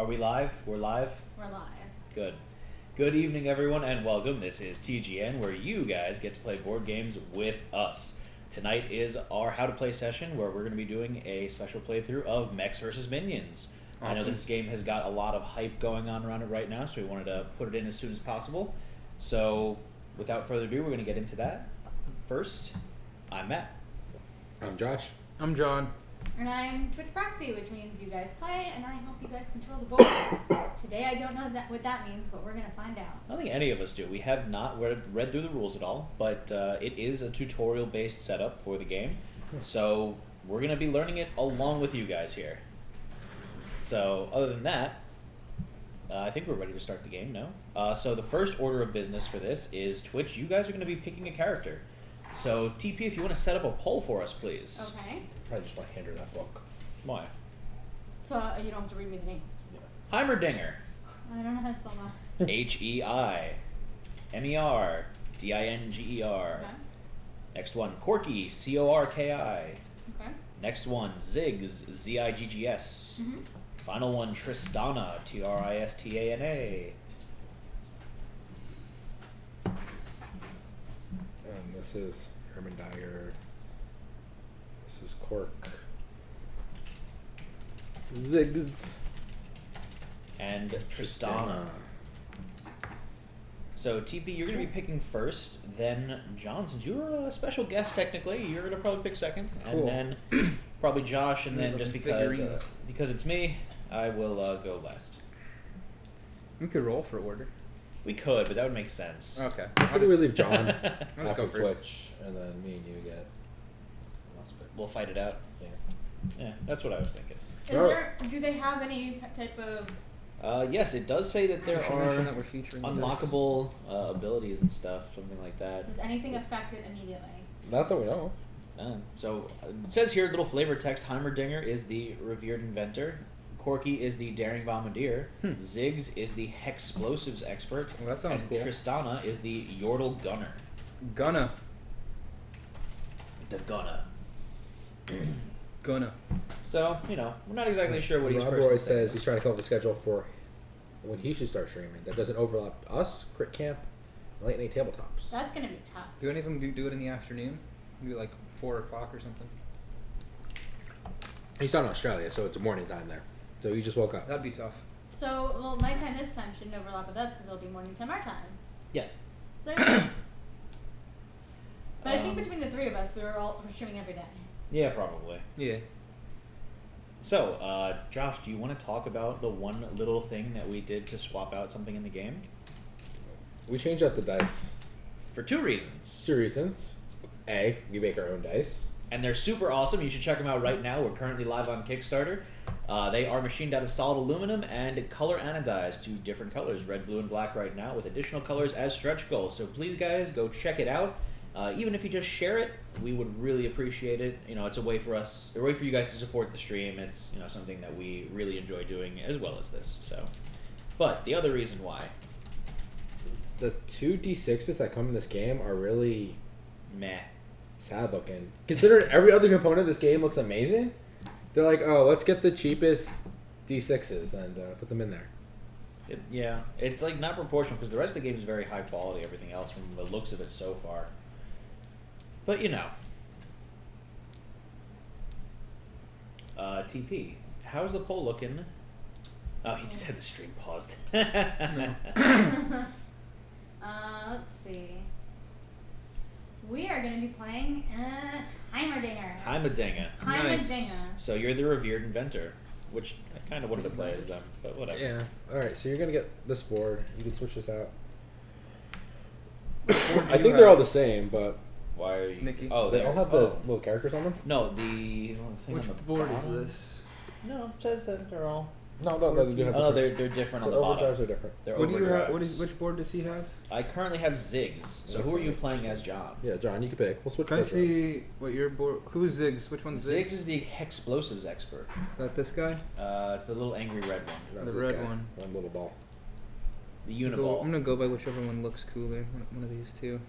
we live? We're live? We're live. Good. Good evening, everyone, and welcome. This is TGN, where you guys get to play board games with us. Tonight is our How to Play session, where we're going to be doing a special playthrough of Mechs vs. Minions. Awesome. I know this game has got a lot of hype going on around it right now, so we wanted to put it in as soon as possible. So, without further ado, we're going to get into that. First, I'm Matt. I'm Josh. I'm John. And I'm Twitch Proxy, which means you guys play, and I help you guys control the board. Today I don't know what that means, but we're going to find out. I don't think any of us do. We have not read through the rules at all, but it is a tutorial-based setup for the game. So we're going to be learning it along with you guys here. So other than that, I think we're ready to start the game now. So the first order of business for this is Twitch. You guys are going to be picking a character. So TP, if you want to set up a poll for us, please. Okay. I just want to hand her that book. Why? So you don't have to read me the names. Yeah. Heimerdinger. I don't know how to spell that. Heimerdinger. Okay. Next one, Corky, Corki. Okay. Next one, Ziggs, Ziggs. Mm-hmm. Final one, Tristana, Tristana. And this is Herman Dyer. This is Cork. Ziggs. And Tristana. So, TP, you're going to be picking first. Then, John, since you're a special guest, technically, you're going to probably pick second. Cool. And then probably Josh, and then just because it's me, I will go last. We could roll for order. We could, but that would make sense. Okay. How do we leave John Let's go after first. Twitch, and then me and you get last pick? We'll fight it out. Yeah. Yeah, that's what I was thinking. Do they have any type of... Yes, it does say that there are that we're featuring unlockable abilities and stuff, something like that. Does anything affect it immediately? Not that we know. So it says here, little flavor text, Heimerdinger is the revered inventor. Corky is the daring bombardier. Ziggs is the hexplosives expert. Well, that sounds and cool. Tristana is the Yordle gunner. Gonna. The gunner. Gonna. So, we're not exactly sure what each Rob person Roy thinks. says he's trying to come up with a schedule for when he should start streaming that doesn't overlap us, Crit Camp, and Late Night Tabletops. That's going to be tough. Do any of them do it in the afternoon? Maybe like 4 o'clock or something? He's not in Australia, so it's a morning time there. So he just woke up. That'd be tough. So, well, nighttime this time shouldn't overlap with us because it'll be morning time our time. Yeah. So there we go. But I think between the three of us, we're streaming every day. Yeah, probably. Yeah. So, Josh, do you want to talk about the one little thing that we did to swap out something in the game? We changed out the dice. For 2 reasons. 2 reasons. A, we make our own dice. And they're super awesome. You should check them out right now. We're currently live on Kickstarter. They are machined out of solid aluminum and color anodized to different colors, red, blue, and black right now, with additional colors as stretch goals. So please, guys, go check it out. Even if you just share it, we would really appreciate it. It's a way for you guys to support the stream. It's something that we really enjoy doing as well as this. So, but the other reason why, The 2 D6s that come in this game are really meh. sad looking. Considering every other component of this game looks amazing, they're like, oh, let's get the cheapest D6s and put them in there. Yeah, it's like not proportional because the rest of the game is very high quality. Everything else from the looks of it so far. But TP, how's the poll looking? Oh, he just had the stream paused. Let's see. We are going to be playing Heimerdinger. Heimerdinger. Heimerdinger. So you're the revered inventor, which I kind of wanted to play as them, but whatever. Yeah. All right. So you're gonna get this board. You can switch this out. I think they're all the same, but Why are you? Nikki. Oh, they all have the oh. little characters on them. No, the thing Which on the board is bottom. this? No, it says that they're all. No, they do have. Oh, no, different- they're different on the the bottom. overdrives are different. They're What do you have? overdrives. Which board does he have? I currently have Ziggs. So who are you playing as, John? Yeah, John, you can pick. We'll switch. Can I boards around. see what your board? Who's Ziggs? Which one's Ziggs Ziggs? is the hexplosives expert. Is that this guy? It's the little angry red one. No, the it's this red guy. one. One little ball. The I'm Uniball. gonna go by whichever one looks cooler. One of these two.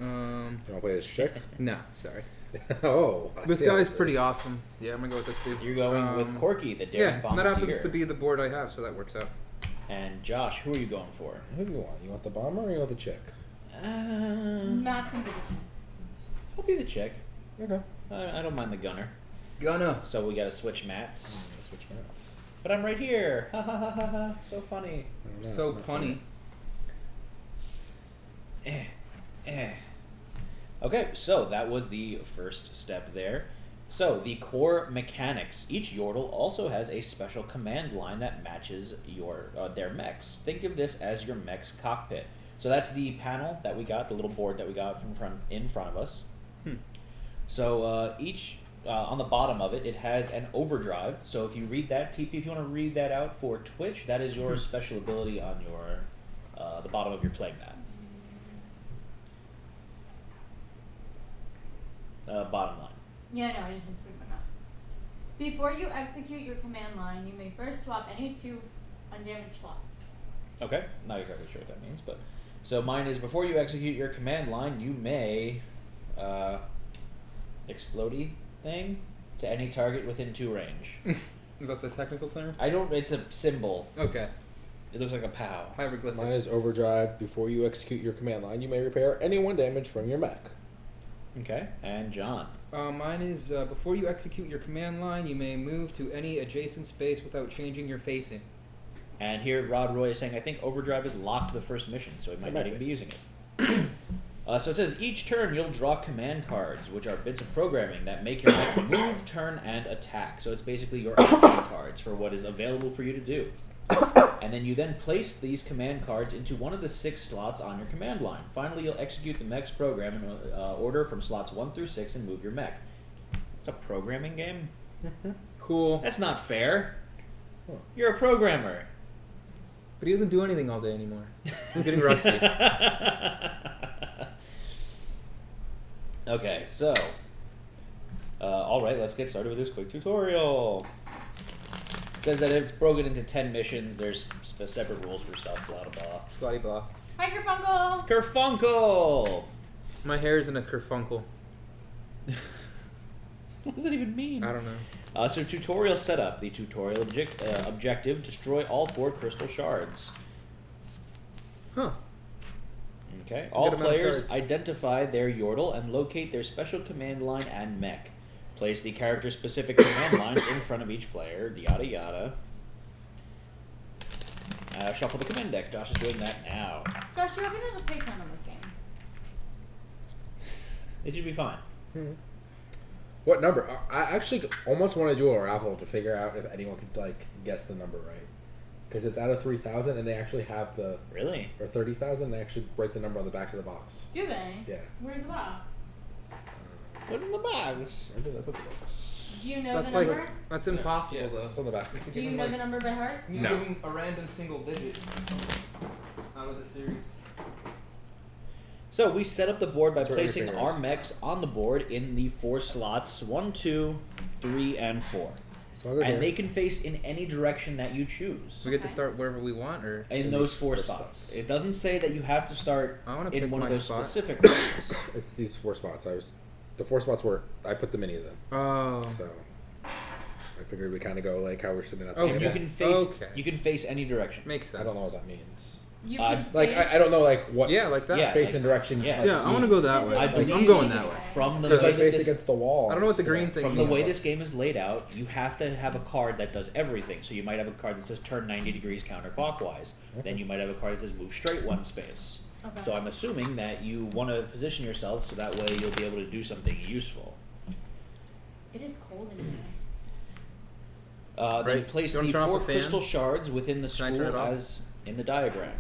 You want to play this chick? No, sorry. Oh. I This see how guy's this pretty is. awesome. Yeah, I'm gonna go with this dude. You're going with Corky, the daring Yeah, and that bombardier. happens to be the board I have, so that works out. And Josh, who are you going for? Who do you want? You want the bomber or you want the chick? Matt's gonna be the chick. I'll be the chick. Okay. I don't mind the gunner. Gunna. So we gotta switch mats. Switch mats. But I'm right here. Ha ha ha ha ha. So funny. I don't know, So not punny. Okay, so that was the first step there. So the core mechanics. Each Yordle also has a special command line that matches your their mechs. Think of this as your mech's cockpit. So that's the panel that we got, the little board that we got in front of us. So each on the bottom of it, it has an overdrive. So if you read that, TP, if you want to read that out for Twitch, that is your special ability on your the bottom of your playing mat. Bottom line. Yeah, no, I just didn't figure it out. Before you execute your command line, you may first swap any 2 undamaged slots. Okay, not exactly sure what that means, but so mine is before you execute your command line, you may explodey thing to any target within 2 range. Is that the technical term? I don't. It's a symbol. Okay. It looks like a POW. Hieroglyphics. Mine is overdrive. Before you execute your command line, you may repair any 1 damage from your mech. Okay, and John. Mine is before you execute your command line, you may move to any adjacent space without changing your facing. And here Rod Roy is saying, I think overdrive is locked the first mission, so he might not even be using it. So it says, each turn you'll draw command cards, which are bits of programming that make your mech move, turn, and attack. So it's basically your action cards for what is available for you to do. And then you then place these command cards into one of the 6 slots on your command line. Finally, you'll execute the mech's program in order from slots 1 through 6 and move your mech. It's a programming game? Cool. That's not fair. Huh. You're a programmer. But he doesn't do anything all day anymore. He's getting rusty. Okay, so alright, let's get started with this quick tutorial. It says that it's broken into 10 missions, there's separate rules for stuff, blah blah blah. Blah blah. Hi, Kerfunkel! Kerfunkel! My hair's in a kerfunkel. What does that even mean? I don't know. So tutorial setup. The tutorial objective, destroy all 4 crystal shards. Huh. Okay. a All good amount of players shards. identify their Yordle and locate their special command line and mech. Place the character-specific command lines in front of each player, yada yada. Shuffle the command deck. Josh is doing that now. Josh, you're having a playtime on this game. It should be fine. What number? I actually almost want to do a raffle to figure out if anyone could like guess the number right, because it's out of 3,000 and they actually have the Really? or 30,000. They actually break the number on the back of the box. Do they? Yeah. Where's the box? Put it in the box. Where did I put the box? Do you know That's the like number? that's impossible Yeah, though. it's on the back. Do you know the number by heart? You No. give him a random single digit out of the series. So we set up the board by That's what placing everything our is. mechs on the board in the 4 slots 1, 2, 3, and 4. So I'll go And here. they can face in any direction that you choose. We get to Okay. start wherever we want, or In In those these 4 4 spots. spots. It doesn't say that you have to start I want to in pick one of my those spot. specific ones. It's these 4 spots. The 4 spots where I put the minis in. Oh. So I figured we kind of go like how we're sitting at the Okay. And table. you can face Okay. you can face any direction. Makes sense. I don't know what that means. You Uh, can Like face- I don't know like what Yeah, like that. Yeah. facing direction. Yeah. like, Yeah, I want to go that way. I Like, believe I'm going that way. From the Because way I that face this, against the wall. I don't know what the so green that- thing from the way means. this game is laid out, you have to have a card that does everything. So you might have a card that says turn 90 degrees counterclockwise. Then you might have a card that says move straight 1 space. Okay. So I'm assuming that you want to position yourself so that way you'll be able to do something useful. It is cold in here. Then Right. place You wanna the turn off 4 the fan? crystal shards within the Can I turn it school off? as in the diagram,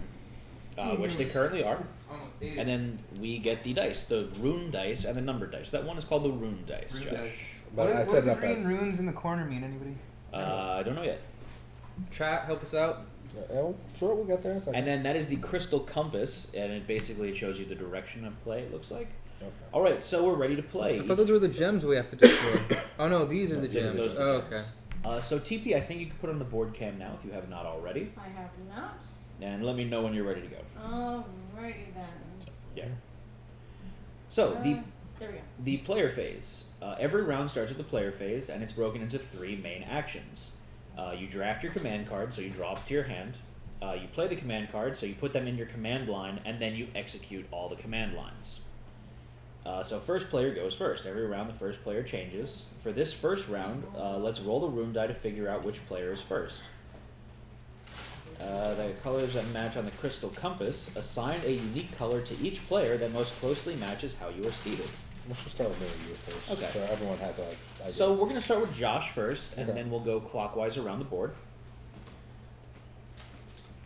which they currently are. Almost ate And then we get the dice, the rune dice and the number dice. So that one is called the rune dice, Rune Josh. dice. But I what set do it the up green as runes in the corner mean? Anybody? I don't know yet. Chat, help us out. Oh, sure, we'll get there in a second. And then that is the crystal compass, and it basically shows you the direction of play, it looks like. Okay. All right, so we're ready to play. I thought those were the gems we have to destroy. Oh no, these are the These are the gems. gems. Oh, okay. So TP, I think you can put on the board cam now if you have not already. I have not. And let me know when you're ready to go. Alrighty then. Yeah. So the There we go. The player phase. Every round starts with the player phase, and it's broken into 3 main actions. You draft your command card, so you draw up to your hand. You play the command card, so you put them in your command line, and then you execute all the command lines. So first player goes first. Every round, the first player changes. For this first round, let's roll the room die to figure out which player is first. The colors that match on the crystal compass assign a unique color to each player that most closely matches how you are seated. Let's just start with you first. Okay. So everyone has a idea. So we're going to start with Josh first, and Okay. then we'll go clockwise around the board.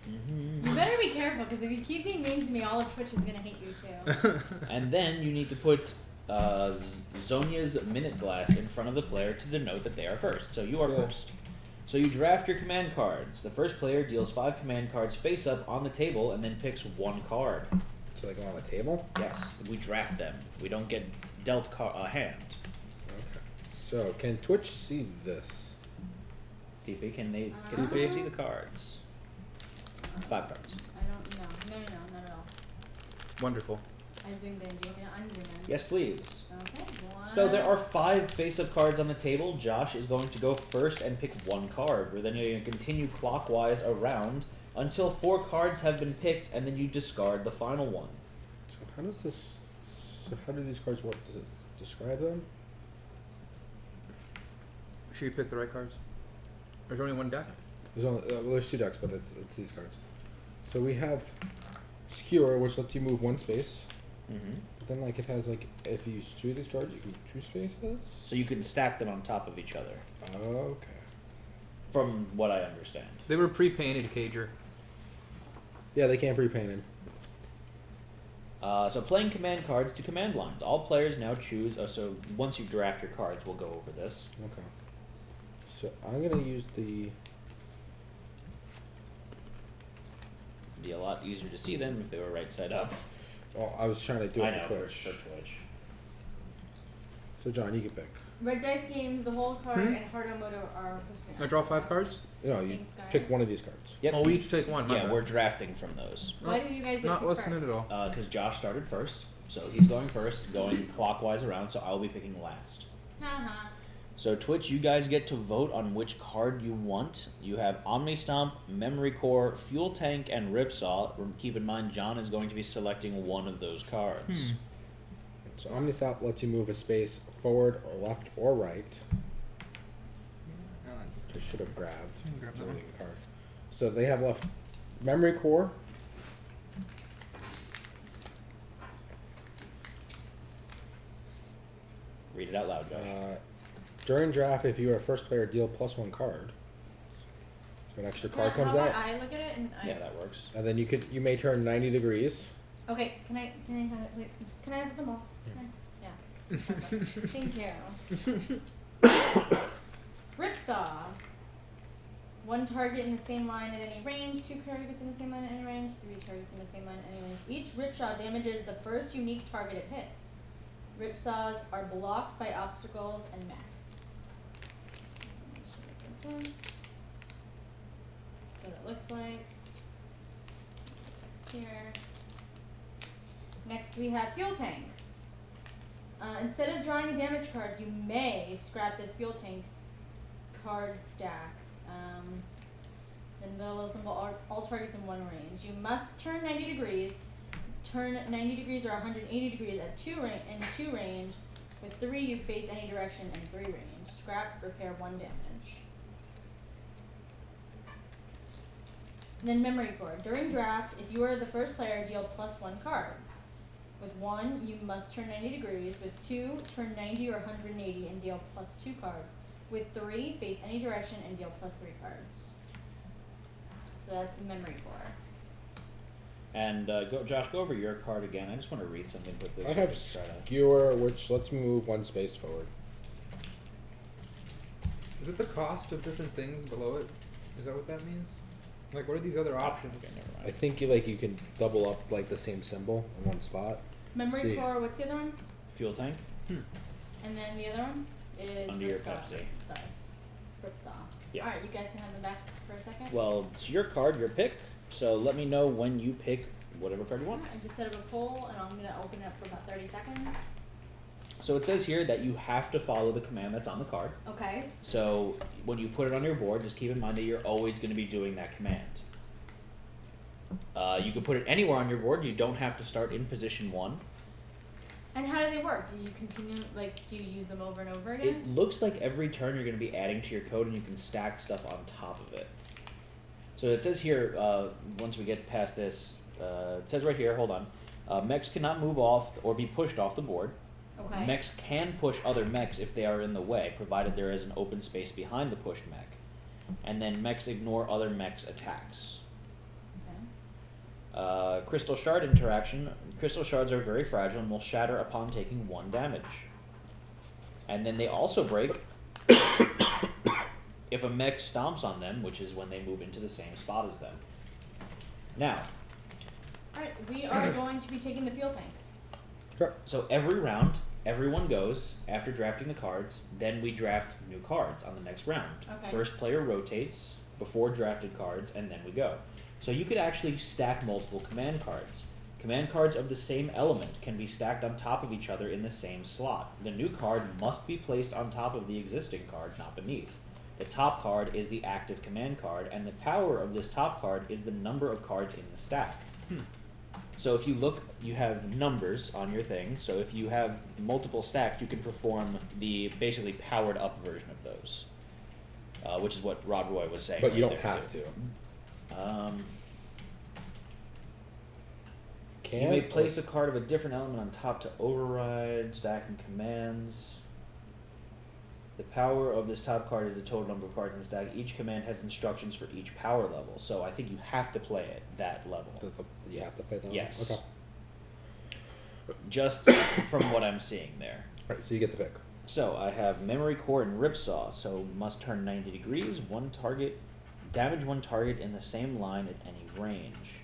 You better be careful, because if you keep being mean to me, all of Twitch is gonna hate you too. And then you need to put Zonia's minute glass in front of the player to denote that they are first. So you are first. So you draft your command cards. The first player deals 5 command cards face up on the table and then picks 1 card. So they go on the table? Yes, we draft them. We don't get dealt a hand. Okay. So can Twitch see this? TP, can TP? people see the cards? 5 cards. I don't know. No, not at all. Wonderful. I zoomed in. Do you want me to unzoom in? Yes, please. Okay. So there are 5 face-up cards on the table. Josh is going to go first and pick 1 card. We're then going to continue clockwise around until 4 cards have been picked, and then you discard the final one. So how does this? So how do these cards work? Does it describe them? Sure you pick the right cards? There's only 1 deck? There's only well, there's 2 decks, but it's these cards. So we have Skewer, which lets you move 1 space. Mm-hmm. But then like it has like if you choose these cards, you can 2 spaces. So you can stack them on top of each other, Okay. from what I understand. They were pre-painted, Cager. Yeah, they can't pre-painted. So playing command cards to command lines. All players now choose. So once you draft your cards, we'll go over this. Okay. So I'm gonna use the. Be a lot easier to see them if they were right side up. Well, I was trying to do I it know for for Twitch. Twitch. So John, you can pick. Red Dice Games, the whole card, and Hardo Moto are hosting I us. draw 5 cards? No, you Thanks, guys. pick one of these cards. Yep. Oh, we each take 1. my Yeah, bad. we're drafting from those. Why did you guys get Not to pick listening first? at all. Because Josh started first, so he's going first, going clockwise around. So I'll be picking last. Haha. So Twitch, you guys get to vote on which card you want. You have Omni Stomp, Memory Core, Fuel Tank, and Ripsaw. Keep in mind, John is going to be selecting one of those cards. So Omnisop lets you move a space forward or left or right. Which I should have grabbed. Grab It's that a one. really good card. So they have left Memory Core. Read it out loud, Josh. During draft, if you are first player, deal +1 card. So an extra card comes How about out, I look at it and I. Yeah, that works. and then you may turn 90 degrees. Okay, can I have it? Wait, can I have them all? Yeah. Thank you. Ripsaw. 1 target in the same line at any range, 2 targets in the same line at any range, 3 targets in the same line at any range. Each Ripsaw damages the first unique target it hits. Ripsaws are blocked by obstacles and mechs. Let me show you this. That's what it looks like. Text here. Next we have Fuel Tank. Instead of drawing a damage card, you may scrap this Fuel Tank card stack. Then they'll assemble all targets in 1 range. You must turn 90 degrees. Turn 90 degrees or 180 degrees at 2 range. With 3, you face any direction and 3 range. Scrap, repair 1 damage. Then Memory Core. During draft, if you are the first player, deal +1 cards. With 1, you must turn 90 degrees. With 2, turn 90 or 180 and deal +2 cards. With 3, face any direction and deal +3 cards. So that's Memory Core. And Josh, go over your card again. I just want to read something quickly. I so have can try to- Skewer, which lets me move 1 space forward. Is it the cost of different things below it? Is that what that means? Like, what are these other options? Okay, never I mind. think you can double up like the same symbol in 1 spot. Memory See. Core, what's the other one? Fuel Tank. And then the other one is It's under your Ripsaw. Pepsi. Sorry. Ripsaw. Yeah. Alright, you guys can have them back for a second. Well, it's your card, your pick. So let me know when you pick whatever card you want. I just set up a poll and I'm going to open it up for about 30 seconds. So it says here that you have to follow the command that's on the card. Okay. So when you put it on your board, just keep in mind that you're always going to be doing that command. You can put it anywhere on your board. You don't have to start in position 1. And how do they work? Do you continue, do you use them over and over again? It looks like every turn you're going to be adding to your code, and you can stack stuff on top of it. So it says here, once we get past this, it says right here, hold on, mechs cannot move off or be pushed off the board. Okay. Mechs can push other mechs if they are in the way, provided there is an open space behind the pushed mech. And then mechs ignore other mechs' attacks. Okay. Crystal shard interaction. Crystal shards are very fragile and will shatter upon taking 1 damage. And then they also break if a mech stomps on them, which is when they move into the same spot as them. Now, Alright, we are going to be taking the fuel tank. Sure. so every round, everyone goes after drafting the cards, then we draft new cards on the next round. Okay. First player rotates before drafted cards, and then we go. So you could actually stack multiple command cards. Command cards of the same element can be stacked on top of each other in the same slot. The new card must be placed on top of the existing card, not beneath. The top card is the active command card, and the power of this top card is the number of cards in the stack. So if you look, you have numbers on your thing. So if you have multiple stacked, you can perform the basically powered up version of those, which is what Rob Roy was saying. But you right don't there, have too. to. You may place a card of a different element on top to override stacking commands. The power of this top card is the total number of cards in the stack. Each command has instructions for each power level, so I think you have to play it that level. You have to play that. Yes. Okay. Just from what I'm seeing there. Alright, so you get the pick. So I have memory core and ripsaw. So must turn 90 degrees. Damage one target in the same line at any range.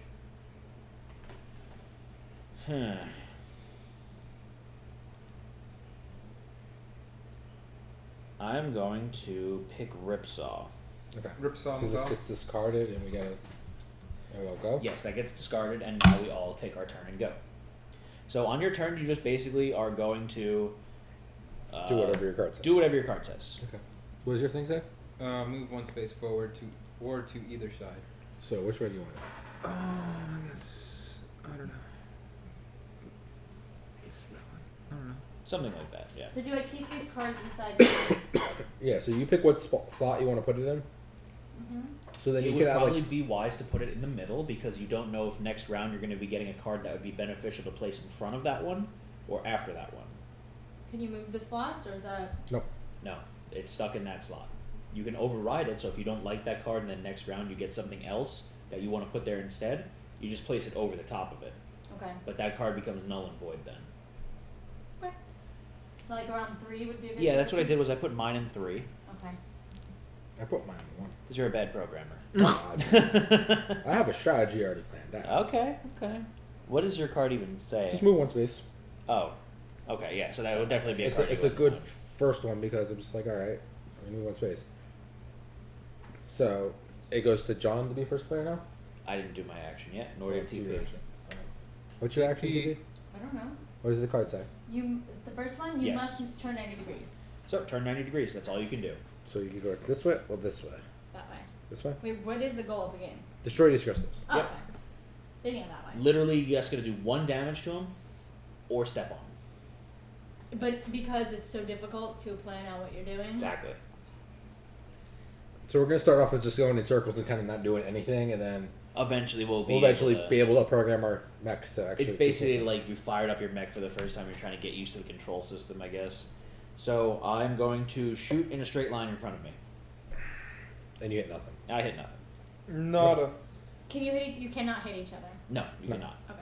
I'm going to pick ripsaw. Okay. Ripsaw So this Miguel. gets discarded, and we gotta. And we'll go. Yes, that gets discarded, and now we all take our turn and go. So on your turn, you just basically are going to Do whatever your card says. do whatever your card says. Okay. What does your thing say? Move 1 space forward to either side. So which way do you want it? I guess I don't know. It's that way. I don't know. Something like that, yeah. So do I keep these cards inside? Yeah. So you pick what slot you want to put it in. Mm-hmm. So then It you would can have probably like. be wise to put it in the middle because you don't know if next round you're going to be getting a card that would be beneficial to place in front of that one or after that one. Can you move the slots, or is that... No. No, it's stuck in that slot. You can override it, so if you don't like that card and then next round you get something else that you want to put there instead, you just place it over the top of it. Okay. But that card becomes null and void then. Okay. So like around 3 would be a good... Yeah, that's what I did was I put mine in 3 Okay. I put mine in 1. because you're a bad programmer. I have a strategy already planned out. Okay. What does your card even say? Just move 1 space. Oh, okay, yeah. So that would definitely be a It's card. a, it's you a would good want. first one because I'm just like, all right, I'm gonna move 1 space. So it goes to John to be first player now. I didn't do my action yet, nor did Do your TP. action. What's your action, TP. TP? I don't know. What does the card say? The first one, you Yes. must turn 90 degrees. So turn 90 degrees. That's all you can do. So you can go this way or this way. That way. This way. Wait, what is the goal of the game? Destroy these crystals. Oh, Yep. okay. Thinking of that way. Literally, you just got to do 1 damage to him, or step on him. But because it's so difficult to plan out what you're doing. Exactly. So we're gonna start off with just going in circles and kind of not doing anything, and then Eventually, we'll we'll eventually able to, be able to program our mechs to actually. It's do basically something. like you fired up your mech for the first time. You're trying to get used to the control system, I guess. So I'm going to shoot in a straight line in front of me. And you hit nothing. I hit nothing. Nada. Can you hit? You cannot hit each other. No, you No. cannot. Okay.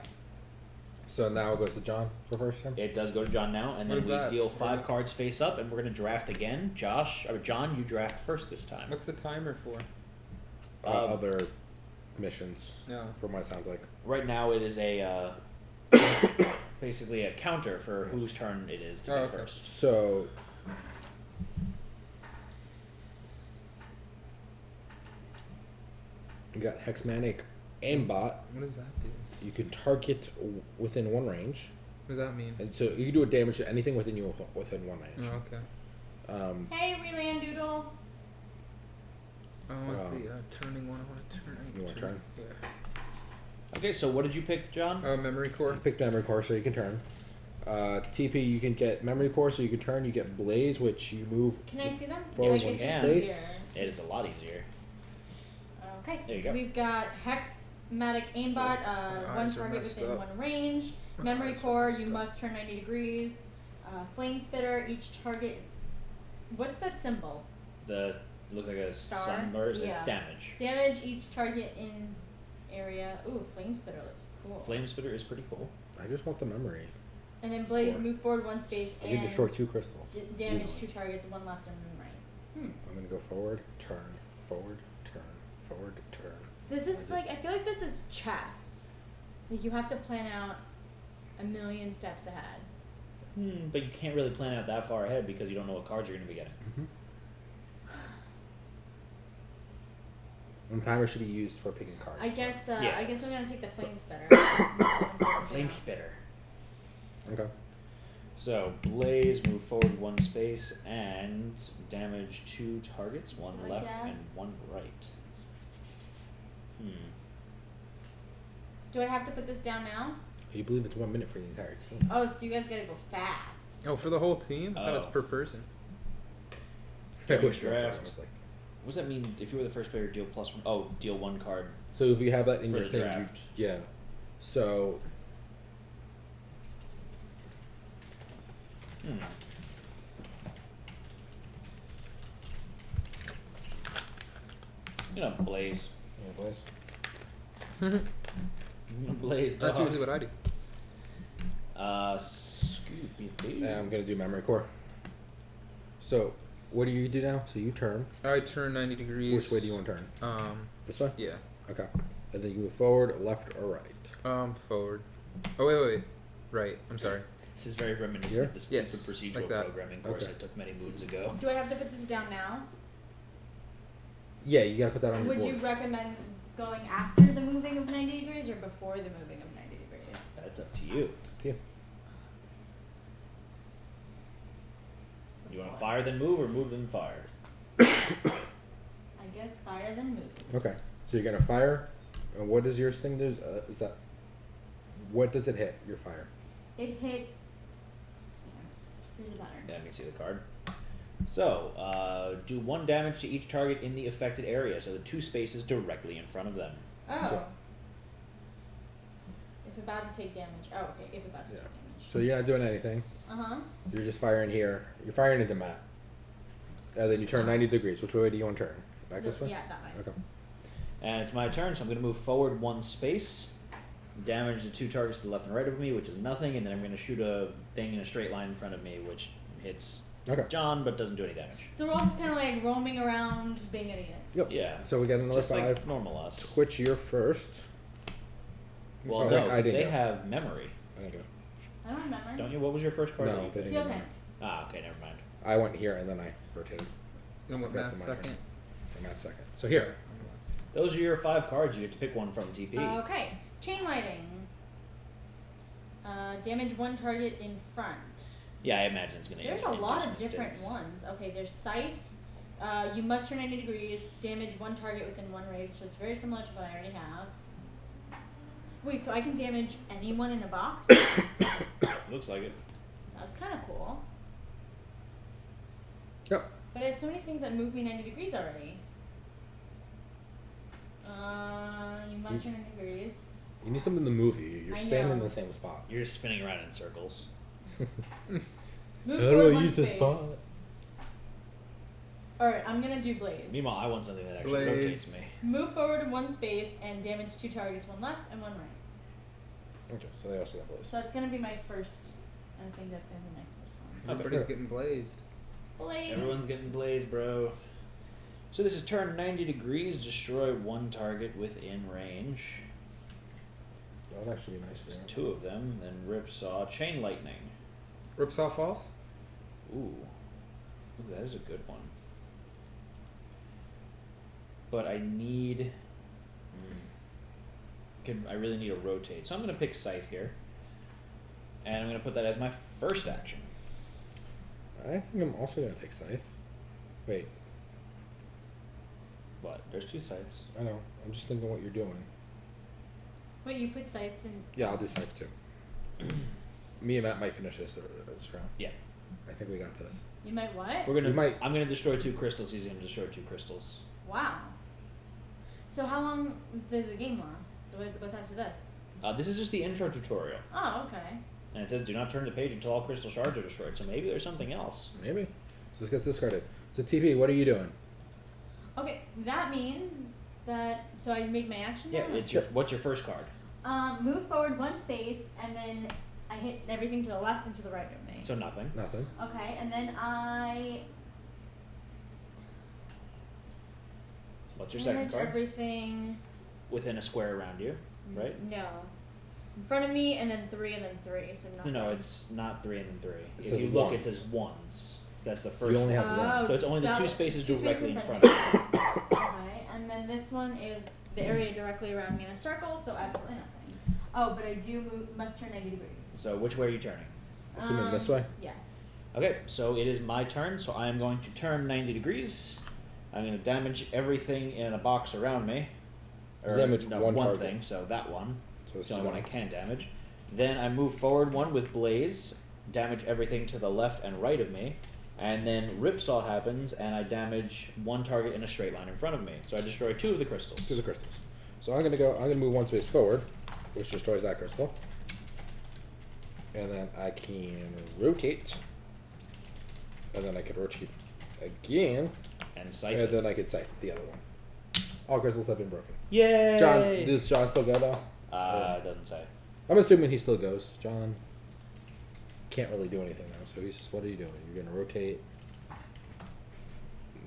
So now it goes to John for first time. It does go to John now, and What then is we that? deal What 5 is it? cards face up, and we're going to draft again. John, you draft first this time. What's the timer for? Other missions, No. from what it sounds like. Right now, it is a basically a counter for whose turn it is to Oh, be okay. first. So. You got Hexmanic Aimbot. What does that do? You can target within 1 range. What does that mean? And so you can do a damage to anything within 1 inch. Oh, okay. Hey, Relandoodle. I want the turning one. I want to turn. You want to turn? Yeah. Okay, so what did you pick, John? Memory core. You pick memory core, so you can turn. TP, you can get memory core, so you can turn. You get blaze, which you move. Can I see them? Forward Like, one it's space. easier. It is a lot easier. Okay. There you go. We've got Hexmatic Aimbot, one eyes are target messed within up. 1 range. My Memory eyes are core, messed you up. must turn 90 degrees. Flame Spitter, each target. What's that symbol? It looks like a Star? sunburst. It's Yeah. damage. Damage each target in area. Ooh, Flame Spitter looks cool. Flame Spitter is pretty cool. I just want the memory. And then Blaze, Four. move forward 1 space I can and destroy 2 crystals. damage Easily. 2 targets, 1 left and 1 right. I'm gonna go forward, turn, forward, turn, forward, turn. This is just- like, I feel like this is chess. Like, you have to plan out a million steps ahead. But you can't really plan out that far ahead because you don't know what cards you're going to be getting. And timer should be used for picking cards. I guess Yeah. I guess I'm gonna take the Flame Spitter. Flame Spitter. Okay. So, Blaze, move forward 1 space and damage 2 targets, 1 So I left and guess- 1 right. Do I have to put this down now? You believe it's 1 minute for the entire team. Oh, so you guys gotta go fast. Oh, for the whole team? I thought it's Oh. per person. I wish draft. was like What does that mean if you were the first player, deal +1? Oh, deal 1 card. So if you have that in For your the thing, draft. yeah. So You know, Blaze. yeah, boys. Blaze, That's dog. usually what I do. Scooby-Doo. And I'm gonna do memory core. So what do you do now? So you turn. I turn 90 degrees. Which way do you want to turn? This way? Yeah. Okay. And then you move forward, left, or right. Forward. Oh, wait. Right. I'm sorry. This is very reminiscent Here? of the stupid Yes, procedural like that. programming course Okay. I took many moons ago. Do I have to put this down now? Yeah, you gotta put that on your Would board. you recommend going after the moving of 90 degrees or before the moving of 90 degrees? That's up to you. It's up to you. You want to fire then move or move then fire? I guess fire then move. Okay. So you're gonna fire. And what does yours thing do? Is that what does it hit? Your fire. It hits. Here's the pattern. Let me see the card. So, do 1 damage to each target in the affected area, so the 2 spaces directly in front of them. Oh. So- If about to take damage. Oh, okay. If about to Yeah. take damage. So you're not doing anything. Uh huh. You're just firing here. You're firing into Matt. And then you turn 90 degrees. Which way do you want to turn? Back this way? Yeah, that way. Okay. And it's my turn, so I'm going to move forward 1 space, damage the 2 targets to the left and right of me, which is nothing, and then I'm going to shoot a thing in a straight line in front of me, which hits Okay. John, but doesn't do any damage. So we're all just kind of like roaming around being idiots. Yep. Yeah. So we got another Just 5. like normal us. Twitch, you're first. Well, Oh, no, wait, I 'cause didn't they go. have memory. I didn't go. I don't remember. Don't you? What was your first card? No, that you they picked? didn't. Fuel tank. Ah, okay, never mind. I went here and then I rotated. Then what, Back to Matt's my turn. second? And Matt's second. So here. Those are your 5 cards. You get to pick one from TP. Okay. Chain lighting. Damage 1 target in front. Yeah, I imagine it's going to There's a lot of different ones. Okay, there's Scythe. You must turn 90 degrees. Damage 1 target within 1 range, so it's very similar to what I already have. Wait, so I can damage anyone in a box? Looks like it. That's kind of cool. Yep. But I have so many things that move me 90 degrees already. You must turn 90 degrees. You need something to move you. You're I standing in know. the same spot. You're just spinning around in circles. Move How forward do I 1 use this space. spot? Alright, I'm gonna do Blaze. Meanwhile, I want something that actually Blaze. rotates me. Move forward 1 space and damage 2 targets, 1 left and 1 right. Okay, so they also got Blaze. So that's gonna be my first. I think that's gonna be my first one. Everybody's getting blazed. Blaze. Everyone's getting blazed, bro. So this is turn 90 degrees. Destroy 1 target within range. That would actually be nice for There's you. 2 of them. Then Ripsaw, Chain Lightning. Ripsaw Falls? Ooh, that is a good one. But I need. I really need a rotate, so I'm gonna pick Scythe here. And I'm going to put that as my first action. I think I'm also gonna take Scythe. Wait, What? There's 2 scythes. I know. I'm just thinking what you're doing. Wait, you put sights in. Yeah, I'll do Scythe too. Me and Matt might finish this round. Yeah. I think we got this. You might what? We're gonna. We might- I'm gonna destroy 2 crystals. He's gonna destroy 2 crystals. Wow. So how long does the game last? What's after this? This is just the intro tutorial, Oh, okay. and it says do not turn the page until all crystal shards are destroyed. So maybe there's something else. Maybe. So this gets discarded. So TP, what are you doing? Okay, that means that so I make my action Yeah. now? It's your. What's your first card? Move forward 1 space, and then I hit everything to the left and to the right of me. So nothing. Nothing. Okay, and then I What's your second damage card? everything. Within a square around you, right? No. In front of me, and then 3, and then 3. So nothing. No, it's not 3 and then 3. It If says you look, it ones. says 1s. So that's the first. You only one. have one. Oh, So it's only the 2 that- spaces 2 directly in spaces front of you. Okay, and then this one is the area directly around me in a circle, so absolutely nothing. Oh, but I do must turn 90 degrees. So which way are you turning? Assuming this way? Yes. Okay, so it is my turn, so I am going to turn 90 degrees. I'm going to damage everything in a box around me. Or, Damage no, one one target. thing, so that one. So It's the only one I can damage. Then I move forward 1 with Blaze, damage everything to the left and right of me. And then Ripsaw happens, and I damage 1 target in a straight line in front of me. So I destroy 2 of the crystals. 2 of the crystals. So I'm gonna move 1 space forward, which destroys that crystal. And then I can rotate. And then I can rotate again. And Siphon. And then I can scythe the other one. All crystals have been broken. Yay! John, does John still go though? It doesn't say. I'm assuming he still goes. John can't really do anything now, so he's just, what are you doing? You're gonna rotate,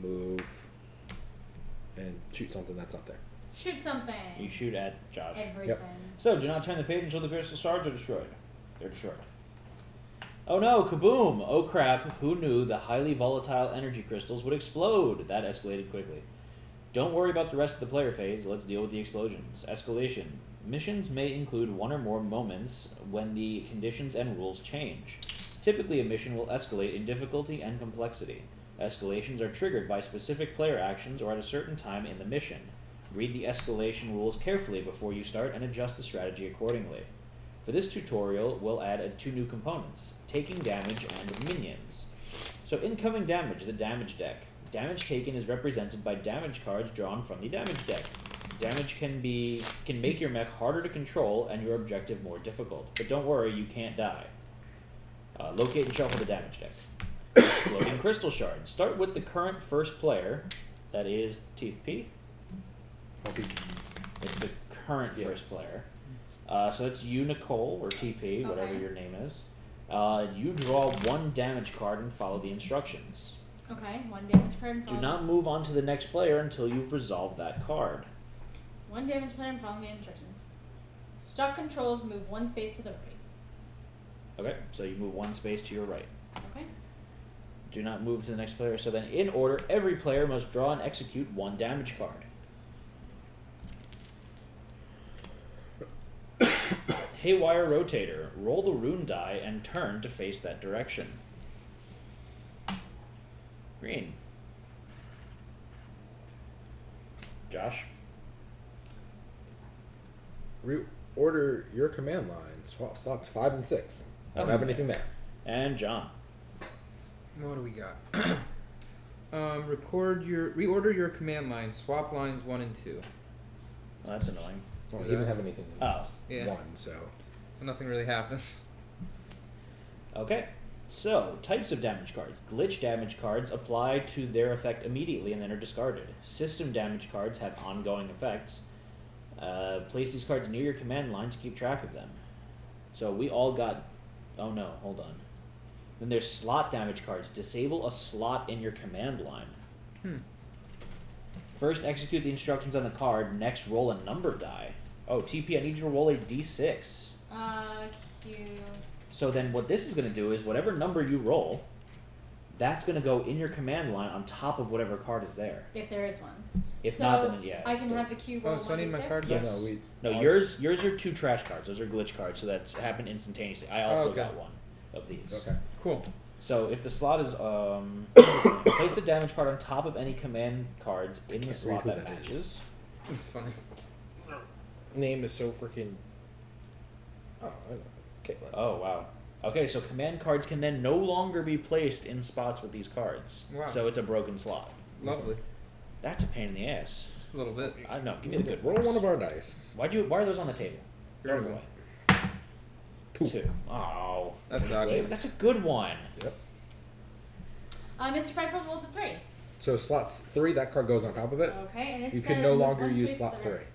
move, and shoot something that's not there. Shoot something. You shoot at Josh. Everything. So, do not turn the page until the crystal shards are destroyed. They're destroyed. Oh no, kaboom! Oh crap, who knew the highly volatile energy crystals would explode? That escalated quickly. Don't worry about the rest of the player phase, let's deal with the explosions. Escalation. Missions may include 1 or more moments when the conditions and rules change. Typically, a mission will escalate in difficulty and complexity. Escalations are triggered by specific player actions or at a certain time in the mission. Read the escalation rules carefully before you start and adjust the strategy accordingly. For this tutorial, we'll add 2 new components, taking damage and minions. So incoming damage, the damage deck. Damage taken is represented by damage cards drawn from the damage deck. Damage can make your mech harder to control and your objective more difficult. But don't worry, you can't die. Locate and shuffle the damage deck. Exploding crystal shards. Start with the current first player, that is TP. It's the current first player. So it's you, Nicole, or TP, whatever Okay. your name is. You draw 1 damage card and follow the instructions. Okay, 1 damage card. And Do follow- not move on to the next player until you've resolved that card. 1 damage player and follow the instructions. Stock controls move 1 space to the right. Okay, so you move 1 space to your right. Okay. Do not move to the next player. So then, in order, every player must draw and execute 1 damage card. Haywire Rotator. Roll the rune die and turn to face that direction. Green. Josh. Reorder your command line. Swap slots 5 and 6. I don't have anything there. And John. What do we got? Reorder your command line. Swap lines 1 and 2. Well, that's annoying. Oh, he didn't have anything. Oh. Yeah. 1, so. So nothing really happens. Okay. So, types of damage cards. Glitch damage cards apply to their effect immediately and then are discarded. System damage cards have ongoing effects. Place these cards near your command line to keep track of them. So we all got... Oh no, hold on. Then there's slot damage cards. Disable a slot in your command line. First, execute the instructions on the card. Next, roll a number die. Oh, TP, I need you to roll a d6. Q. So then what this is going to do is whatever number you roll, that's going to go in your command line on top of whatever card is there. If there is one. If So not, then yeah. I it's can still- have the cube roll so I need my 1d6? card Yes. No, No, yours are 2 trash cards. Those are glitch cards, so that's happened instantaneously. I also okay. got one of these. Okay. Cool. So if the slot is place the damage card on top of any command cards in the can't slot read who that that matches. It's funny. Name is so freaking. Oh, I know. Caitlin. Oh wow. Okay, so command cards can then no longer be placed in spots with these cards. Wow. So it's a broken slot. Lovely. That's a pain in the ass. Just a little bit. I don't know. Give me the good Roll ones. one of our dice. Why are those on the table? Throw them Good. away. 2. 2. Oh. That sucks. That's a good one. Yep. Mr. Pfeiffer rolled the 3. So slots 3, that card goes on top of it. Okay, and it You says can no move longer one use space slot to 3. the right.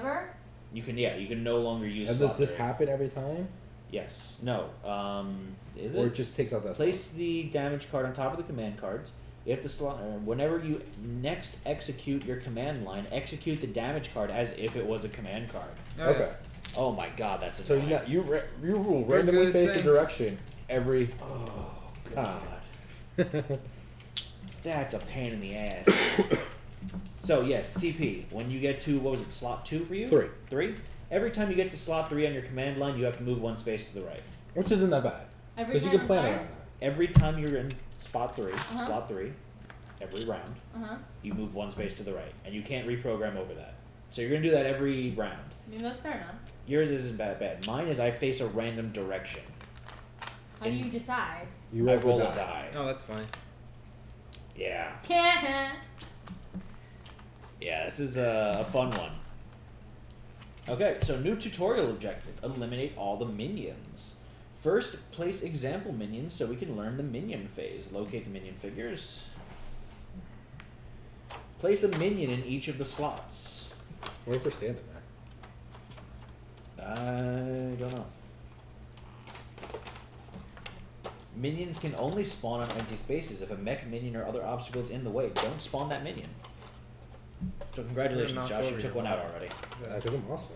Ever? You can no longer use And slot does this 3. happen every time? Yes. No. Is it? Or it just takes out that Place the damage card on top of the command cards. If the slot, whenever you next execute your command line, execute the damage card as if it was a command card. slot? Oh, Okay. Oh my god, that's So annoying. you rule We're randomly good, face the thanks. direction every. Oh Ah. god, that's a pain in the ass. So yes, TP. When you get to what was it, slot 2 for you? 3. 3. Every time you get to slot 3 on your command line, you have to move 1 space to the right. Which isn't that bad. Every Because you time can plan I'm around that. Every time you're in spot 3, Uh-huh. slot 3, every round, Uh-huh. you move 1 space to the right, and you can't reprogram over that. So you're gonna do that every round. I mean, that's fair enough. Yours isn't bad. Mine is I face a random direction. How do you decide? You I roll roll the a die. Oh, that's funny. Yeah. Yeah. Yeah, this is a fun one. Okay, so new tutorial objective. Eliminate all the minions. First, place example minions so we can learn the minion phase. Locate the minion figures. Place a minion in each of the slots. What if we're standing there? I don't know. Minions can only spawn on empty spaces. If a mech minion or other obstacles in the way, don't spawn that minion. So congratulations, knock Josh, you over took your one out wall. already. Because I'm awesome.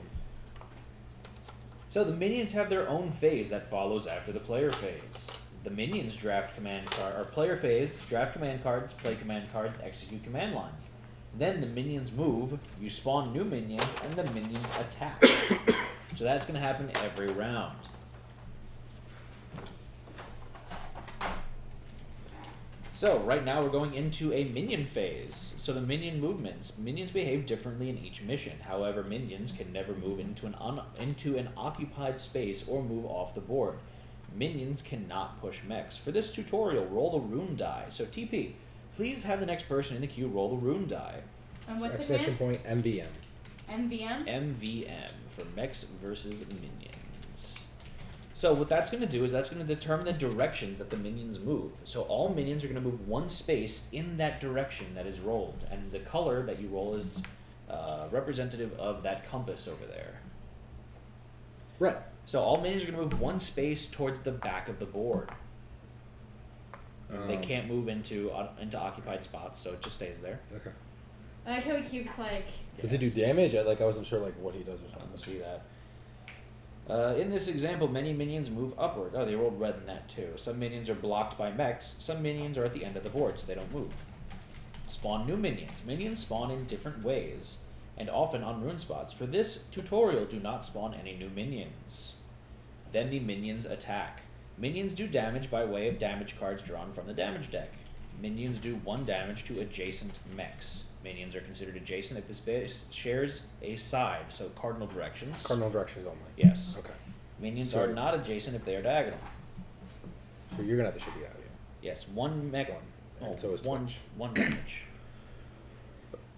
So the minions have their own phase that follows after the player phase. The minions draft command card or player phase, draft command cards, play command cards, execute command lines. Then the minions move, you spawn new minions, and the minions attack. So that's gonna happen every round. So right now we're going into a minion phase. So the minion movements. Minions behave differently in each mission. However, minions can never move into an occupied space or move off the board. Minions cannot push mechs. For this tutorial, roll the rune die. So TP, please have the next person in the queue roll the rune die. And what's the Exclamation command? point MVM. MVM? MVM for mechs versus minions. So what that's going to do is that's going to determine the directions that the minions move. So all minions are going to move 1 space in that direction that is rolled. And the color that you roll is representative of that compass over there. Red. So all minions are going to move 1 space towards the back of the board. They can't move into occupied spots, so it just stays there. Okay. I like how he keeps like. Does he do damage? I wasn't sure what he does or I don't something. see that. In this example, many minions move upward. Oh, they rolled red in that too. Some minions are blocked by mechs. Some minions are at the end of the board, so they don't move. Spawn new minions. Minions spawn in different ways, and often on rune spots. For this tutorial, do not spawn any new minions. Then the minions attack. Minions do damage by way of damage cards drawn from the damage deck. Minions do 1 damage to adjacent mechs. Minions are considered adjacent if the space shares a side, so cardinal directions. Cardinal directions only. Yes. Okay. Minions So- are not adjacent if they are diagonal. So you're gonna have to shoot the out of you. Yes, 1 mech. One. Oh, And so is one, Twitch. 1 damage.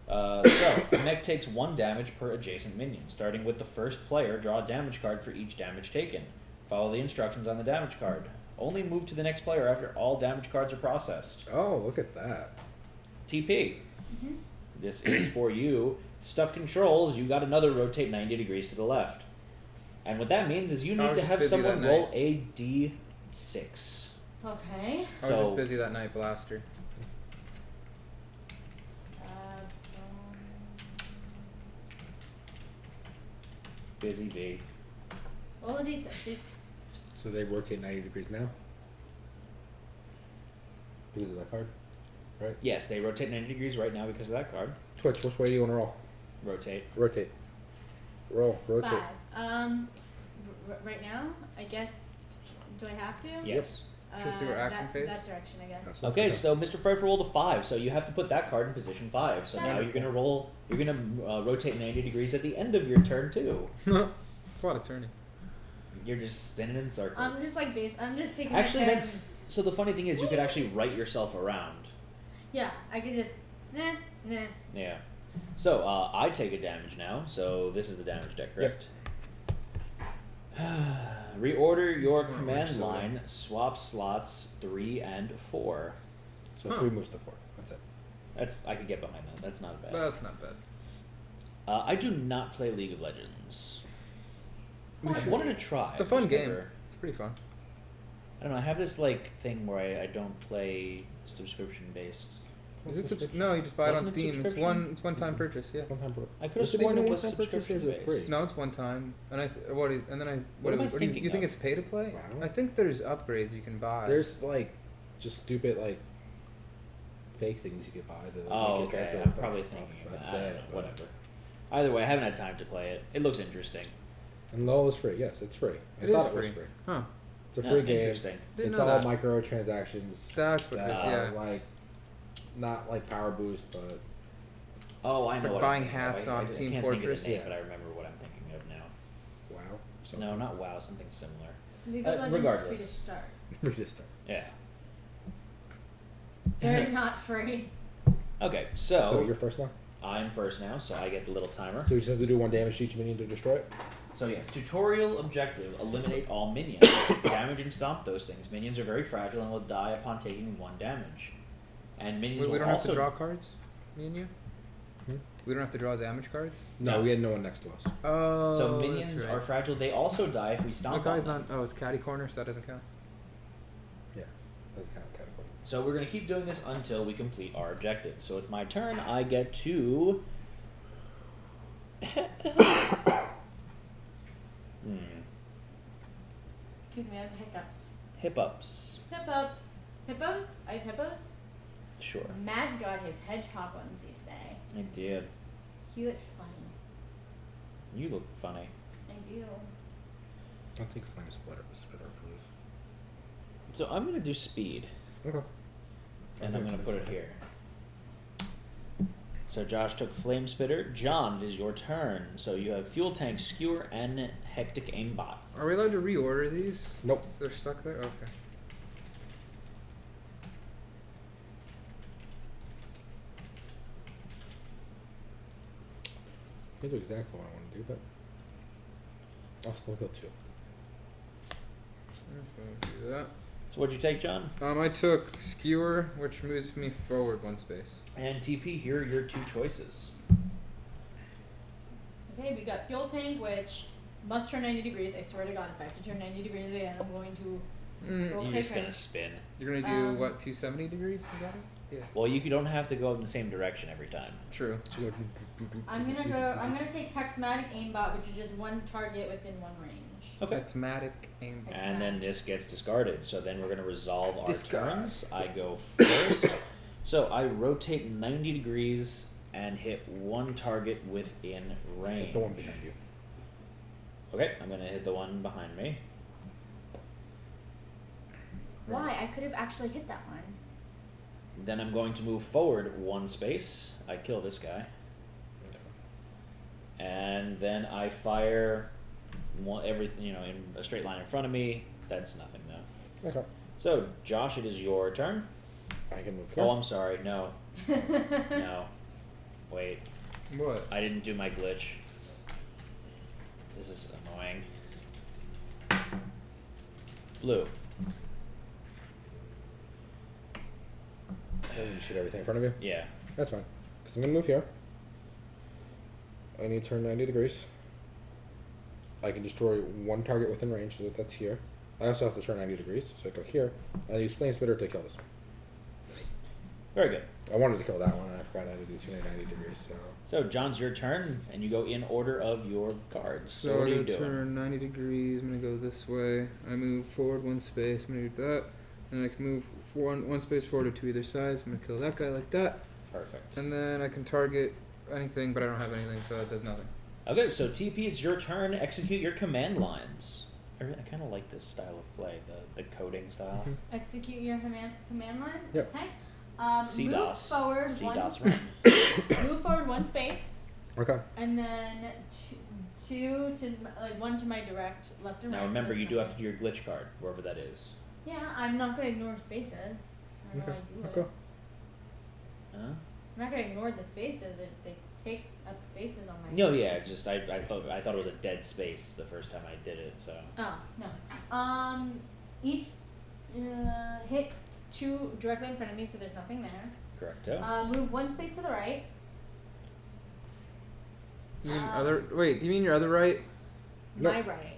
So, a mech takes 1 damage per adjacent minion. Starting with the first player, draw a damage card for each damage taken. Follow the instructions on the damage card. Only move to the next player after all damage cards are processed. Oh, look at that. TP. This is for you. Stuck controls, you got another rotate 90 degrees to the left. And what that means is you I need was to just have busy someone that roll night. a d6. Okay. I was So- just busy that night, Blaster. Busy bee. Roll a d6. So they rotate 90 degrees now. Because of that card, right? Yes, they rotate 90 degrees right now because of that card. Twitch, which way do you want to roll? Rotate. Rotate. Rotate. 5. Right now, I guess. Do I have to? Yes. Just do our action phase? That direction, I guess. That's Okay, so Mr. Pfeiffer rolled a 5, so you have to put that card in position 5. So now you're gonna roll. You're gonna rotate 90 degrees at the end of your turn too. It's a lot of turning. You're just spinning in circles. I'm just like I'm just taking. Actually, my turn. that's so. The funny thing is, you could actually write yourself around. Yeah, I could just. Nah. Yeah. So I take a damage now. So this is the damage deck, correct? Reorder your That's command so line. Swap slots 3 and 4. So 3 moves to 4. That's it. That's I could get behind that. That's not bad. That's not bad. I do not play League of Legends. I wanted to try. It's a fun just game. never- It's pretty fun. I don't know. I have this like thing where I don't play subscription based. Is it no? You just buy it on Wasn't it Steam. It's subscription? one time purchase. Yeah. One time. I could have Is it sworn even it a was one-time purchase or subscription is it based. free? No, it's one time, and What am I do you thinking think of? it's pay to play? Wow. I think there's upgrades you can buy. There's like just stupid like fake things you could buy to Oh, make your okay. character I'm look probably like stuff. thinking of That's that. it. but- Whatever. Either way, I haven't had time to play it. It looks interesting. And LOL is free. Yes, it's free. I It is thought it was free. free. Huh? It's a Yeah, free game. Interesting. Didn't It's know all that. microtransactions. That's what that it is. are, Yeah. like not like power boost, but Oh, I It's know like what buying I'm thinking of. hats I on can't Team think of the Fortress. name, Yeah. but I remember what I'm thinking of now. wow. So No, not WoW. Something similar. League of Legends regardless. is free to start. register. Yeah. Very not free. Okay, So so you're first now. I'm first now, so I get the little timer. So you just have to do 1 damage to each minion to destroy it. So yes, tutorial objective: eliminate all minions. Damage and stomp those things. Minions are very fragile and will die upon taking 1 damage. And minions We will don't have also to draw cards, me and you. Hmm? We don't have to draw damage cards. No, No. we had no one next to us. Oh. So minions that's right. are fragile. They also die if we The stomp guy's on them. not. Oh, it's catty corner, so that doesn't count. Yeah, that's kind of category. So we're gonna keep doing this until we complete our objective. So it's my turn. I get to. Excuse me, I have hiccups. Hip-ups. Hippos? I have hippos? Sure. Matt got his hedgehog onesie today. I did. He looks funny. You look funny. I do. I'll take Flame Splitter, please. So I'm gonna do speed, Okay. and I'm gonna put it here. So Josh took Flame Spitter. John, it is your turn. So you have Fuel Tank, Skewer, and Hectic Aimbot. Are we allowed to reorder these? Nope. They're stuck there. Okay. I do exactly what I want to do, but I'll still go 2. So do that. So what'd you take, John? I took Skewer, which moves me forward 1 space. And TP, here are your 2 choices. Okay, we got fuel tank, which must turn 90 degrees. I swear to God, if I have to turn 90 degrees again, I'm going to roll You're just quicker. gonna spin. You're gonna do Um, what? 270 degrees? Is that it? Yeah. Well, you don't have to go in the same direction every time. True. So you go I'm gonna take hexmatic aimbot, which is just 1 target within 1 range. Okay. Hexmatic aim. And then this gets discarded. So then we're going to resolve our Discard. turns. I go first. So I rotate 90 degrees and hit 1 target within range. the one behind you. Okay, I'm going to hit the one behind me. Why? I could have actually hit that one. Then I'm going to move forward 1 space. I kill this guy. And then I fire everything, in a straight line in front of me. That's nothing though. Okay. So, Josh, it is your turn. I can move here. Oh, I'm sorry. No. No. Wait. What? I didn't do my glitch. This is annoying. Blue. And you shoot everything in front of you. Yeah. That's fine. Because I'm going to move here. I need to turn 90 degrees. I can destroy 1 target within range, so that's here. I also have to turn 90 degrees, so I go here. I use Flame Spitter to kill this one. Very good. I wanted to kill that one, and I forgot I had to do 90 degrees, so... So, John's your turn, and you go in order of your cards. So, So what I'm are you gonna doing? turn 90 degrees. I'm gonna go this way. I move forward 1 space. I'm gonna do that. And I can move one space forward or to either side. So I'm gonna kill that guy like that. Perfect. And then I can target anything, but I don't have anything, so it does nothing. Okay, so TP, it's your turn. Execute your command lines. I kind of like this style of play, the coding style. Execute your command line. Yep. Okay. CDOS. Move forward CDOS one. run. Move forward one space, Okay. and then two to one to my direct left and right. Now so remember, that's you do have to nothing. do your glitch card, wherever that is. Yeah, I'm not gonna ignore spaces. I don't know Okay. why you would. Okay. Huh? I'm not gonna ignore the spaces. They take up spaces on my. No, yeah, just I thought it was a dead space the first time I did it, so. Oh no. Each hit two directly in front of me, so there's nothing there. Correcto. Move one space to the right. You mean other? Wait, do you mean your other right? Nope. My right.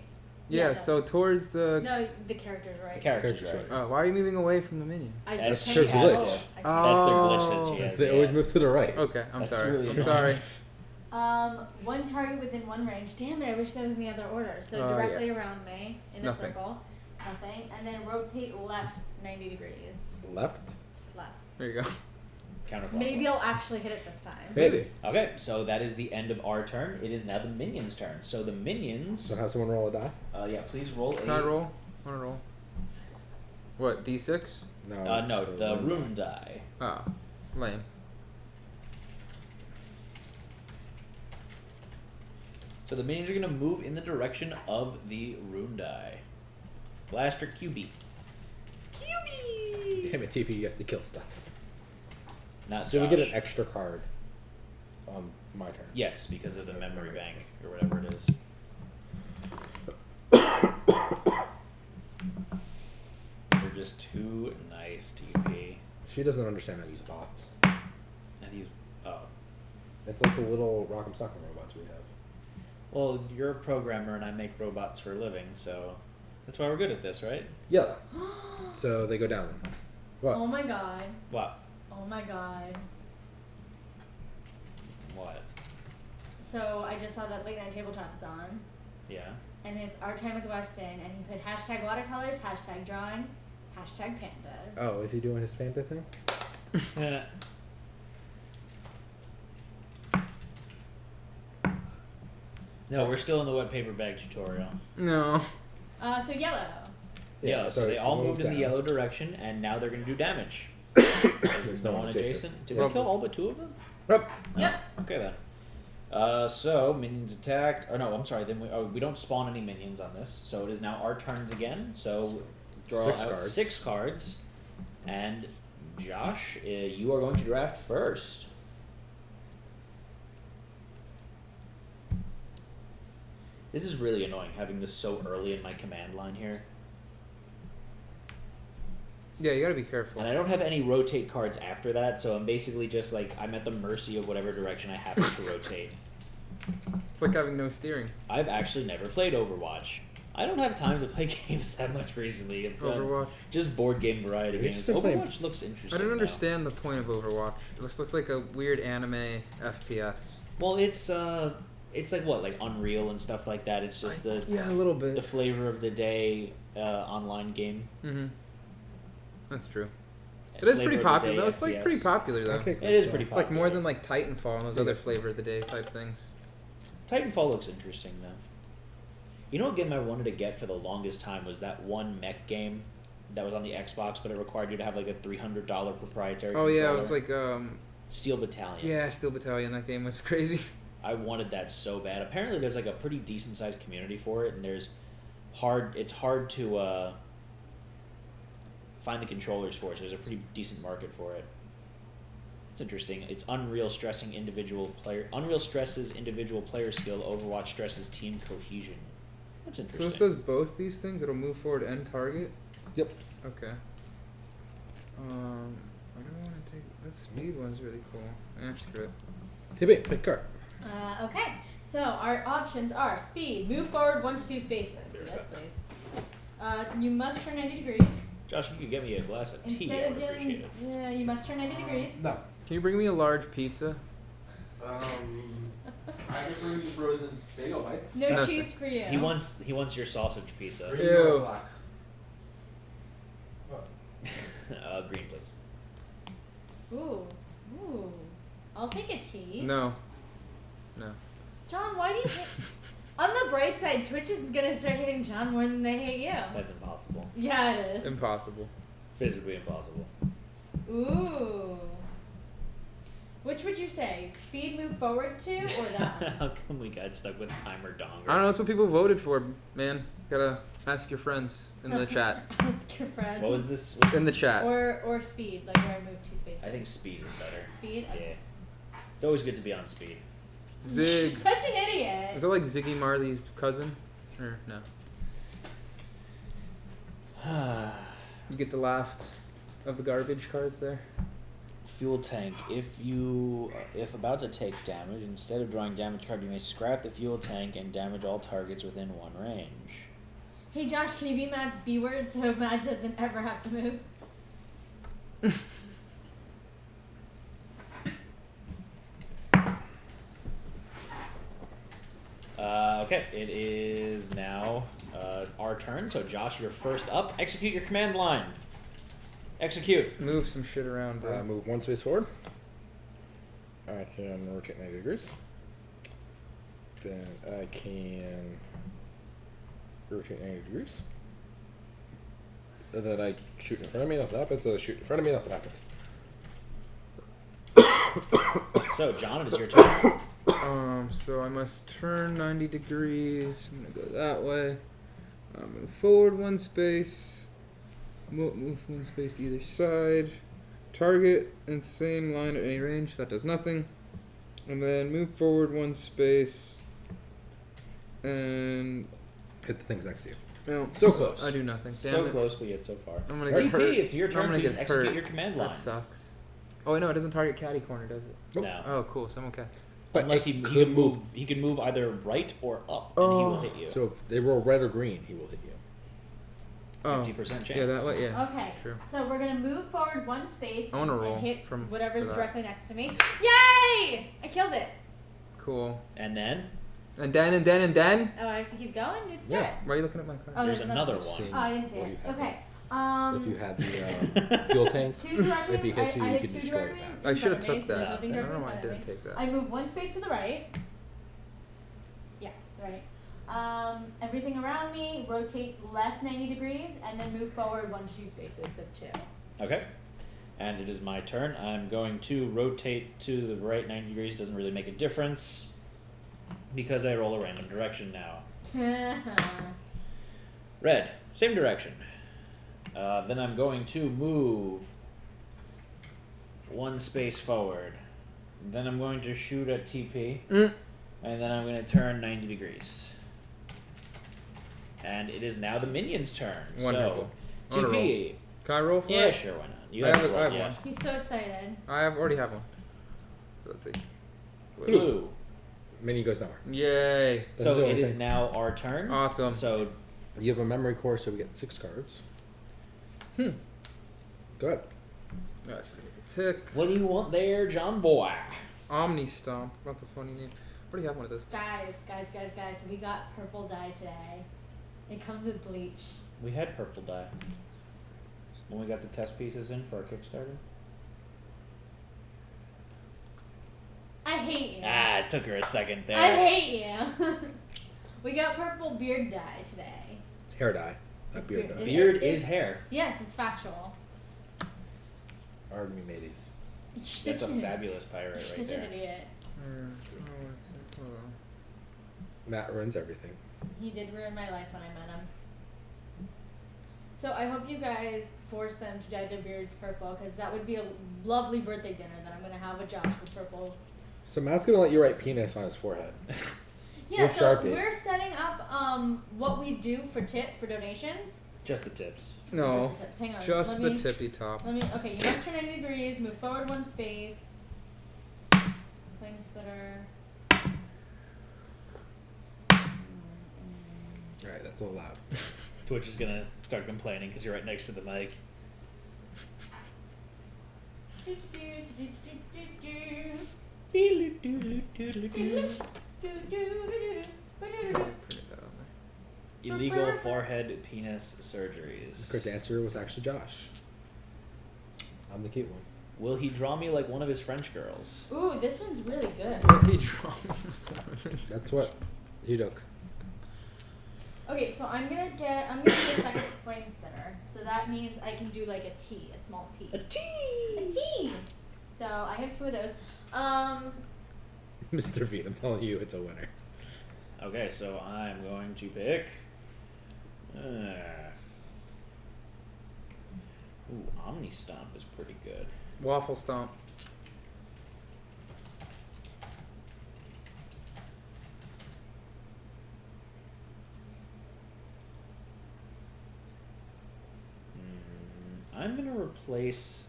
Yeah. no. So towards the. No, the character's right. The character's Character's right. right. Oh, why are you moving away from the minion? That's can't her control glitch. it. I That's can't. their glitch that Oh. she has. They always yeah. move to the right. Okay, I'm That's sorry. really I'm annoying. sorry. One target within one range. Damn it! I wish that was in the other order. So Oh, directly around me in Nothing. a circle. Nothing. And then rotate left 90 degrees. Left. Left. There you go. Counterclockwise. Maybe I'll actually hit it this time. Maybe. Okay, so that is the end of our turn. It is now the minions' turn. So the minions. So have someone roll a die. Yeah, please roll Can I roll? Want to roll? What? D6? No. it's No, the rune rune die. Oh, lame. So the minions are going to move in the direction of the rune die. Blaster QB. QB! Damn it, TP, you have to kill stuff. Not So we Josh. get an extra card on my turn. Yes, because of the memory bank, or whatever it is. You're just too nice, TP. She doesn't understand how to use bots. And he's... Oh. It's like the little rock'em sock'em robots we have. Well, you're a programmer and I make robots for a living, so... That's why we're good at this, right? Yeah. So they go down. What? Oh my god. What? Oh my god. What? So I just saw that Late Night Tabletop is on. Yeah. And it's Our Time at the Westin, and he put hashtag watercolors, hashtag drawing, hashtag pandas. Oh, is he doing his Fanta thing? No, we're still in the wet paper bag tutorial. No. So yellow. Yeah, so they all moved in the down. yellow direction, and now they're going to do damage. There's no no one one adjacent. adjacent. Did we Well- kill all but two of them? Yep. No. Yep. Okay then. So minions attack. Or no, I'm sorry. Then we don't spawn any minions on this, so it is now our turns again. So draw Six out cards. 6 cards, and Josh, you are going to draft first. This is really annoying having this so early in my command line here. Yeah, you gotta be careful. And I don't have any rotate cards after that, so I'm basically just like, I'm at the mercy of whatever direction I happen to rotate. It's like having no steering. I've actually never played Overwatch. I don't have time to play games that much recently. I've done Overwatch. just board game variety We've games. just been playing- Overwatch looks interesting. I don't now. understand the point of Overwatch. It looks like a weird anime FPS. Well, it's like what, like Unreal and stuff like that. It's just Yeah, a little bit. the flavor of the day online game. Mm-hmm. That's true. It is Flavor pretty of the popular day though. It's like FPS. pretty popular though. Okay, It is pretty It's like popular. more than like Titanfall and those Yeah. other flavor of the day type things. Titanfall looks interesting though. You know what game I wanted to get for the longest time was that one mech game that was on the Xbox, but it required you to have like a $300 proprietary. Oh yeah, it controller. was like Steel Battalion. yeah, Steel Battalion. That game was crazy. I wanted that so bad. Apparently, there's like a pretty decent sized community for it, and it's hard to find the controllers for it. So there's a pretty decent market for it. It's interesting. It's Unreal stresses individual player skill. Overwatch stresses team cohesion. That's So interesting. this does both these things. It'll move forward and target. Yep. Okay. I don't want to take that speed one's really cool. Screw it. TP, pick card. Okay. So our options are speed, move forward 1 to 2 spaces. Yes, please. You must turn 90 degrees. Josh, if you could get me a glass of tea, I Instead would of appreciate doing, it. yeah, you must turn 90 degrees. No. Can you bring me a large pizza? I can bring you frozen bagel bites. No Nothing. cheese for you. He wants your sausage pizza. Ew. Ooh. Ooh. I'll take a T. No. No. John, why do you hate... On the bright side, Twitch is gonna start hating John more than they hate you. That's impossible. Yeah, it is. Impossible. Physically impossible. Ooh. Which would you say? Speed move forward to or that one? How come we got stuck with Heimer Donger? I don't know. That's what people voted for, man. Gotta ask your friends in the chat. Ask your friends. What was this? In the chat. Or speed, like where I move 2 spaces. I think speed is better. Speed? Yeah. It's always good to be on speed. Zig. Such an idiot. Is that like Ziggy Marley's cousin? Or no? You get the last of the garbage cards there. Fuel tank. If about to take damage, instead of drawing damage card, you may scrap the fuel tank and damage all targets within 1 range. Hey Josh, can you be Matt's B word so Matt doesn't ever have to move? Okay, it is now our turn. So Josh, you're first up. Execute your command line. Execute. Move some shit around, bro. Move 1 space forward. I can rotate 90 degrees. Then I can rotate 90 degrees. And then I shoot in front of me, nothing happens. Then I shoot in front of me, nothing happens. So John, it is your turn. So I must turn 90 degrees. I'm gonna go that way. Move forward 1 space. Move 1 space either side. Target and same line at any range. That does nothing. And then move forward 1 space. And Hit the things next to you. no, So close. I do nothing. Damn So it. close, but yet so far. I'm gonna get TP, hurt. it's your I'm turn. gonna Please get execute hurt. your command line. That sucks. Oh wait, no, it doesn't target caddy corner, does it? Nope. No. Oh, cool. So I'm okay. But Unless it he could can move either right or up, and he will hit you. So if they roll red or green, he will hit you. 50% chance. Yeah, that way. Yeah. Okay. True. So we're gonna move forward 1 space I wanna and roll hit from whatever's for that. directly next to me. Yay! I killed it. Cool. And then And then. Oh, I have to keep going? It's Yeah. good. Why are you looking at my card? Oh, there's there's another The one. same Oh, I didn't see what it. you had Okay. If you had the fuel tank, 2 directly. if he hit you, I you hit could 2 destroy directly that. I in should have front of me, took so there's that. nothing I don't directly know why I in front of didn't me. take that. I move 1 space to the right. Yeah, to the right. Everything around me, rotate left 90 degrees, and then move forward 1 to 2 spaces, so 2. Okay. And it is my turn. I'm going to rotate to the right 90 degrees. Doesn't really make a difference because I roll a random direction now. Red, same direction. Then I'm going to move 1 space forward. Then I'm going to shoot at TP. And then I'm going to turn 90 degrees. And it is now the minion's turn. Wonderful. So, TP. Can I roll for Yeah, it? sure, why not? You I haven't have rolled one. yet. He's so excited. Already have one. Let's see. Blue. minion goes nowhere. Yay. Doesn't So do it is anything. now our turn. Awesome. So You have a memory core, so we get 6 cards. Go ahead. Alright, so I get to pick. what do you want there, John Boy? Omni Stomp. That's a funny name. I already have one of those. Guys, we got purple dye today. It comes with bleach. We had purple dye when we got the test pieces in for our Kickstarter. I hate you. Ah, it took her a second there. I hate you. We got purple beard dye today. It's hair dye, not It's beard beard. dye. Beard It- is hair. Yes, it's factual. Pardon me, mateys. You're such That's a an- fabulous pirate You're right such there. an idiot. Hold on. Matt ruins everything. He did ruin my life when I met him. So I hope you guys force them to dye their beards purple, because that would be a lovely birthday dinner that I'm going to have with Josh with purple. So Matt's gonna let you write penis on his forehead. Yeah, With so Sharpie. we're setting up what we do for donations. Just the tips. No. Just the tips. Hang on. Just let the me, tippy top. Let me. Okay, you must turn 90 degrees. Move forward 1 space. Flame splitter. Alright, that's a little loud. Twitch is gonna start complaining because you're right next to the mic. Printed that on there. Illegal forehead penis surgeries. The correct answer was actually Josh. I'm the cute one. Will he draw me like one of his French girls? Ooh, this one's really good. Will he draw? That's what he took. Okay, so I'm gonna do a second flame spinner. So that means I can do like a T, a small T. A T! A T! So I have 2 of those. Mr. Veed, I'm telling you, it's a winner. Okay, so I'm going to pick. Ooh, Omni Stomp is pretty good. Waffle Stomp. I'm gonna replace.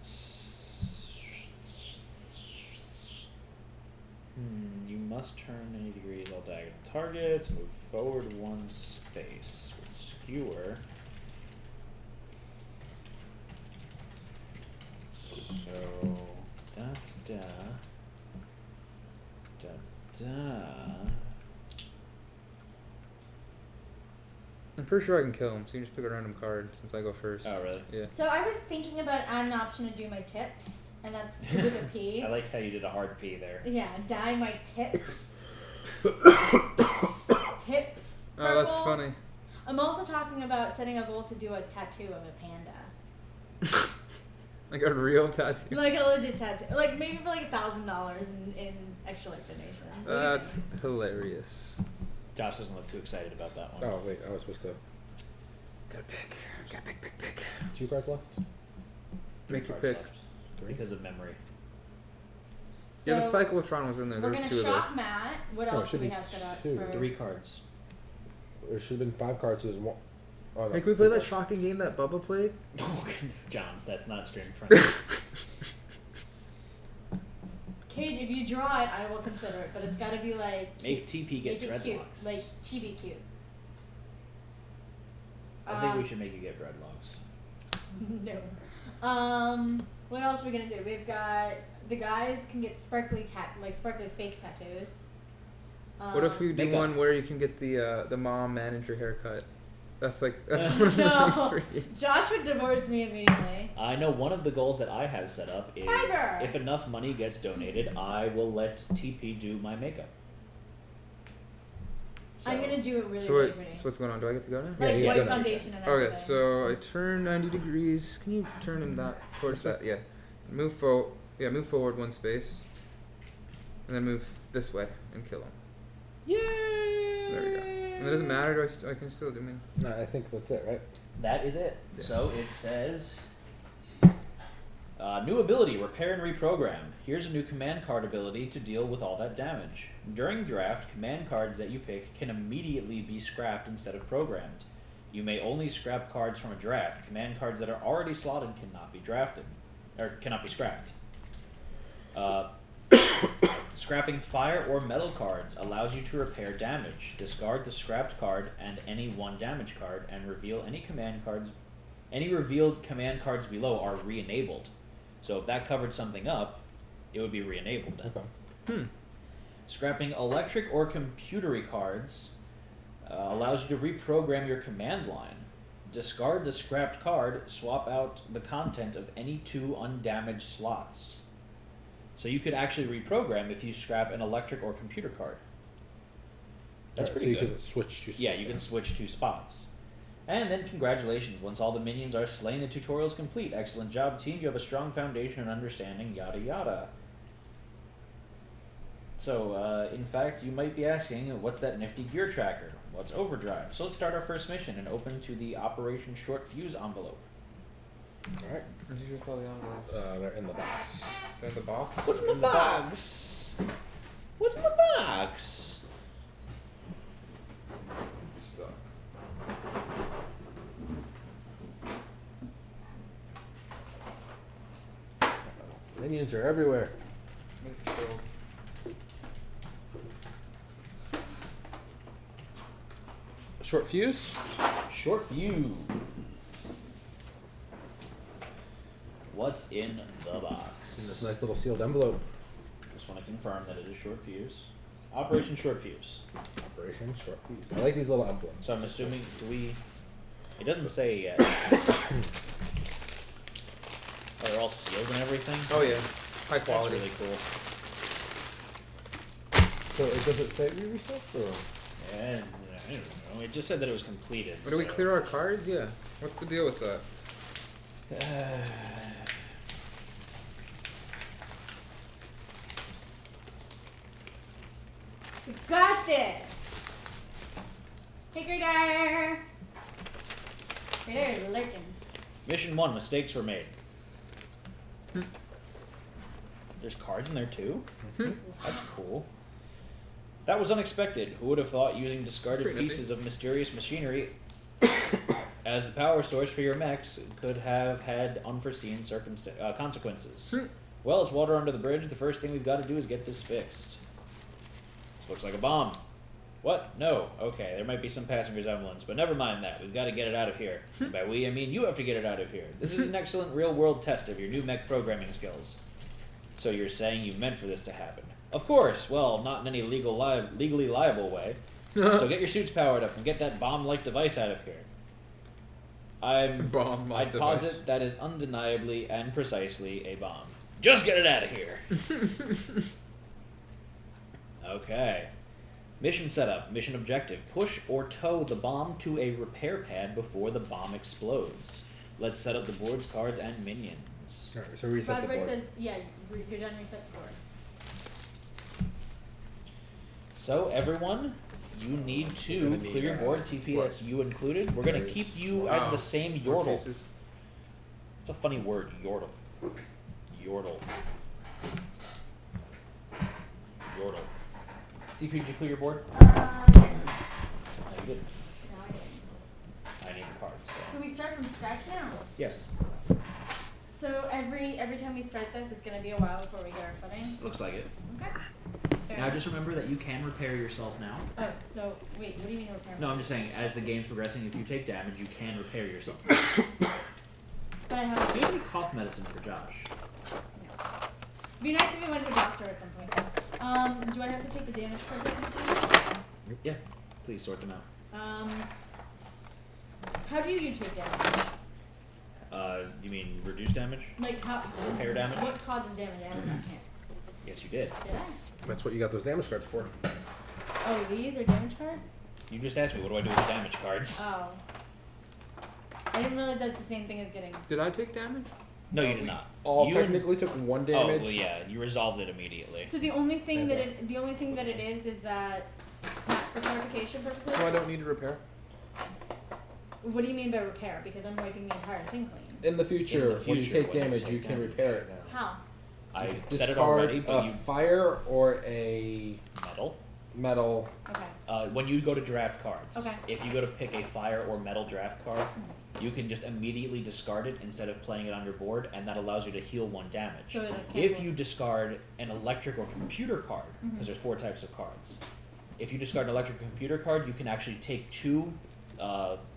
You must turn 90 degrees all diagonal targets. Move forward 1 space with skewer. So da da. I'm pretty sure I can kill him, so you just pick a random card since I go first. Oh really? Yeah. So I was thinking about adding an option to do my tips, and that's with a P. I like how you did a hard P there. Yeah, dye my tips. Tips. Oh, that's purple. funny. I'm also talking about setting a goal to do a tattoo of a panda. Like a real tattoo. Like a legit tattoo. Like maybe for like $1,000 in extra like donations. That's hilarious. Josh doesn't look too excited about that one. Oh, wait, I was supposed to. Gotta pick. Gotta pick. 2 cards left? Three Make you cards pick. left 3? because of memory. So Yeah, the Cyclotron was in there. There we're was gonna 2 of those. shop Matt. What No, it else do should we be have set up 2. for 3 cards. There should have been 5 cards, so there's 1. Oh, no, Hey, can we play 2 that cards. shocking game that Bubba played? John, that's not stream friendly. Cage, if you draw it, I will consider it, but it's gotta be like Make cute. TP get Make it cute. dreadlocks. Like chibi cute. I think we should make you get dreadlocks. No. What else are we gonna do? We've got the guys can get sparkly fake tattoos. What if you do Makeup. one where you can get the mom manager haircut? That's one of the things No, for you. Josh would divorce me immediately. I know one of the goals that I have set up is Fiverr. if enough money gets donated, I will let TP do my makeup. So, I'm gonna do it really, So, really wait, pretty. so what's going on? Do I get to go now? Yeah, Like you white get to. foundation and Okay, everything. so I turn 90 degrees. Can you turn him that towards that? Yeah. Move forward. Yeah, move forward 1 space. And then move this way and kill him. Yay! There we go. And it doesn't matter. I can still do me. No, I think that's it, right? That is it. Yeah. So it says new ability, repair and reprogram. Here's a new command card ability to deal with all that damage. During draft, command cards that you pick can immediately be scrapped instead of programmed. You may only scrap cards from a draft. Command cards that are already slotted cannot be drafted, or cannot be scrapped. Scrapping fire or metal cards allows you to repair damage. Discard the scrapped card and any 1 damage card, and reveal any command cards. Any revealed command cards below are re-enabled. So if that covered something up, it would be re-enabled then. Okay. Scrapping electric or computery cards allows you to reprogram your command line. Discard the scrapped card, swap out the content of any 2 undamaged slots. So you could actually reprogram if you scrap an electric or computer card. That's Alright, pretty so good. you can switch 2 spots. Yeah, you can switch 2 spots. And then congratulations, once all the minions are slain, the tutorial is complete. Excellent job, team. You have a strong foundation and understanding, yada yada. So, in fact, you might be asking, what's that nifty gear tracker? What's overdrive? So let's start our first mission and open to the Operation Short Fuse envelope. Alright. Did you just all the envelopes? They're in the box. They're in the box? What's in the box? What's in the box? It's stuck. Minions are everywhere. It's filled. Short fuse? Short Fuse. What's in the In box? this nice little sealed envelope. Just want to confirm that it is Short Fuse. Operation Short Fuse. Operation Short Fuse. I like these little envelopes. So I'm assuming, do we... It doesn't say yet. Oh, they're all sealed and everything. Oh yeah, high That's quality. really cool. So it doesn't say we reset or? And I don't know. It just said that it was completed. But do we so- clear our cards? Yeah. What's the deal with that? You got this! Hey, Grader! Grader is lurking. Mission 1, mistakes were made. There's cards in there too? That's cool. That was unexpected. Who would have thought using discarded Pretty nifty. pieces of mysterious machinery as the power source for your mechs could have had unforeseen consequences? Well, it's water under the bridge. The first thing we've got to do is get this fixed. This looks like a bomb. What? No. Okay, there might be some passing resemblance, but never mind that. We've got to get it out of here. And by we, I mean you have to get it out of here. This is an excellent real-world test of your new mech programming skills. So you're saying you meant for this to happen? Of course. Well, not in any legally liable way. So get your suits powered up and get that bomb-like device out of here. Bomb-like I'd device. posit that is undeniably and precisely a bomb. Just get it out of here. Okay. Mission setup. Mission objective. Push or tow the bomb to a repair pad before the bomb explodes. Let's set up the board's cards and minions. Alright, so reset the Roderick board. says, yeah, you're done, reset the board. So, everyone, you need to Gonna need, clear your board. TP, what? that's you included. We're going to There's- keep you as the same More yordle. pieces. It's a funny word, yordle. Yordle. Yordle. TP, did you clear your board? Yes. No, you didn't. No, I didn't. I need the cards. So we start from scratch now. Yes. So every time we start this, it's gonna be a while before we get our footing. Looks like it. Okay. Fair Now enough. just remember that you can repair yourself now. Oh, so wait, what do you mean repair? No, I'm just saying, as the game's progressing, if you take damage, you can repair yourself. But I have. Do you have any cough medicine for Josh? It'd be nice if we went to a doctor at some point. Do I have to take the damage cards out this time? Yeah. Please sort them out. How do you take damage? You mean reduce damage? Like how? Repair damage? What causes damage? I don't know. Yes, you did. Did I? That's what you got those damage cards for. Oh, these are damage cards? You just asked me, what do I do with the damage cards? Oh. I didn't realize that's the same thing as getting. Did I take damage? No, you did not. All You- technically took one damage. Oh, well, yeah, you resolved it immediately. So the only thing that Okay. the only thing that it is that for clarification purposes. So I don't need to repair? What do you mean by repair? Because I'm wiping the entire thing clean. In the future, In the when you future, take when you damage, take you can damage. repair it now. How? I Discard said it already, but a you fire or a metal. metal. Okay. When you go to draft cards, Okay. if you go to pick a fire or metal draft card, you can just immediately discard it instead of playing it on your board, and that allows you to heal 1 damage. So it'll If cancel. you discard an electric or computer card, because there's 4 types of cards, if you discard an electric or computer card, you can actually take 2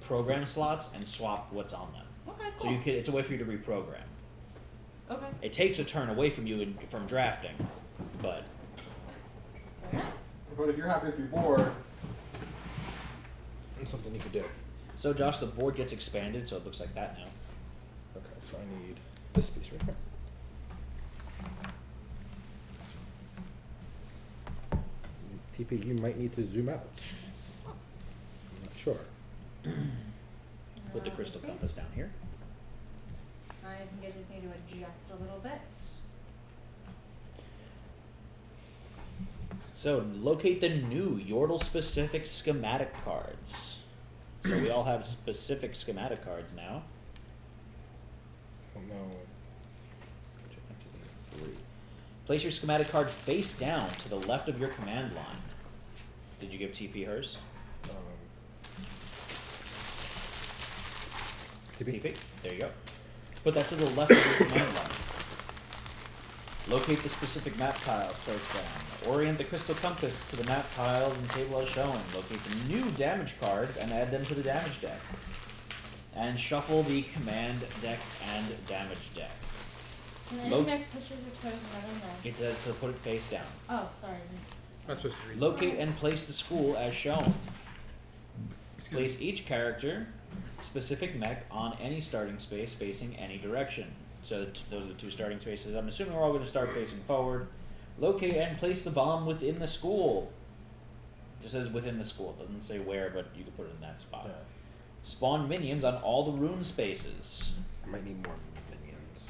program slots and swap what's on them. Okay, So cool. you can, it's a way for you to reprogram. Okay. It takes a turn away from you from drafting, but Fair enough. But if you're happy with your board, it's something you could do. so Josh, the board gets expanded, so it looks like that now. Okay, so I need this piece right here. TP, you might need to zoom out. I'm not sure. Put the crystal compass down here. I think I just need to adjust a little bit. So locate the new Yordle specific schematic cards. So we all have specific schematic cards now. Oh no. Place your schematic card face down to the left of your command line. Did you give TP hers? TP? TP. There you go. Put that to the left of your command line. Locate the specific map tiles, place them. Orient the crystal compass to the map tiles and table as shown. Locate the new damage cards and add them to the damage deck. And shuffle the command deck and damage deck. And any Lo- mech pushes or toes another mech. It does to put it face down. Oh, sorry. I'm supposed to read. Locate and place the school as shown. Place each character specific mech on any starting space facing any direction. So those are the 2 starting spaces. I'm assuming we're all going to start facing forward. Locate and place the bomb within the school. It just says within the school. It doesn't say where, but you can put it in that spot. Yeah. Spawn minions on all the rune spaces. I might need more minions.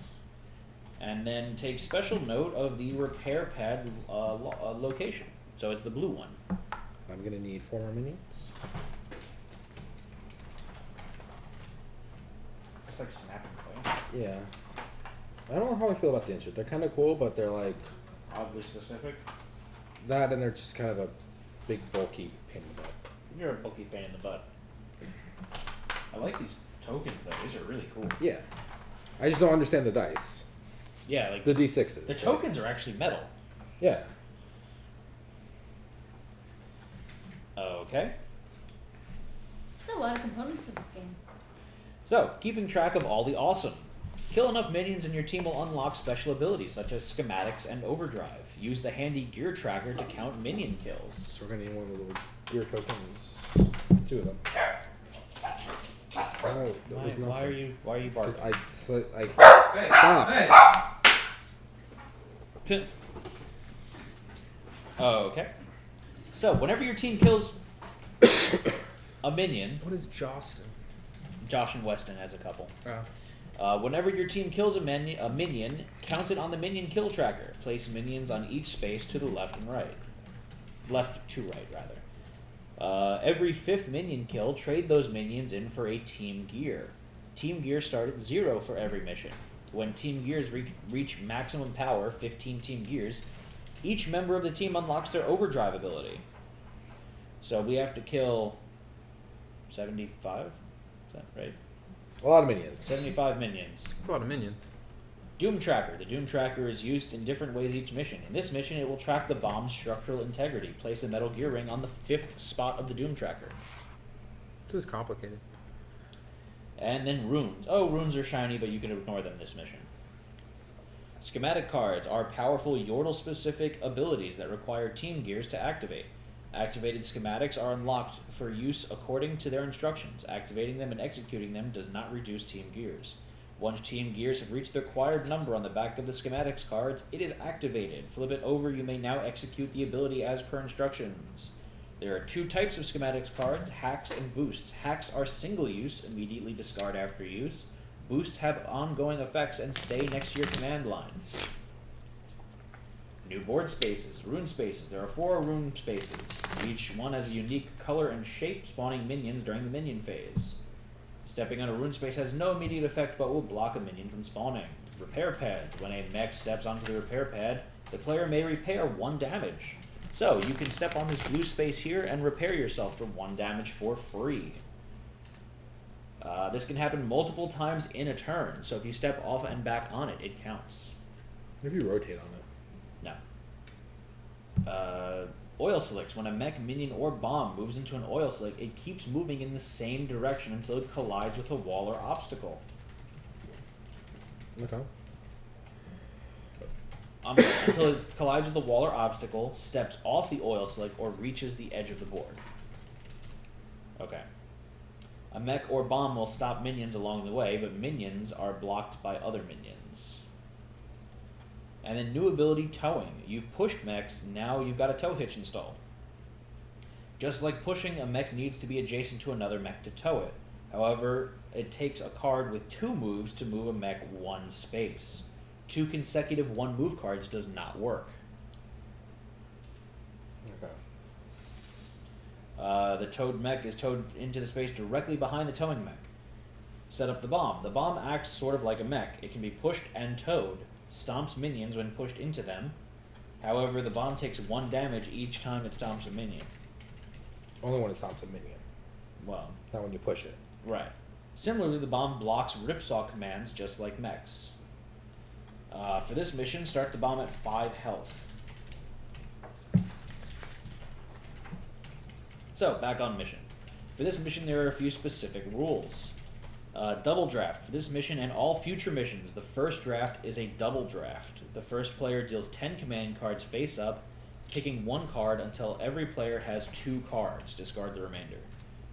And then take special note of the repair pad location. So it's the blue one. I'm gonna need 4 more minions. It's like snapping point. Yeah. I don't know how I feel about the insert. They're kind of cool, but they're like Oddly specific. that, and they're just kind of a big, bulky pain in the butt. You're a bulky pain in the butt. I like these tokens though. These are really cool. Yeah. I just don't understand the dice. Yeah, like The D6s. the tokens are actually metal. Yeah. Okay. There's a lot of components to this game. So, keeping track of all the awesome. Kill enough minions and your team will unlock special abilities such as schematics and overdrive. Use the handy gear tracker to count minion kills. So we're gonna need one of those gear tokens. 2 of them. Oh, that was Why are nothing. you barking? Stop. Okay. So, whenever your team kills a minion, What is Jostin? Josh and Weston has a couple. Oh. Whenever your team kills a minion, count it on the minion kill tracker. Place minions on each space to the left and right. Left to right, rather. Every 5th minion kill, trade those minions in for a team gear. Team gear start at 0 for every mission. When team gears reach maximum power, 15 team gears, each member of the team unlocks their overdrive ability. So we have to kill 75? Is that right? A lot of minions. 75 minions. That's a lot of minions. Doom Tracker. The Doom Tracker is used in different ways each mission. In this mission, it will track the bomb's structural integrity. Place a metal gear ring on the 5th spot of the Doom Tracker. This is complicated. And then runes. Oh, runes are shiny, but you can ignore them this mission. Schematic cards are powerful Yordle-specific abilities that require team gears to activate. Activated schematics are unlocked for use according to their instructions. Activating them and executing them does not reduce team gears. Once team gears have reached the required number on the back of the schematics cards, it is activated. Flip it over, you may now execute the ability as per instructions. There are 2 types of schematics cards, hacks and boosts. Hacks are single use, immediately discard after use. Boosts have ongoing effects and stay next to your command line. New board spaces, rune spaces. There are 4 rune spaces. Each one has a unique color and shape, spawning minions during the minion phase. Stepping on a rune space has no immediate effect but will block a minion from spawning. Repair pads. When a mech steps onto the repair pad, the player may repair 1 damage. So, you can step on this blue space here and repair yourself for 1 damage for free. This can happen multiple times in a turn, so if you step off and back on it, it counts. If you rotate on it. No. Oil slicks. When a mech, minion, or bomb moves into an oil slick, it keeps moving in the same direction until it collides with a wall or obstacle. Okay. Until it collides with a wall or obstacle, steps off the oil slick, or reaches the edge of the board. Okay. A mech or bomb will stop minions along the way, but minions are blocked by other minions. And then new ability, towing. You've pushed mechs, now you've got a tow hitch installed. Just like pushing, a mech needs to be adjacent to another mech to tow it. However, it takes a card with 2 moves to move a mech 1 space. 2 consecutive 1 move cards does not work. Okay. The towed mech is towed into the space directly behind the towing mech. Set up the bomb. The bomb acts sort of like a mech. It can be pushed and towed. Stomps minions when pushed into them. However, the bomb takes 1 damage each time it stomps a minion. Only when it stomps a minion. Well, Not when you push it. right. Similarly, the bomb blocks ripsaw commands just like mechs. For this mission, start the bomb at 5 health. So, back on mission. For this mission, there are a few specific rules. Double draft. For this mission and all future missions, the first draft is a double draft. The first player deals 10 command cards face up, picking 1 card until every player has 2 cards. Discard the remainder.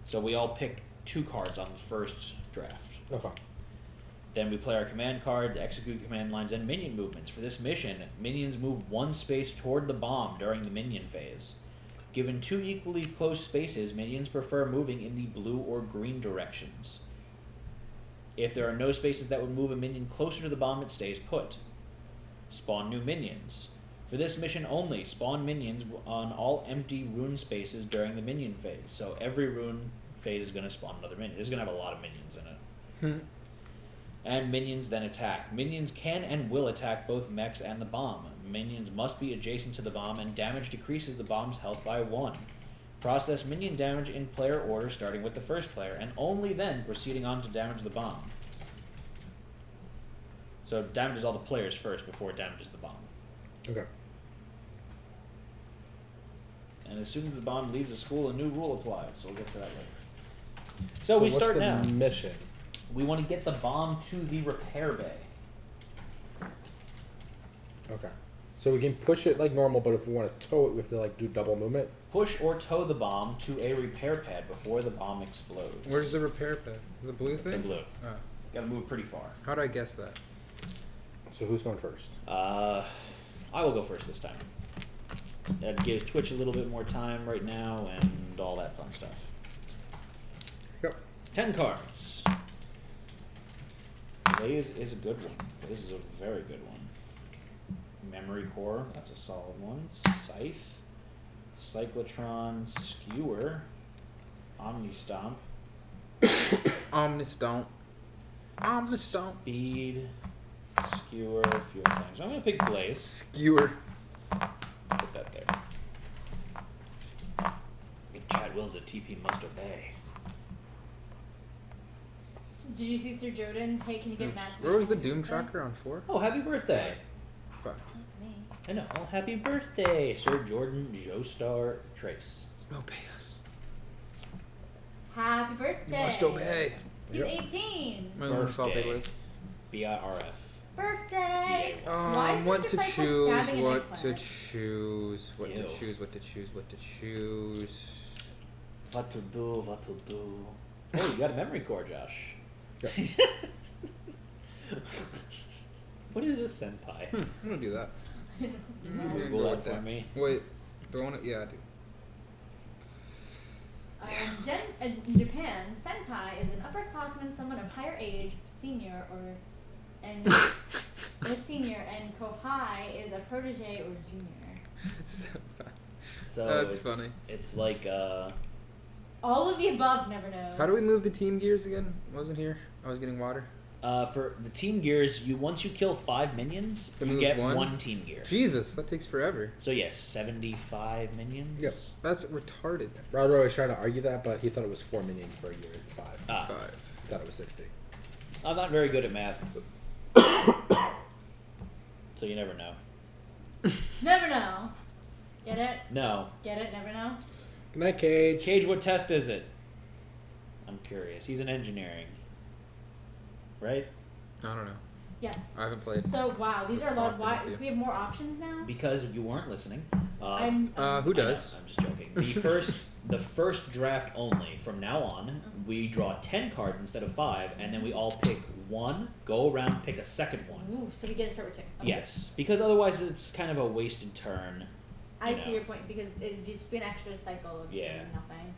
So we all pick 2 cards on the first draft. Okay. Then we play our command card to execute command lines and minion movements. For this mission, minions move one space toward the bomb during the minion phase. Given 2 equally close spaces, minions prefer moving in the blue or green directions. If there are no spaces that would move a minion closer to the bomb, it stays put. Spawn new minions. For this mission only, spawn minions on all empty rune spaces during the minion phase. So every rune phase is going to spawn another minion. This is going to have a lot of minions in it. And minions then attack. Minions can and will attack both mechs and the bomb. Minions must be adjacent to the bomb, and damage decreases the bomb's health by 1. Process minion damage in player order starting with the first player, and only then proceeding on to damage the bomb. So it damages all the players first before it damages the bomb. Okay. And as soon as the bomb leaves the school, a new rule applies, so we'll get to that later. So we start now. What's the mission? We want to get the bomb to the repair bay. Okay. So we can push it like normal, but if we want to tow it, we have to like do double movement. Push or tow the bomb to a repair pad before the bomb explodes. Where's the repair pad? The blue thing? The blue. Oh. Gotta move pretty far. How'd I guess that? So who's going first? I will go first this time. That gives Twitch a little bit more time right now and all that fun stuff. Go. 10 cards. Blaze is a good one. Blaze is a very good one. Memory Core, that's a solid one. Scythe. Cyclotron. Skewer. Omnistomp. Omnistomp. Omnistomp. Speed. Skewer. A few other things. I'm going to pick Blaze. Skewer. Put that there. If Chad wills it, TP must obey. Did you see Sir Jordan? Hey, can you get Matt's Where was the mission? Doom Tracker on 4? Oh, happy birthday. 5. That's me. I know. Oh, happy birthday, Sir Jordan Joestar Trace. Obey us. Happy birthday. You must obey. He's Yep. 18. My little selfie Birthday. live. BIRF. Birthday. DA. Why is What Mr. to Price choose, stabbing an what to eggplant? choose, what Ew. to choose, what to choose, what to choose. What to do, what to do. Oh, you got a memory core, Josh. Yes. What is this, senpai? I'm gonna do that. Can I'm you gonna Google go that with for that. me? Wait, do I want to? Yeah, I do. In Japan, senpai is an upperclassman, someone of higher age, senior, and senior, and kohai is a protege or junior. So That's it's, funny. It's like All of the above, never knows. How do we move the team gears again? Wasn't here. I was getting water. for the team gears, once you kill 5 minions, It you moves get one? 1 team gear. Jesus, that takes forever. So yes, 75 minions. Yep. That's retarded. Rodro was trying to argue that, but he thought it was 4 minions per year. It's 5. Ah, 5. He thought it was 60. I'm not very good at math, so you never know. Never know. Get it? No, Get it? Never know. Good night, Cage. Cage, what test is it? I'm curious. He's in engineering, right? I don't know. Yes. I haven't played. So wow, these Just are a lot. talked Why with you. we have more options now? Because you weren't listening. I'm. Who does? I'm just joking. The first draft only. From now on, we draw 10 cards instead of 5, and then we all pick one, go around, pick a second one. Ooh, so we get to start with 2. Okay. Yes, because otherwise it's kind of a wasted turn. I you see know. your point because it'd just be an extra cycle of Yeah. doing nothing.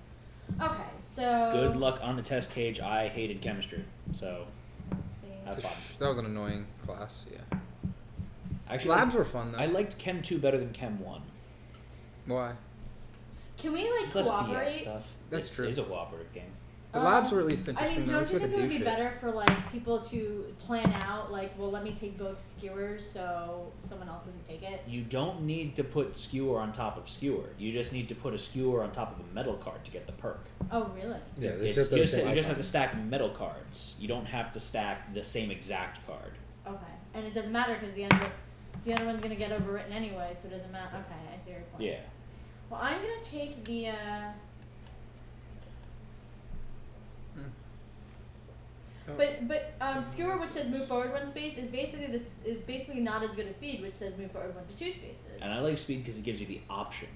Okay, so. Good luck on the test, Cage. I hated chemistry, so have Spades. fun. That was an annoying class. Yeah. Actually, Labs were fun though. I liked Chem 2 better than Chem 1. Why? Can we like Less BS cooperate? stuff. That's this true. is a cooperative game. The labs were at least interesting. I mean, though. don't Let's you go to think it would do be shit. better for like people to plan out like, well, let me take both skewers so someone else doesn't take it? You don't need to put skewer on top of skewer. You just need to put a skewer on top of a metal card to get the perk. Oh, really? Yeah, they It's just just, the you same just have icon. to stack metal cards. You don't have to stack the same exact card. Okay, and it doesn't matter because the other one's gonna get overwritten anyway, so it doesn't matter. Okay, I see your point. Yeah. Well, I'm gonna take the. Oh. But skewer, which says move forward 1 space, is basically not as good as speed, which says move forward 1 to 2 spaces. And I like speed because it gives you the option.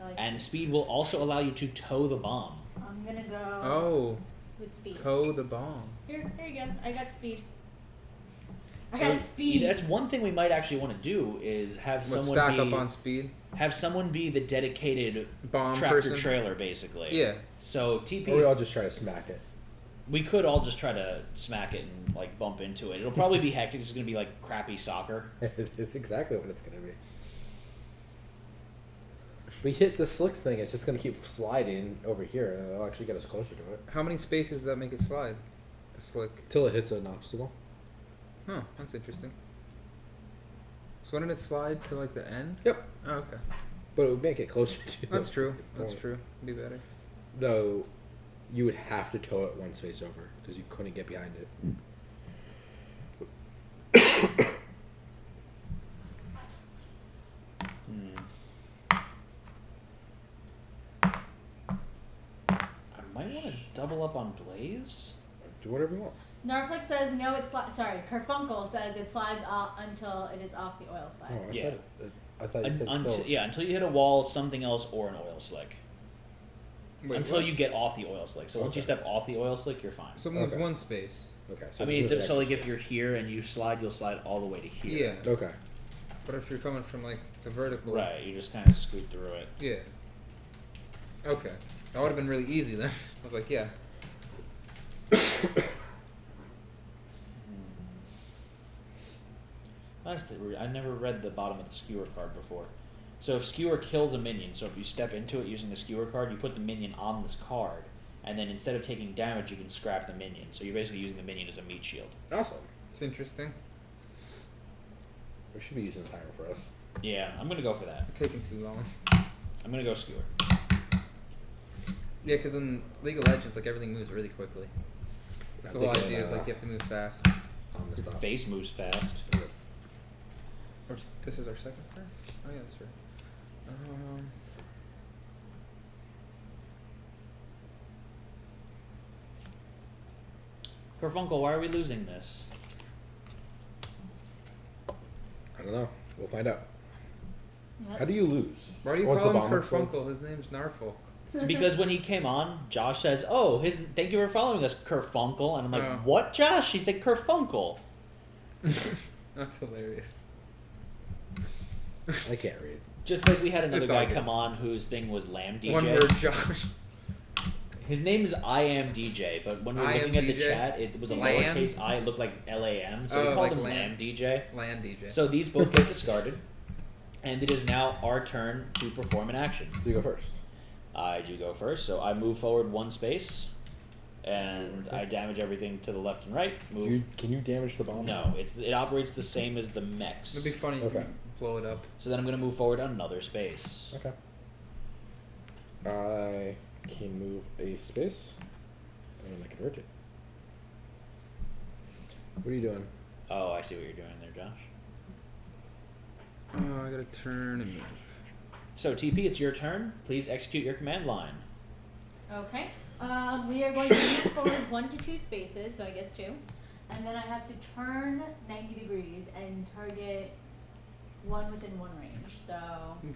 I like And speed will also allow you to tow the bomb. I'm gonna go Oh. with speed. Tow the bomb. Here you go. I got speed. I So got speed. that's one thing we might actually want to do is have What, someone stack be up on speed? have someone be the dedicated Bomb tractor person? trailer, basically. Yeah. So TP, Or we all just try to smack it. we could all just try to smack it and like bump into it. It'll probably be hectic. It's gonna be like crappy soccer. It's exactly what it's gonna be. We hit the slicks thing, it's just gonna keep sliding over here, and it'll actually get us closer to it. How many spaces does that make it slide? The slick. Till it hits an obstacle. Huh, that's interesting. So wouldn't it slide to like the end? Yep. Oh, okay. But it would make it closer to That's the true. That's point. true. Be better. Though, you would have to tow it one space over, because you couldn't get behind it. I might want to double up on Blaze. Do whatever you want. Narflick says no. Sorry, Kerfunkel says it slides off until it is off the oil slide. Oh, Yeah. I thought you said Until till. until you hit a wall, something else, or an oil slick. Wait, Until what? you get off the oil slick. So once you Okay. step off the oil slick, you're fine. So move Okay. one space. Okay. I mean, just move so an like extra if you're here and you slide, you'll slide all the way to here. Yeah. Okay. But if you're coming from like the vertical. Right. You just kind of scoot through it. Yeah. Okay. That would have been really easy then. I was like, yeah. Honestly, I never read the bottom of the skewer card before. So if skewer kills a minion, so if you step into it using the skewer card, you put the minion on this card, and then instead of taking damage, you can scrap the minion. So you're basically using the minion as a meat shield. Awesome. It's interesting. We should be using the timer for us. Yeah, I'm gonna go for that. Taking too long. I'm gonna go skewer. Yeah, because in League of Legends, like everything moves really quickly. That's the whole thinking, idea. Is like you have to move fast. I'm gonna Your stop. face moves fast. Or this is our second turn. Oh yeah, that's right. Kerfunkel, why are we losing this? I don't know. We'll find out. Yep. How do you lose? Why do you Once call the him bomb explodes? Kerfunkel? His name's Narfolk. Because when he came on, Josh says, "Oh, thank you for following us, Kerfunkel," and I'm like, Oh. "What, Josh?" He said, "Kerfunkel." That's hilarious. I can't read. Just like we had another It's all guy good. come on whose thing was Lamb DJ. One word, Josh. His name is I am DJ, but when we were I am looking at the DJ? chat, it was a Lamb? lowercase I. It looked like LAM, so we Oh, called like him Lamb. Lamb DJ. Land DJ. So these both get discarded, and it is now our turn to perform an action. So you go first. I do go first, so I move forward one space, and Okay. I damage everything to the left and right. Move. Can you damage the bomb? No, it operates the same as the Mechs. It'd be funny if Okay. you blow it up. So then I'm going to move forward another space. Okay. I can move a space, and then I can rotate. What are you doing? Oh, I see what you're doing there, Josh. Oh, I gotta turn and move. So TP, it's your turn. Please execute your command line. Okay. We are going to move forward 1 to 2 spaces, so I guess 2. And then I have to turn 90 degrees and target one within 1 range. So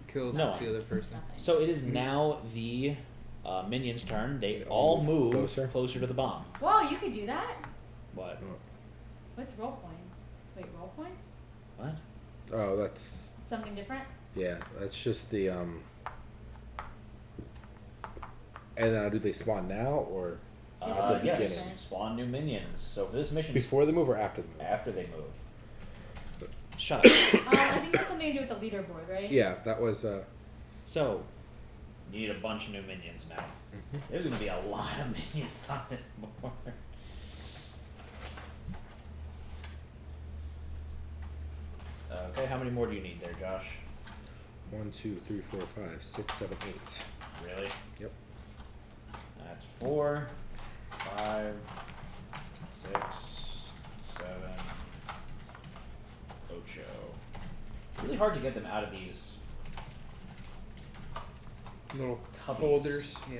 Kills No. the other person. nothing. So it is now the minions' turn. They all move closer to the bomb. Whoa, you could do that? What? What's roll points? Wait, roll points? What? Oh, that's Something different? yeah. That's just the And then do they spawn now or It's the Yes. beginning. Spawn new minions. So for this mission, before the move or after the move? after they move. Shut up. I think that's something to do with the leaderboard, right? Yeah, that was. So, you need a bunch of new minions now. There's going to be a lot of minions on this board. Okay, how many more do you need there, Josh? 1, 2, 3, 4, 5, 6, 7, 8. Really? Yep. That's 4, 5, 6, 7, Ocho. Really hard to get them out of these Little cubbies. holders. Yeah.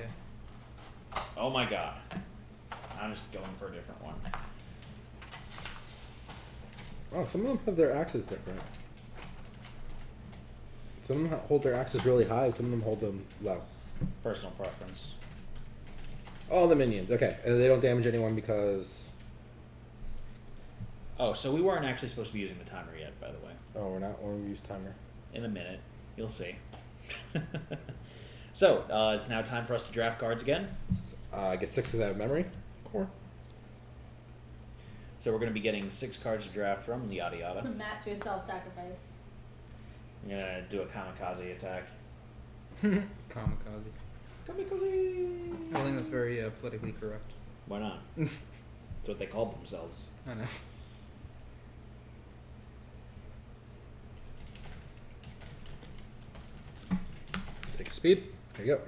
Oh my god. I'm just going for a different one. Oh, some of them have their axes different. Some of them hold their axes really high. Some of them hold them low. Personal preference. All the minions. Okay, and they don't damage anyone because. Oh, so we weren't actually supposed to be using the timer yet, by the way. Oh, we're not. When we use timer. In a minute, you'll see. So it's now time for us to draft cards again. I get 6 because I have memory. Core. So we're going to be getting 6 cards to draft from. Yada yada. Matt to a self-sacrifice. I'm gonna do a kamikaze attack. Kamikaze. Kamikaze. I think that's very politically correct. Why not? That's what they called themselves. I know. Take a speed. There you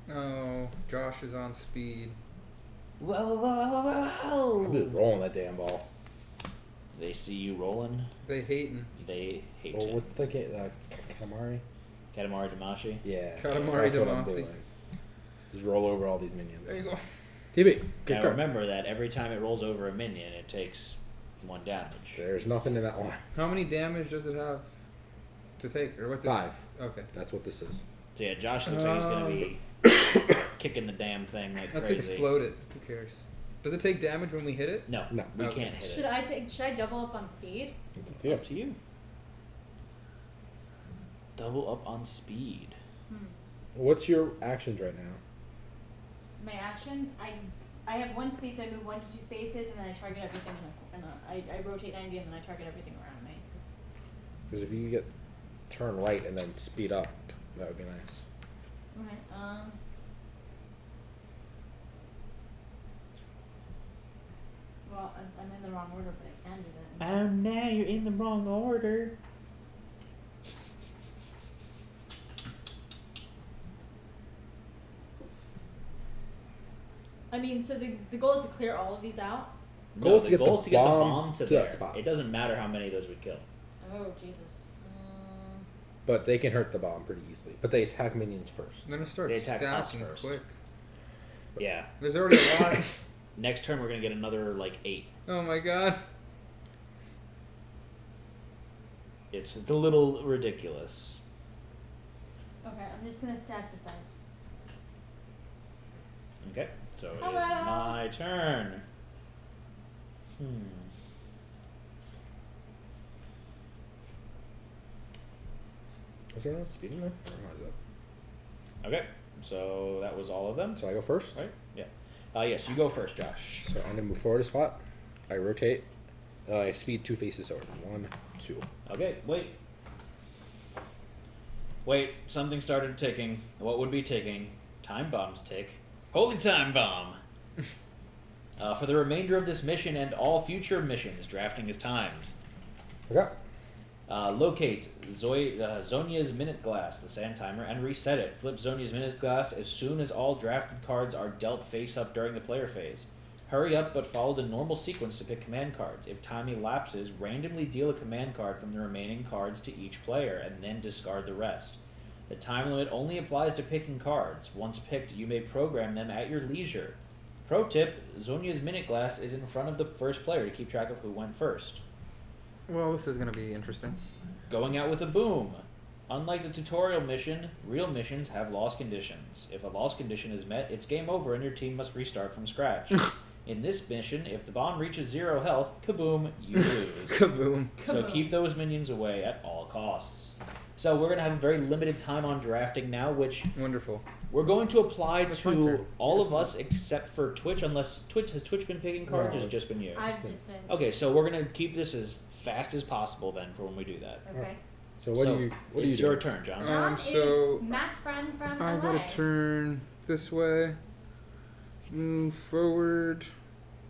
go. Oh, Josh is on speed. Whoa. I'm just rolling that damn ball. They see you rolling. They hating. They hate Well, it. what's the game? Katamari? Katamari Damacy. Yeah. Katamari that's what I'm Damacy. doing. Just roll over all these minions. There you go. TB. Good Now card. remember that every time it rolls over a minion, it takes 1 damage. There's nothing in that line. How many damage does it have to take? Or what's it? 5. Okay. That's what this is. So yeah, Josh looks like he's gonna be kicking the damn thing like Let's crazy. explode it. Who cares? Does it take damage when we hit it? No, No. we Okay. can't hit Should it. I double up on speed? It's up to you. Up to you. Double up on speed. What's your actions right now? My actions, I have 1 speed, so I move 1 to 2 spaces, and then I target everything I rotate 90, and then I target everything around me. Because if you get turn right and then speed up, that would be nice. Okay. Well, I'm in the wrong order, but I can do that. Oh no, you're in the wrong order. I mean, so the goal is to clear all of these out. Goal is No, to the get goal the is to get the bomb bomb to to that there. spot. It doesn't matter how many of those we kill. Oh Jesus. But they can hurt the bomb pretty easily. But they attack minions first. And then it starts They attack us stacking first. quick. Yeah. There's already a lot. Next turn we're gonna get another like 8. Oh my god. It's a little ridiculous. Okay, I'm just gonna stack the sides. Okay, so it is Hello. my turn. Is there no speeding there? Or how is that? Okay, so that was all of them. So I go first. Right? Yeah. Yes, you go first, Josh. So I'm gonna move forward a spot. I rotate. I speed 2 faces over. 1, 2. Okay, wait. Wait, something started ticking. What would be ticking? Time bombs tick. Holy time bomb! For the remainder of this mission and all future missions, drafting is timed. Okay. Locate Zonia's Minute Glass, the sand timer, and reset it. Flip Zonia's Minute Glass as soon as all drafted cards are dealt face up during the player phase. Hurry up, but follow the normal sequence to pick command cards. If time elapses, randomly deal a command card from the remaining cards to each player, and then discard the rest. The time limit only applies to picking cards. Once picked, you may program them at your leisure. Pro tip, Zonia's Minute Glass is in front of the first player to keep track of who went first. Well, this is gonna be interesting. Going out with a boom. Unlike the tutorial mission, real missions have loss conditions. If a loss condition is met, it's game over and your team must restart from scratch. In this mission, if the bomb reaches 0 health, kaboom, you lose. Kaboom. So Kaboom. keep those minions away at all costs. So we're going to have a very limited time on drafting now, which Wonderful. we're going to apply It's my to turn. all It's of my us except for Twitch, unless has Twitch been picking cards or has No. it just been you? I've just been. Okay, so we're going to keep this as fast as possible then for when we do that. Okay. So what So, do you it's do? your turn, John. John so is Matt's friend from I LA. gotta turn this way. Move forward.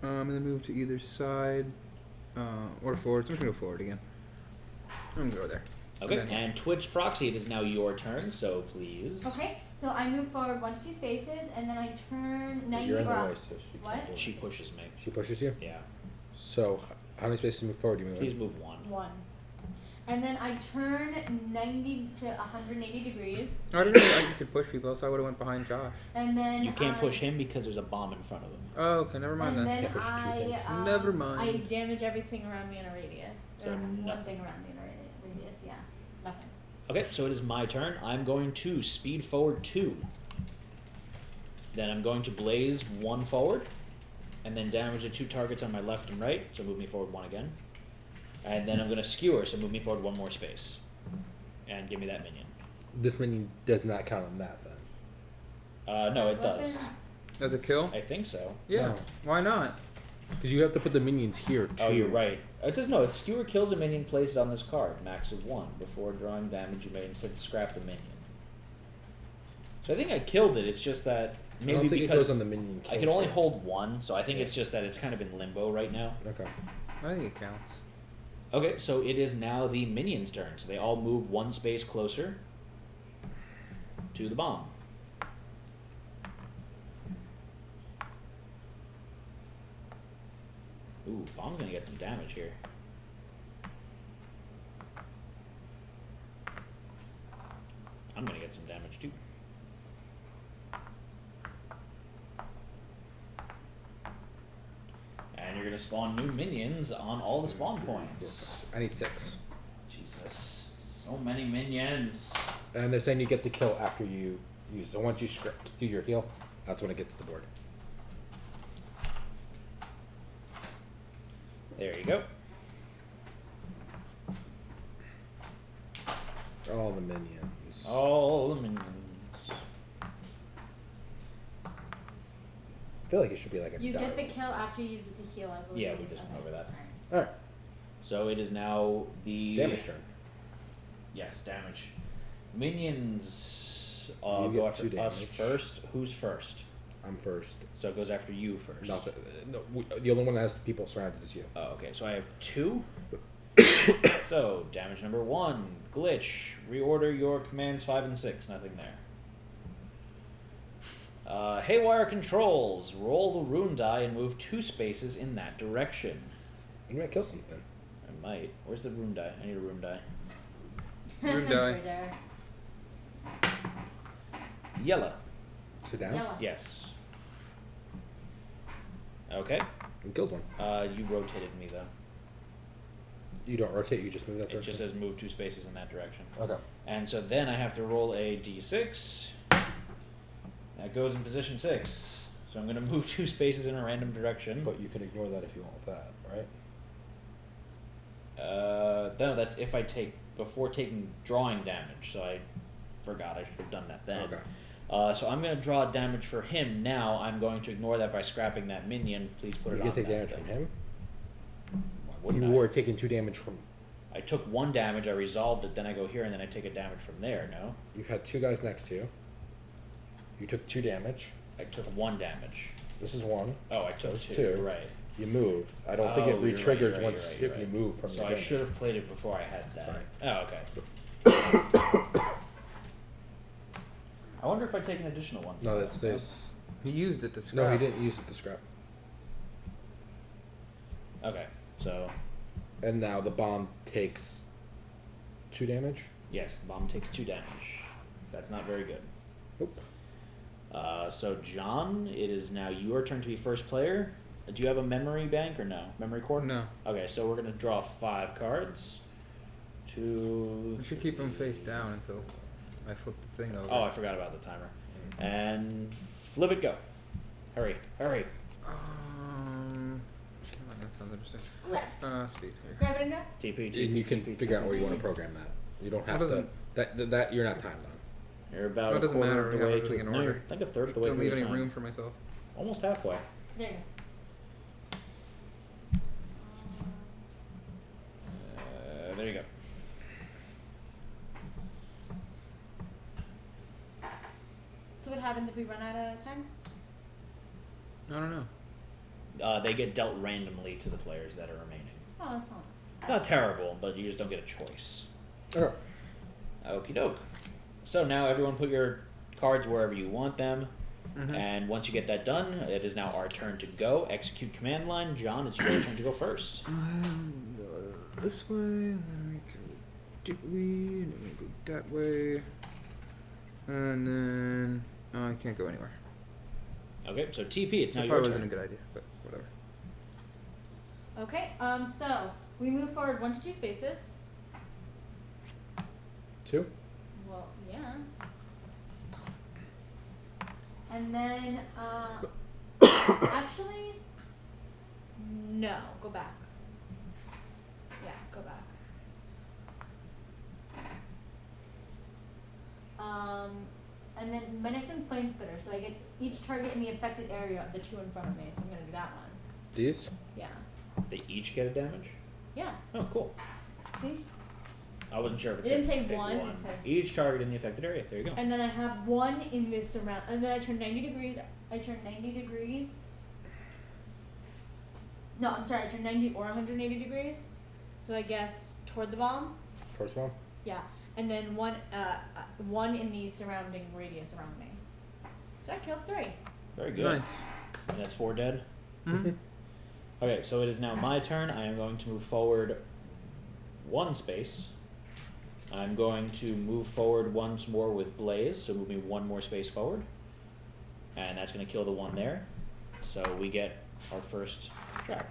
And then move to either side. Or forward. So I'm just gonna go forward again. I'm gonna go there. Okay, And then- and Twitch Proxy, it is now your turn, so please. Okay, so I move forward 1 to 2 spaces, and then I turn 90 You're in the or way, so she What? can't do it. She pushes me. She pushes you. Yeah. So how many spaces do you move forward? Do you move? Please move 1. 1. And then I turn 90 to 180 degrees, I didn't know you could push people, so I would have went behind Josh. and then You can't I, push him because there's a bomb in front of him. Oh, okay, never mind And then. then Can't push two things. Never I mind. damage everything around me in a radius. So or one nothing. thing around me in a radius. Yeah, nothing. Okay, so it is my turn. I'm going to speed forward 2. Then I'm going to blaze 1 forward, and then damage the 2 targets on my left and right, so move me forward 1 again. And then I'm going to skewer, so move me forward 1 more space. And give me that minion. This minion does not count on that then. No, it does. Weapon? As a kill? I think so. Yeah. No. Why not? Because you have to put the minions here too. Oh, you're right. It says no, if skewer kills a minion, place it on this card, max of 1. Before drawing damage, you may instead scrap the minion. So I think I killed it, it's just that maybe I don't think because it goes on the minion I kill. can only hold 1, so I think it's just that it's kind of in limbo right now. Okay. I think it counts. Okay, so it is now the minions' turn. So they all move 1 space closer to the bomb. Ooh, bomb's gonna get some damage here. I'm gonna get some damage too. And you're gonna spawn new minions on all the spawn points. I need 6. Jesus, so many minions. And they're saying you get the kill after you use. So once you script do your heal, that's when it gets to the board. There you go. All the minions. All the minions. I feel like it should be like a You get the dice. kill after you use it to heal, I believe. Yeah, we just went over that. Alright. Alright. So it is now the Damage turn. Yes, damage. Minions You go get after 2 us damage. first. Who's first? I'm first. So it goes after you first. Nothing. No, the only one that has people surrounded is you. Oh, okay. So I have 2. So damage number 1, glitch. Reorder your commands 5 and 6. Nothing there. Haywire controls. Roll the rune die and move 2 spaces in that direction. You might kill something. I might. Where's the rune die? I need a rune die. Rune die. Right there. Yellow. Sit down. Yellow. Yes. Okay. You killed one. You rotated me though. You don't rotate. You just move that It direction. just says move 2 spaces in that direction. Okay. And so then I have to roll a d6. That goes in position 6. So I'm going to move 2 spaces in a random direction. But you can ignore that if you want that, right? No, that's if I take before taking drawing damage. So I forgot I should have done that then. Okay. So I'm going to draw damage for him now. I'm going to ignore that by scrapping that minion. Please put You it can on take that damage thing. from him. Why wouldn't You I? were taking 2 damage from. I took 1 damage, I resolved it, then I go here, and then I take a damage from there, no? You had 2 guys next to you. You took 2 damage. I took 1 damage. This is 1. Oh, I took Those 2, 2. you're right. You moved. I don't think Oh, it you're right, re-triggers you're right, once you're if right. you move from So your I damage. should have played it before I had that. Fine. Oh, okay. I wonder if I take an additional one. No, that's this. He used it to scrap. No, he didn't use it to scrap. Okay, so, And now the bomb takes 2 damage. yes, the bomb takes 2 damage. That's not very good. Nope. So, John, it is now your turn to be first player. Do you have a memory bank or no? Memory core? No. Okay, so we're going to draw 5 cards. 2. We should keep him face down until I flip the thing over. Oh, I forgot about the timer. And flip it, go. Hurry, hurry. That sounds interesting. Grab. Speed here. Grab it and go. TP, And TP, you can TP, figure out where you TP. want to program that. You don't have What to. doesn't- That you're not timed on. You're about Well, it a doesn't quarter matter, of the we have way everything to in no, order. you're like a third of the way Don't through leave your any time. room for myself. Almost halfway. There you There you go. go. So what happens if we run out of time? I don't know. They get dealt randomly to the players that are remaining. Oh, that's not. It's not terrible, but you just don't get a choice. Okay. Okie doke. So now everyone put your cards wherever you want them. Mhm. And once you get that done, it is now our turn to go. Execute command line. John, it's your turn to go first. Go this way, and then we go and then we go that way, and then I can't go anywhere. Okay, so TP, it's now That your probably wasn't turn. a good idea, but whatever. Okay. So we move forward 1 to 2 spaces. 2. Well, yeah. And then, actually, no, go back. Yeah, go back. And then my next one's Flame Spitter, so I get each target in the affected area of the two in front of me, so I'm gonna do that one. These? Yeah. They each get a damage? Yeah. Oh, cool. See? I wasn't sure if it It said didn't say pick one, it said- Each target in the affected area. There you go. And then I have one in this surround, and then I turn 90 degrees. I turn 90 degrees. No, I'm sorry. I turn 90 or 180 degrees. So I guess toward the bomb. First one? Yeah, and then one in the surrounding radius around me. So I killed 3. Very good. Nice. And that's 4 dead. Mm-hmm. Okay, so it is now my turn. I am going to move forward 1 space. I'm going to move forward once more with Blaze, so move me 1 more space forward. And that's going to kill the one there. So we get our first track.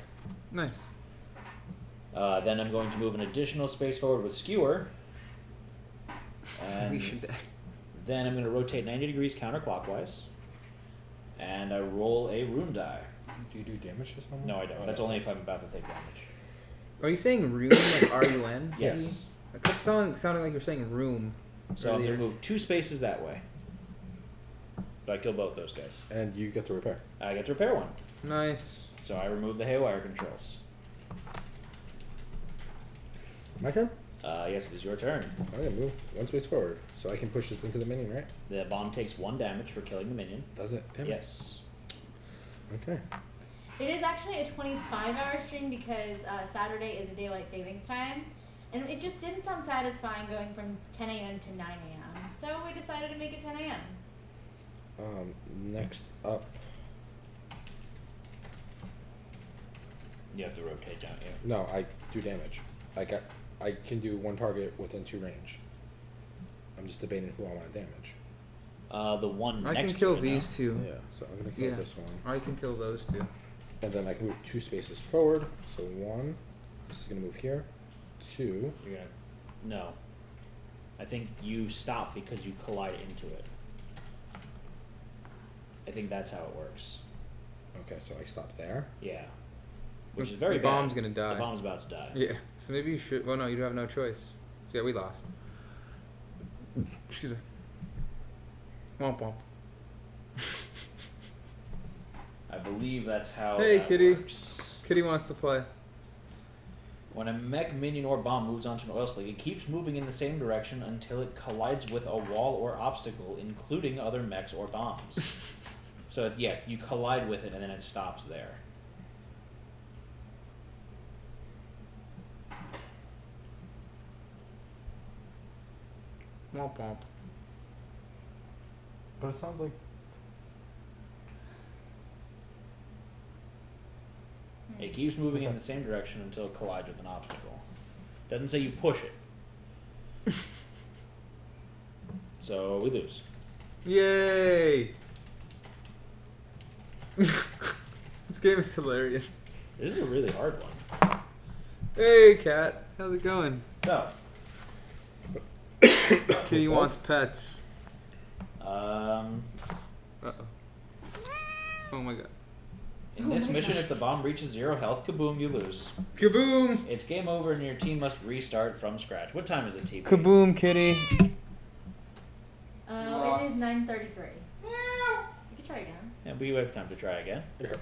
Nice. Then I'm going to move an additional space forward with Skewer. And We should die. then I'm going to rotate 90 degrees counterclockwise. And I roll a rune die. Do you do damage to someone? No, I don't. Oh, That's no, only if that's- I'm about to take damage. Are you saying rune like R-U-N? Yes. It kept sounding like you're saying room. So I'm earlier. going to move 2 spaces that way. So I kill both those guys. And you get to repair. I get to repair 1. Nice. So I remove the haywire controls. My turn? Yes, it is your turn. I'm gonna move 1 space forward, so I can push this into the minion, right? The bomb takes 1 damage for killing the minion. Does it? Damn it. Yes. Okay. It is actually a 25-hour stream because Saturday is a daylight savings time, and it just didn't sound satisfying going from 10 a.m. to 9 a.m. So we decided to make it 10 a.m. Next up. You have to rotate, don't you? No, I do damage. I can do 1 target within 2 range. I'm just debating who I want to damage. The one I next can to kill it these now. 2. Yeah, so I'm gonna kill Yeah. this one. I can kill those 2. And then I can move 2 spaces forward. So 1. This is gonna move here. 2. You're gonna... No. I think you stop because you collide into it. I think that's how it works. Okay, so I stop there. Yeah. Which is very The bad. bomb's gonna die. The bomb's about to die. Yeah. So maybe you should. Well, no, you have no choice. Yeah, we lost. Excuse me. Womp womp. I believe that's how Hey, that kitty. works. Kitty wants to play. When a mech, minion, or bomb moves onto an oil slick, it keeps moving in the same direction until it collides with a wall or obstacle, including other mechs or bombs. So, yeah, you collide with it and then it stops there. Womp womp. But it sounds like It keeps moving in the same direction until it collides with an obstacle. Doesn't say you push it. So we lose. Yay! This game is hilarious. This is a really hard one. Hey, cat. How's it going? So, Kitty wants pets. Uh-oh. Oh my god. in this mission, if the bomb reaches 0 health, kaboom, you lose. Kaboom! It's game over and your team must restart from scratch. What time is it, TP? Kaboom, kitty. It is 9:33. You can try again. Yeah, we have time to try again. okay.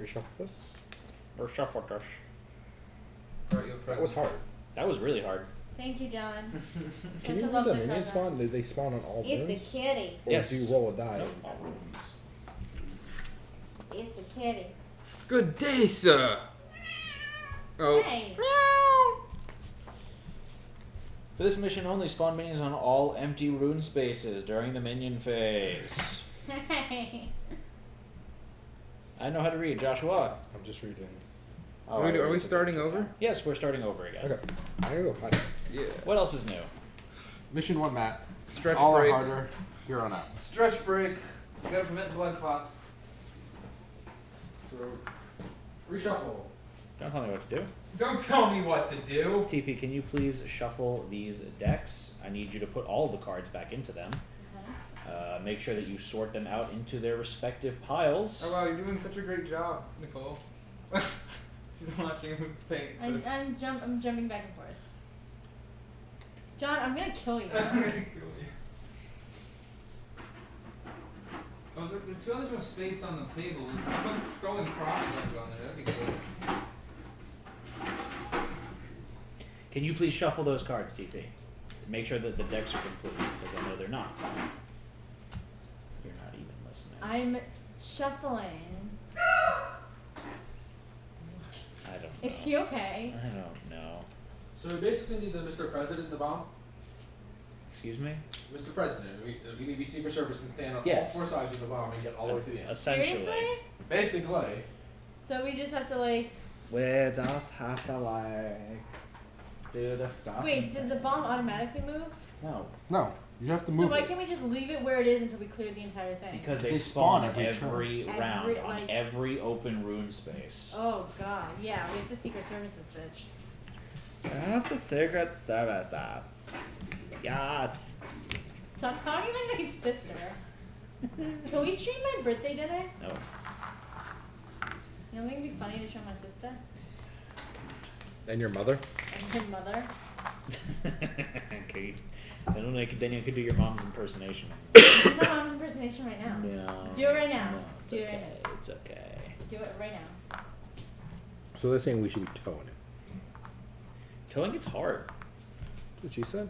Reshuffle this. Or shuffle touch. That was hard. That was really hard. Thank you, John. Can you Such a read the lovely minion present. spawn? Do they spawn on all It's rooms? the kitty. Or Yes. do you roll a die? Nope, all rooms. It's the kitty. Good day, sir. Oh. Hey. For this mission only, spawn minions on all empty rune spaces during the minion phase. Hey. I know how to read, Joshua. I'm just reading. Oh, Are we- I are we already took starting it. over? Yes, we're starting over again. Okay. I gotta go potty. Yeah. What else is new? Mission 1, Matt. Stretch All break. are harder. Here on out. Stretch break. You gotta prevent blood clots. So, reshuffle. Don't tell me what to do. Don't tell me what to do. TP, can you please shuffle these decks? I need you to put all the cards back into them. Make sure that you sort them out into their respective piles. Oh wow, you're doing such a great job, Nicole. She's watching him paint. I'm jumping back and forth. John, I'm gonna kill you. I'm gonna kill you. Oh, there's too much space on the table. Put skull and crossbones on there. That'd be cool. Can you please shuffle those cards, TP? Make sure that the decks are complete, because I know they're not. You're not even listening. I'm shuffling. I don't know. Is he okay? I don't know. So we basically need the Mr. President, the bomb. Excuse me? Mr. President, we need to be Secret Service and stand on all Yes. 4 sides of the bomb and get all the way to the end. Essentially. Seriously? Basically. So we just have to like. We just have to like do the stuff. Wait, does the bomb automatically move? No, No, you have to So move why it. can't we just leave it where it is until we clear the entire thing? because They they spawn spawn every every turn. round Every, on like- every open rune space. Oh god, yeah, we have to Secret Service this bitch. I have to Secret Service us. Yes. Stop talking like my sister. Can we stream my birthday dinner? No. You know, think it'd be funny to show my sister And your mother? and her mother. Okay. Then you could do your mom's impersonation. Do my mom's impersonation right now. No. Do it right now. No, it's Do it okay. right now. It's okay. Do it right now. So they're saying we should be towing it. Towing it's hard. That's what she said.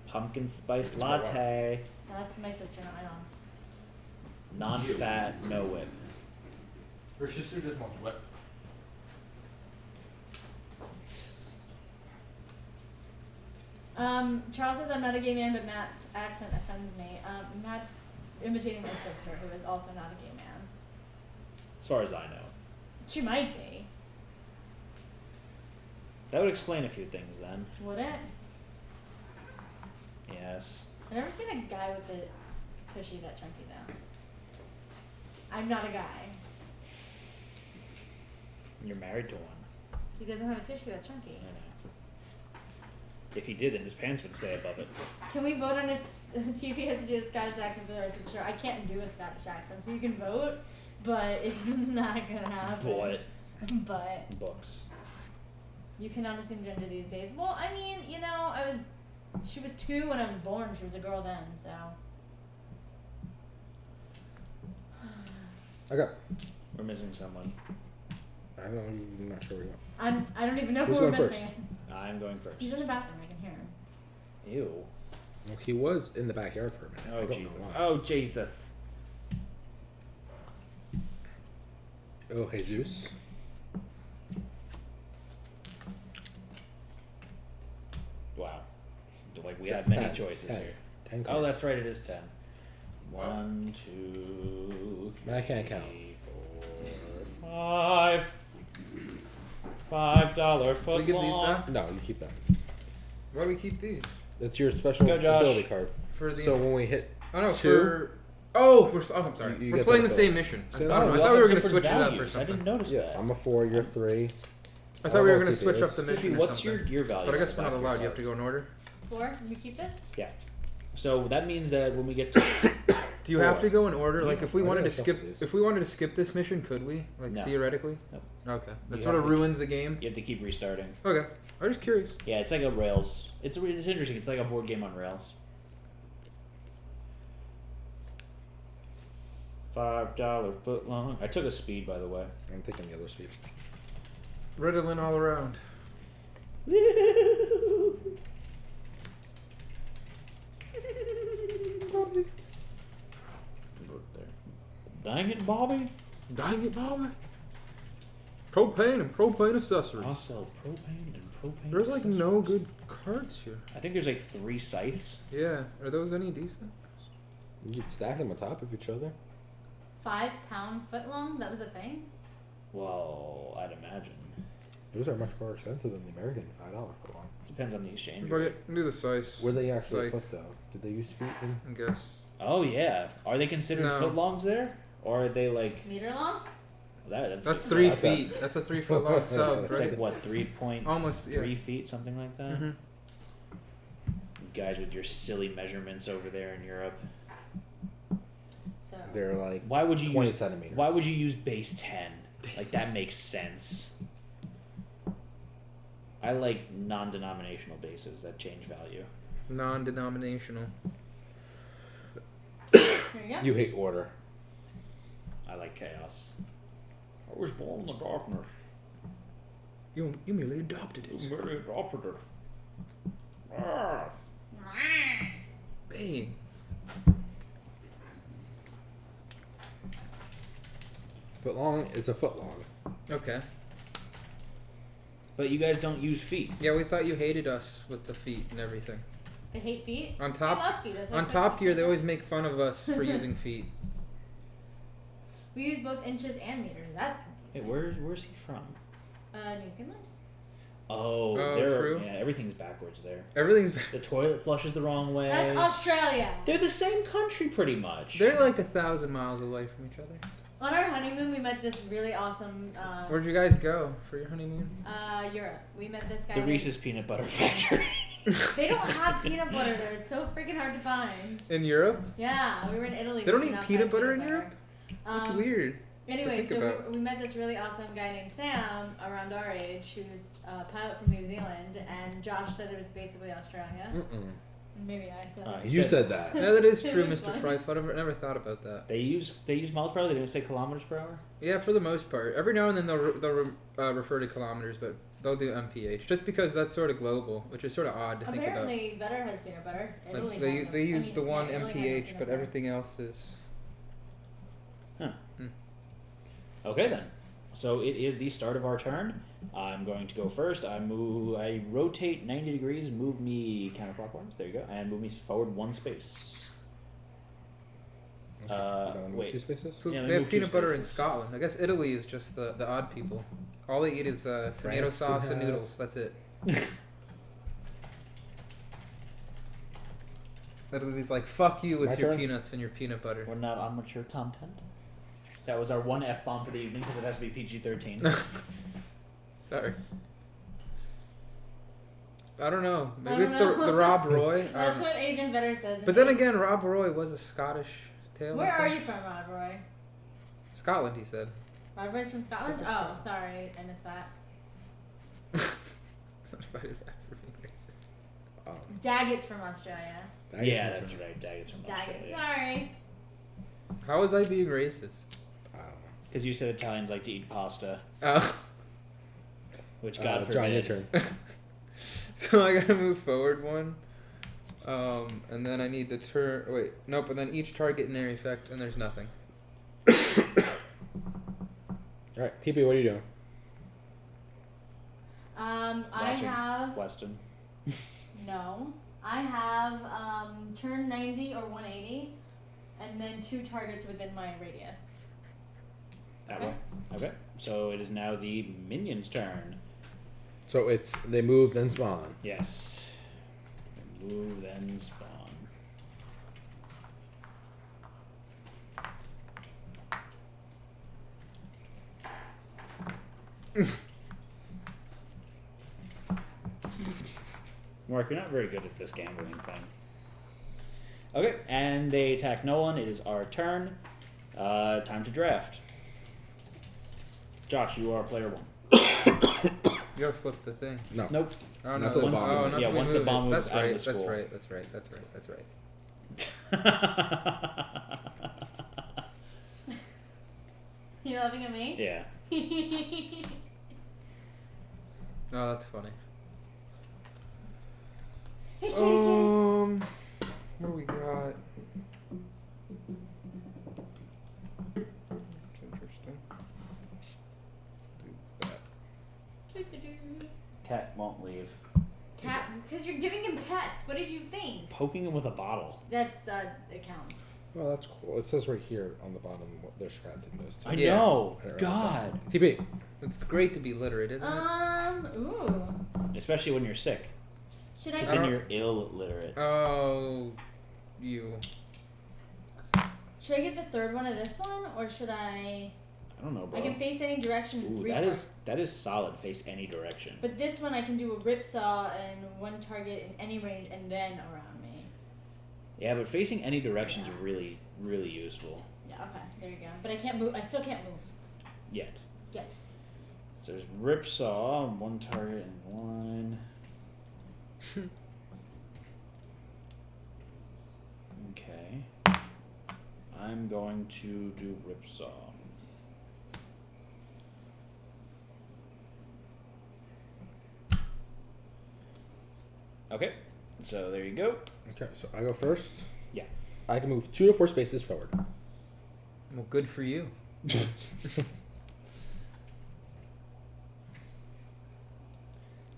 Pumpkin spice It's my latte. No, that's my sister, not my mom. Non-fat, no whip. Her sister just wants wet. Charles says I'm not a gay man, but Matt's accent offends me. Matt's imitating my sister, who is also not a gay man. As far as I know. She might be. That would explain a few things then. Would it? Yes. I've never seen a guy with a tushy that chunky though. I'm not a guy. You're married to one. He doesn't have a tushy that chunky. I know. If he did, then his pants would stay above it. Can we vote on if TP has to do a Scottish accent for the rest of the show? I can't do a Scottish accent, so you can vote, but it's not gonna happen. But But books. you cannot assume gender these days. Well, I mean, you know, she was 2 when I was born. She was a girl then, so. Okay. We're missing someone. I'm not sure where you went. I don't even know Who's who we're going missing. first? I'm going first. He's in the bathroom. I can hear him. Ew. Well, he was in the backyard for a minute. I Oh don't Jesus. know why. Oh Jesus. Oh, Jesus. Wow. Like we have many 10, choices 10, here. 10 Oh, that's right. It is 10. 1, 2, 3, I can't count. 4, 5. $5 foot We give these long. back? No, you keep that. Why do we keep these? That's your special Go, Josh. ability card. For the. So when we hit oh no, 2, for. Oh, I'm sorry. You We're get playing that the same ability. mission. So- I Oh, thought We we all were have gonna different switch it up or values. I something. didn't notice yeah, that. I'm a 4, you're 3. I thought we were gonna All switch up TPs. the mission. Tippy, or what's your something. gear value? But I guess on we're the not back allowed. of You your have to go in order. 4? We keep this? Yeah. So that means that when we get to Do you have 4. to go in order? Like Yeah, if we I wanted got to a couple skip, of these. if we wanted to skip this mission, could we? Like No. theoretically? Nope. Okay, that You sort have of to- ruins the game. you have to keep restarting. Okay, I'm just curious. Yeah, it's like a Rails. It's interesting. It's like a board game on Rails. $5 foot long. I took a speed, by the way. I'm taking the other speed. Ritalin all around. Dang it, Bobby! Dang it, Bobby. Propane and propane accessories. I'll sell propane and propane. There's like accessories. no good cards here. I think there's like 3 scythes. Yeah, are those any decent? You could stack them on top of each other. 5 pound foot long? That was a thing? Well, I'd imagine. Those are much more expensive than the American $5 foot long. Depends on the exchange If I rate. get, do the size, Were they actually Scythe. foot though? Did they use feet? In? I guess. Oh yeah, are they considered No. footlongs there, or are they like? Meter long? That's big 3 stuff. feet. That's a 3 foot long sub, It's right? like what, 3.3 Almost, yeah. feet, something like that. Mm-hmm. You guys with your silly measurements over there in Europe. So They're like Why would you 20 use? centimeters. Why would you use base 10? Like that makes sense. I like non-denominational bases that change value. Non-denominational. there you go. You hate order. I like chaos. I was born in the darkness. You merely adopted it. Very adopted it. Ah. Bang. Foot long is a foot long. Okay. But you guys don't use feet. Yeah, we thought you hated us with the feet and everything. I hate feet. On I Top love feet. That's why on it's Top like- Gear, they always make fun of us for using feet. We use both inches and meters. That's Hey, confusing. where's he from? New Zealand. Oh, Oh, they're true. yeah, everything's backwards there. Everything's The toilet flushes the wrong way. That's Australia. They're the same country pretty much. they're like 1,000 miles away from each other. On our honeymoon, we met this really awesome. Where'd you guys go for your honeymoon? Europe. We met this guy. the named- Reese's Peanut Butter Factory. They don't have peanut butter there. It's so freaking hard to find. In Europe? Yeah, we were in Italy. They we don't did eat not peanut find butter in Europe? That's weird. Anyway, think so about. we met this really awesome guy named Sam around our age who's a pilot from New Zealand, and Josh said it was basically Australia. Mm-mm. Maybe I said it. He You said that. Yeah, that is It true, was Mr. funny. Fryfoot. I never thought about that. They use miles per hour. They don't say kilometers per hour. Yeah, for the most part. Every now and then they'll refer to kilometers, but they'll do MPH just because that's sort of global, which is sort of odd to think about. Apparently, Vetter has peanut butter. Italy Like they has they I use mean, the one yeah, Italy has MPH, peanut but butter. everything else is. Okay then. So it is the start of our turn. I'm going to go first. I rotate 90 degrees, move me counterclockwise. There you go, and move me forward 1 space. Okay. You don't want to move wait. 2 spaces? So Yeah, they they have move 2 peanut butter in spaces. Scotland. I guess Italy is just the odd people. All they eat is tomato France sauce would and have- noodles. That's it. Italy's like, fuck you with My your turn? peanuts and your peanut butter. We're not on mature content. That was our one F-bomb for the evening because it has to be PG-13. Sorry. I don't know. I Maybe don't it's know. the Rob Roy. That's what Agent Vetter says. But then again, Rob Roy was a Scottish tale. Where are you from, Rod Roy? Scotland, he said. Rod Roy's from Scotland? From Oh, Scotland. sorry, I missed that. Not invited back for being racist. Daggett's from Australia. Yeah, that's right. Daggett's from Daggett. Australia. Sorry. How was I being racist? I don't know. Because you said Italians like to eat pasta, Oh. which God forbid. John, your turn. So I gotta move forward 1. And then I need to turn. Wait, nope. And then each target in area effect, and there's nothing. Alright, TP, what are you doing? I Watching have Weston. no. I have turn 90 or 180, and then 2 targets within my radius. That Okay. way. Okay. So it is now the minion's turn. So it's they move then spawn. Yes. Move, then spawn. Mark, you're not very good at this gambling thing. Okay, and they attack no one. It is our turn. Time to draft. Josh, you are player 1. You gotta flip the thing. No. Nope. Oh, Not no. to the Once bomb. Oh, moves. not Yeah, till we once the move bomb it. moves That's out of right. the That's school. right. That's right. That's right. That's right. You laughing at me? Yeah. Oh, that's funny. Hey, JJ. What do we got? That's interesting. Let's do that. Cat won't leave. Cat, because you're giving him pets. What did you think? Poking him with a bottle. That's it counts. Oh, that's cool. It says right here on the bottom what their strat thing does too. I Yeah. know. I didn't realize God. that. TP. It's great to be literate, isn't it? Ooh. Especially when you're sick. Should I? Because I then don't- you're illiterate. Oh, you. Should I get the third one of this one, or should I? I don't know, bro. I can face any direction. Ooh, 3 that is solid. Face any direction. But this one I can do a ripsaw and one target in any range and then around me. Yeah, but facing any direction is really, really useful. Yeah, okay, there you go. But I can't move. I still can't move Yet. yet. So there's Ripsaw, one target and one. Okay. I'm going to do Ripsaw. Okay, so there you go. Okay, so I go first. Yeah. I can move 2 to 4 spaces forward. Well, good for you.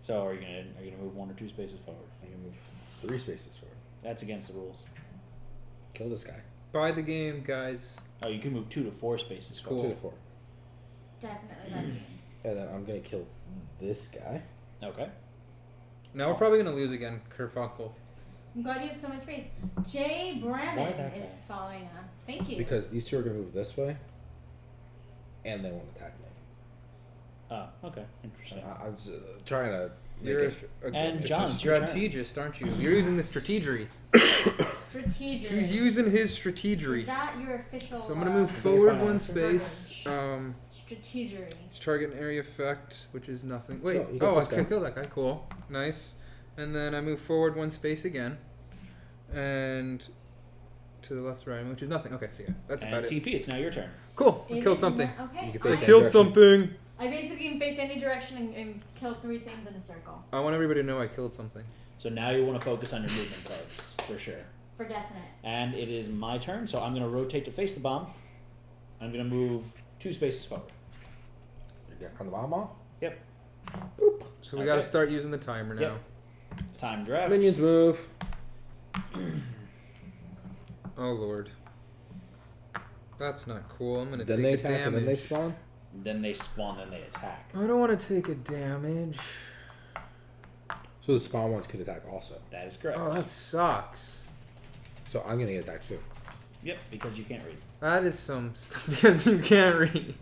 So are you gonna move 1 or 2 spaces forward? I can move 3 spaces forward. That's against the rules. Kill this guy. Buy the game, guys. Oh, you can move 2 to 4 spaces Cool. forward. 2 to 4. Definitely that game. And then I'm gonna kill this guy. Okay. Now we're probably gonna lose again, Kerfunkel. I'm glad you have so much space. Jay Why Bramman that is guy? following us. Thank you. Because these 2 are gonna move this way. And they won't attack me. Oh, okay. Interesting. I'm just trying to make You're it. And just John, a it's your turn. strategist, aren't you? You're using the strategery. Strategic. He's using his Is strategery. that your official? So I'm gonna move Is that forward your final 1 answer? space. Strategery. Target an area effect, which is nothing. Wait. No, you got Oh, I this guy. can kill that guy. Cool. Nice. And then I move forward 1 space again, and to the left, right, which is nothing. Okay, so yeah, that's And about it. TP, it's now your turn. Cool. I It killed is something. not- okay. You can I face any killed direction. something. I basically can face any direction and kill 3 things in a circle. I want everybody to know I killed something. So now you want to focus on your movement cards, for sure. For definite. And it is my turn, so I'm going to rotate to face the bomb. I'm going to move 2 spaces forward. You're gonna turn the bomb off? Yep. Boop. So we Okay. gotta start using the timer now. Yep. Time draft. Minions move. Oh lord. That's not cool. I'm gonna Then take they a attack damage. and then they spawn. Then they spawn, then they attack. I don't want to take a damage. So the spawn ones could attack also. That is correct. Oh, that sucks. So I'm gonna get attacked too. Yep, because you can't read. That is some stuff because you can't read.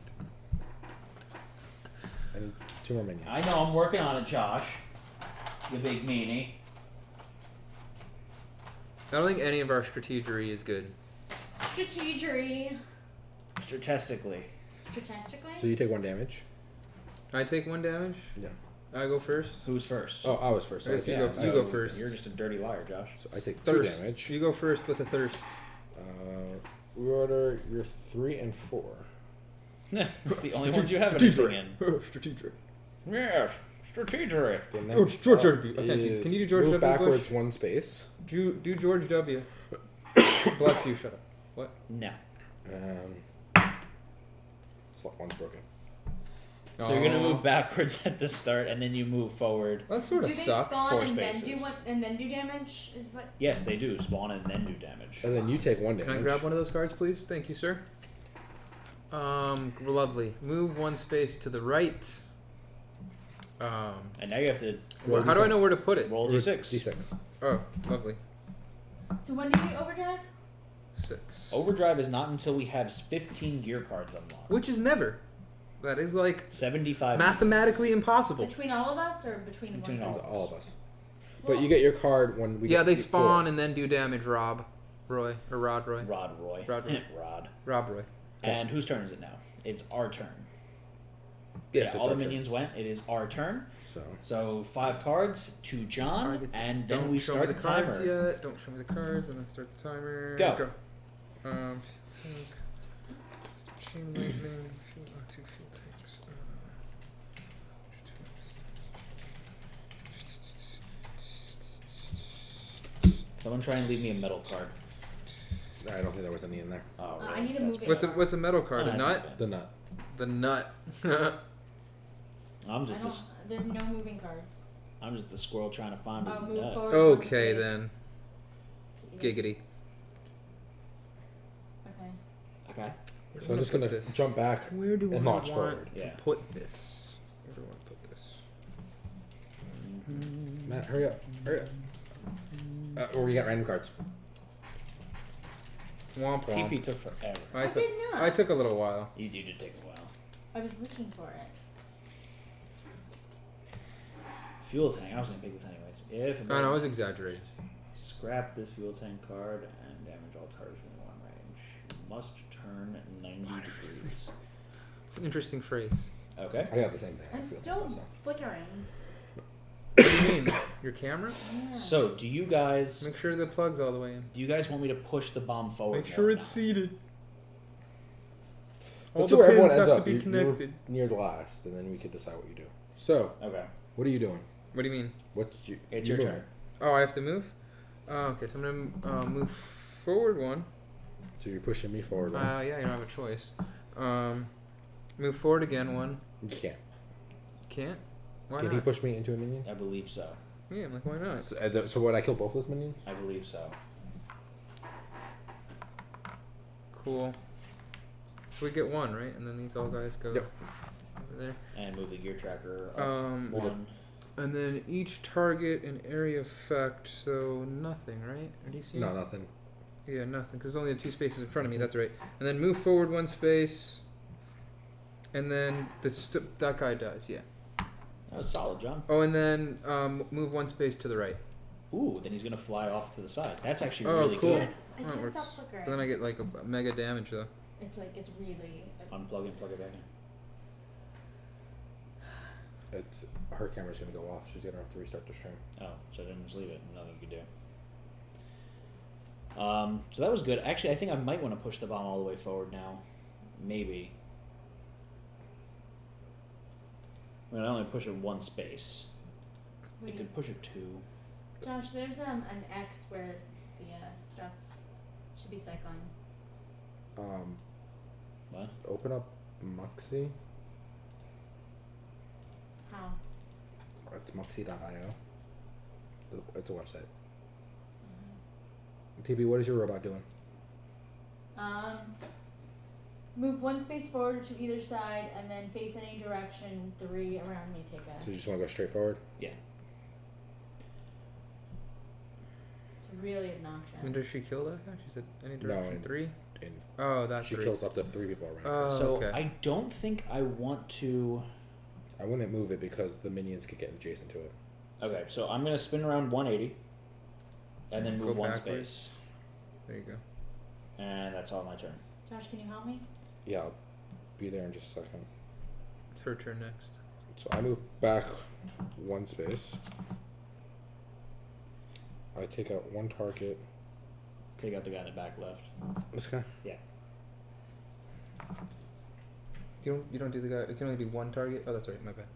I need 2 more minions. I know, I'm working on it, Josh. You big meanie. I don't think any of our strategery is good. Strategery. Statistically. Strategically? So you take 1 damage. I take 1 damage. Yeah. I go first. Who's first? Oh, I was first. I guess Okay. you go- So- you go first. You're just a dirty liar, Josh. So I take 2 Thirst. damage. You go first with a thirst. Reorder your 3 and 4. It's the only ones you have anything in. Strategic. Yes, strategery. The George next George up W. Okay, is can you do George move W. backwards Bush? 1 space. Do George W. Bless you. Shut up. What? No. Slot 1's broken. So you're gonna Oh. move backwards at the start, and then you move forward. That sort do of they sucks. spawn 4 and then do spaces. what and then do damage? Is what Yes, they do spawn and then do damage. And then you take 1 damage. Can I grab one of those cards, please? Thank you, sir. Lovely. Move 1 space to the right. And now you have to Roll How do I D10. know where to put it? roll d6. D6. Oh, lovely. so when do you overdrive? 6. Overdrive is not until we have 15 gear cards unlocked. Which is never. That is like 75. mathematically impossible. Between all of us or between Between one all of us? All of us. Well, But you get your card when we Yeah, get they to spawn 4. and then do damage, Rob. Roy. Or Rod Roy. Rod Roy. Rod Roy. Rod. Rob Roy. And whose turn is it now? It's our turn. Yes, Yeah, it's all our the turn. minions went. It is our turn. So So 5 cards to John, and then Don't we show start me the the cards timer. yet. Don't show me the cards, and then start the timer. Go. Chain lightning. Two field tanks. Someone try and leave me a metal card. I don't think there was any in there. Oh, I really? need to That's move it. bad. What's a metal card? Oh, A that's nut? not bad. The nut. The nut. I'm I just don't, there are no moving cards. I'm just a squirrel trying to find his I'll move nut. forward. Okay, 1 space then. to either- Giggity. Okay. Okay. So I'm just gonna this. jump back. Where do And I launch want forward. to Yeah. put this? Where do I want to put this? Matt, hurry up. Hurry up. Or we got random cards. Womp womp. TP took forever. I I took, did not. I took a little while. You did take a while. I was looking for it. Fuel tank. I was gonna pick this anyways. If Oh, no, I was exaggerating. scrap this fuel tank card and damage all targets within one range. You must turn 90 degrees. It's an interesting phrase. Okay. I got the same thing. I I'm feel still myself. flickering. What do you mean? Your camera? Yeah. So, do you guys Make sure the plug's all the way in. want me to push the bomb forward? Make more sure it's now? seated. All Let's the see where everyone pins ends have up. to be You were connected. near the last, and then we could decide what you do. So, Okay. what are you doing? What do you mean? What's you? It's you're your moving. turn. Oh, I have to move? Okay, so I'm gonna move forward one. So you're pushing me forward. One. Yeah, you don't have a choice. Move forward again one. You can't. Can't? Why Can not? he push me into a minion? I believe so. Yeah, I'm like, why not? So would I kill both those minions? I believe so. Cool. So we get one, right? And then these all guys go Yep. over there. And move the gear tracker up Um, one. And then each target an area effect, so nothing, right? Or do you see? No, nothing. Yeah, nothing, because there's only 2 spaces in front of me. That's right. And then move forward 1 space, and then that guy dies. Yeah. That was solid, John. Oh, and then move 1 space to the right. Ooh, then he's gonna fly off to the side. That's actually Oh, really cool. good. I Oh, it can't works. stop flickering. But then I get like a mega damage though. It's like it's really. Unplug and plug it back in. It's her camera's gonna go off. She's gonna have to restart the stream. Oh, so then just leave it. Nothing you can do. So that was good. Actually, I think I might want to push the bomb all the way forward now. Maybe. I mean, I only push it 1 space. I Wait, could push it 2. Josh, there's an X where the stuff should be cycling. What? Open up Muxie. How? It's muxie.io. It's a website. TB, what is your robot doing? Move 1 space forward to either side, and then face any direction 3 around me. Take So a. you just want to go straight forward? Yeah. It's really obnoxious. And does she kill that guy? She said any No, direction. and- 3? And Oh, that's she 3. kills up to 3 people around her. Oh, So okay. I don't think I want to. I wouldn't move it because the minions could get adjacent to it. Okay, so I'm gonna spin around 180, and then Go move 1 backwards. space, There you go. and that's all my turn. Josh, can you help me? Yeah, I'll be there in just a second. It's her turn next. So I move back 1 space. I take out 1 target. Take out the guy in the back left. This guy? Yeah. You don't do the guy. It can only be 1 target. Oh, that's right. My bad.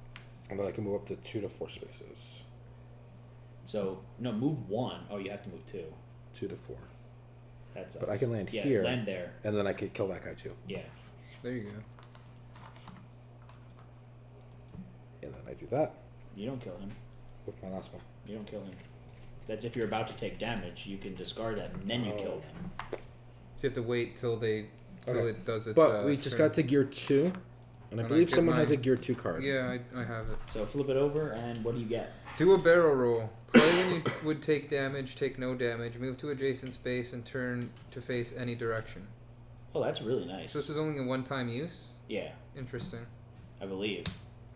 And then I can move up to 2 to 4 spaces. So no, move 1. Oh, you have to move 2. 2 to 4. That's. But I can land yeah, here. land there. And then I could kill that guy too. Yeah. There you go. And then I do that You don't kill him. with my last one. You don't kill him. That's if you're about to take damage. You can discard that, and then you kill them. So you have to wait till Okay. it does its. But we just turn. got to gear 2. And I And I believe get someone has a mine. gear 2 card. Yeah, I have it. So flip it over, and what do you get? Do a barrel roll. Play when you would take damage, take no damage, move to adjacent space, and turn to face any direction. Oh, that's really nice. So this is only a 1-time use? Yeah, Interesting. I believe.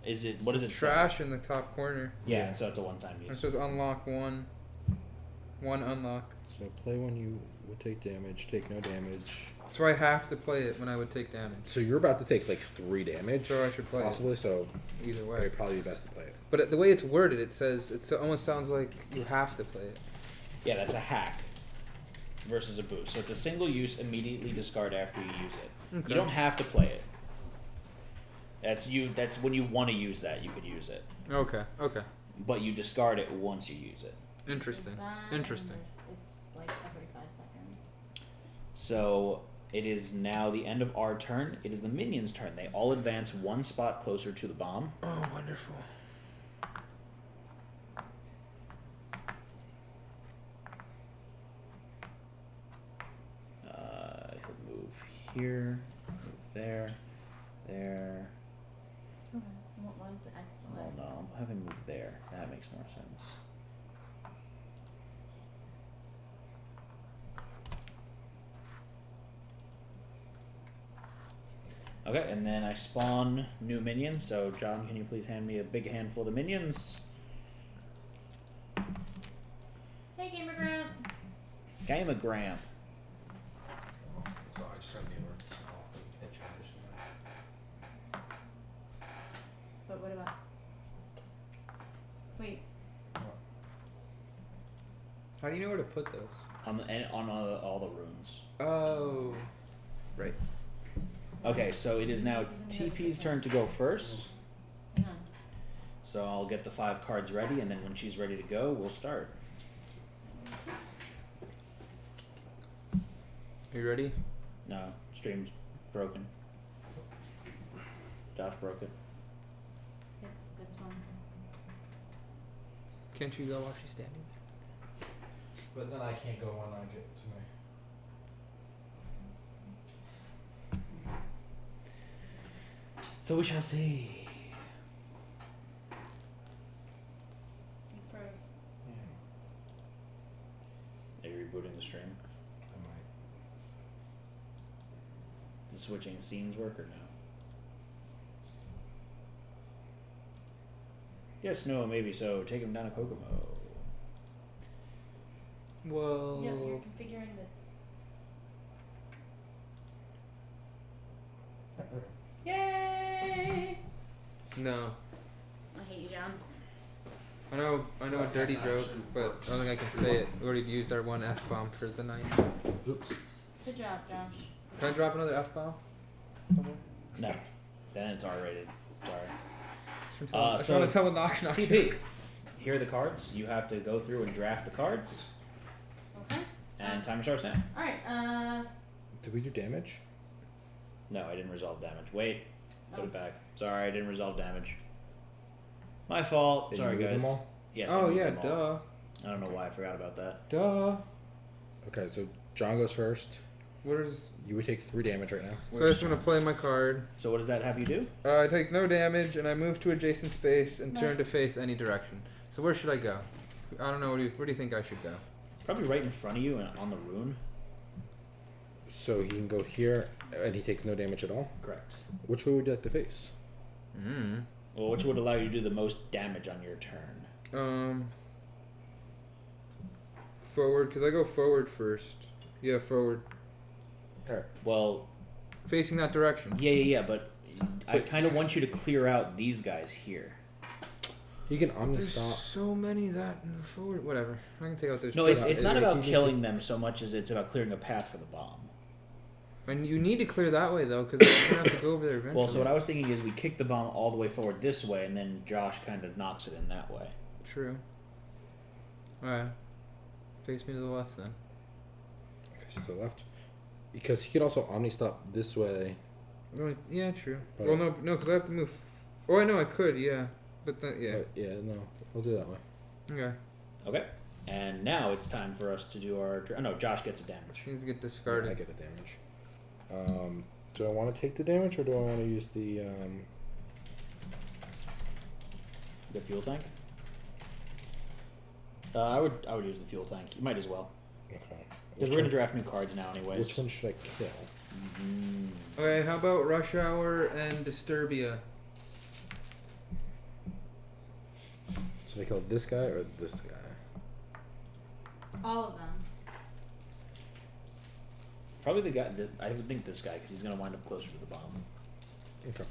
Is it? What It is says it? trash in the top corner. Yeah, so it's a one-time And it use. says unlock 1. 1 unlock. So play when you would take damage, take no damage. So I have to play it when I would take damage. So you're about to take like 3 damage. So I should play it. possibly. So Either it way. would probably be best to play it. But the way it's worded, it says it almost sounds like you have to play it. Yeah, that's a hack versus a boost. So it's a single use, immediately discard after you use it. Okay. You don't have to play it. That's when you want to use that, you could use it. Okay. Okay. But you discard it once you use it. Interesting. There's that, Interesting. and it's like every 5 seconds. So it is now the end of our turn. It is the minions' turn. They all advance 1 spot closer to the bomb. Oh, wonderful. He'll move here, move there, there. Okay. What was the X Well, no, I'll have him move there. That makes more sense. Okay, and then I spawn new minions. So, John, can you please hand me a big handful of the minions? Hey, Gamer Grant. Gamogram. So I just turned the words off. You can transition that. But what about? Wait. How do you know where to put those? On all the runes. Oh, right. Okay, so it is now TP's turn to go first. Hang on. So I'll get the 5 cards ready, and then when she's ready to go, we'll start. Are you ready? No, stream's broken. Josh broke it. It's this one. Can't you go while she's standing? But then I can't go when I get to my. So we shall see. It froze. Yeah, Are you rebooting the stream? I might. Does switching scenes work or no? Yes, no, maybe so. Take him down to Kokomo. Whoa. Yeah, you're configuring the. Yay! No. I hate you, John. I know a dirty joke, but I don't think I can say it. We already used our one F-bomb for the night. Oops. Good job, Josh. Can I drop another F-bomb? No. Then it's R-rated. Sorry. I'm so trying to tell a knock-knock TP. joke. Here are the cards. You have to go through and draft the cards. Okay. And timer starts now. Alright, Did we do damage? No, I didn't resolve damage. Wait. Put Oh. it back. Sorry, I didn't resolve damage. My fault. Did Sorry, you move guys. them all? Yes. I Oh moved yeah, them all. duh. I don't know why I forgot about that. Duh. Okay, so John goes first. Where's... You would take 3 damage right now. So I'm just going to play my card. So what does that have you do? I take no damage, and I move to adjacent space and turn Right. to face any direction. So where should I go? I don't know. Where do you think I should go? Probably right in front of you and on the rune. So he can go here, and he takes no damage at all. Correct. Which way would you like to face? Well, which would allow you to do the most damage on your turn? Forward, because I go forward first. Yeah, forward. Alright. Well, Facing that direction. yeah, but I But kind of want you to clear out these guys here. He can omni There's stop. so many that in the forward. Whatever. I can take out those. No, trucks. it's not he about needs to- killing them so much as it's about clearing a path for the bomb. And you need to clear that way though, because you're gonna have to go over there eventually. Well, so what I was thinking is we kick the bomb all the way forward this way, and then Josh kind of knocks it in that way. True. Alright. Face me to the left then. Okay, so to the left. Because he can also omni stop this way. Yeah, true. But- Well, no, because I have to move. Oh, I know I could, yeah, but then yeah. But yeah, no, we'll do it that way. Okay. Okay. And now it's time for us to do our. No, Josh gets a damage. She needs to get I discarded. get the damage. Do I want to take the damage or do I want to use the? The fuel tank. I would use the fuel tank. You might as well, Okay. because we're gonna draft new cards now, anyways. Which one should I kill? Mm. Okay, how about Rush Hour and Disturbia? Should I kill this guy or this guy? all of them. Probably the guy. I would think this guy, because he's gonna wind up closer to the bomb. Okay.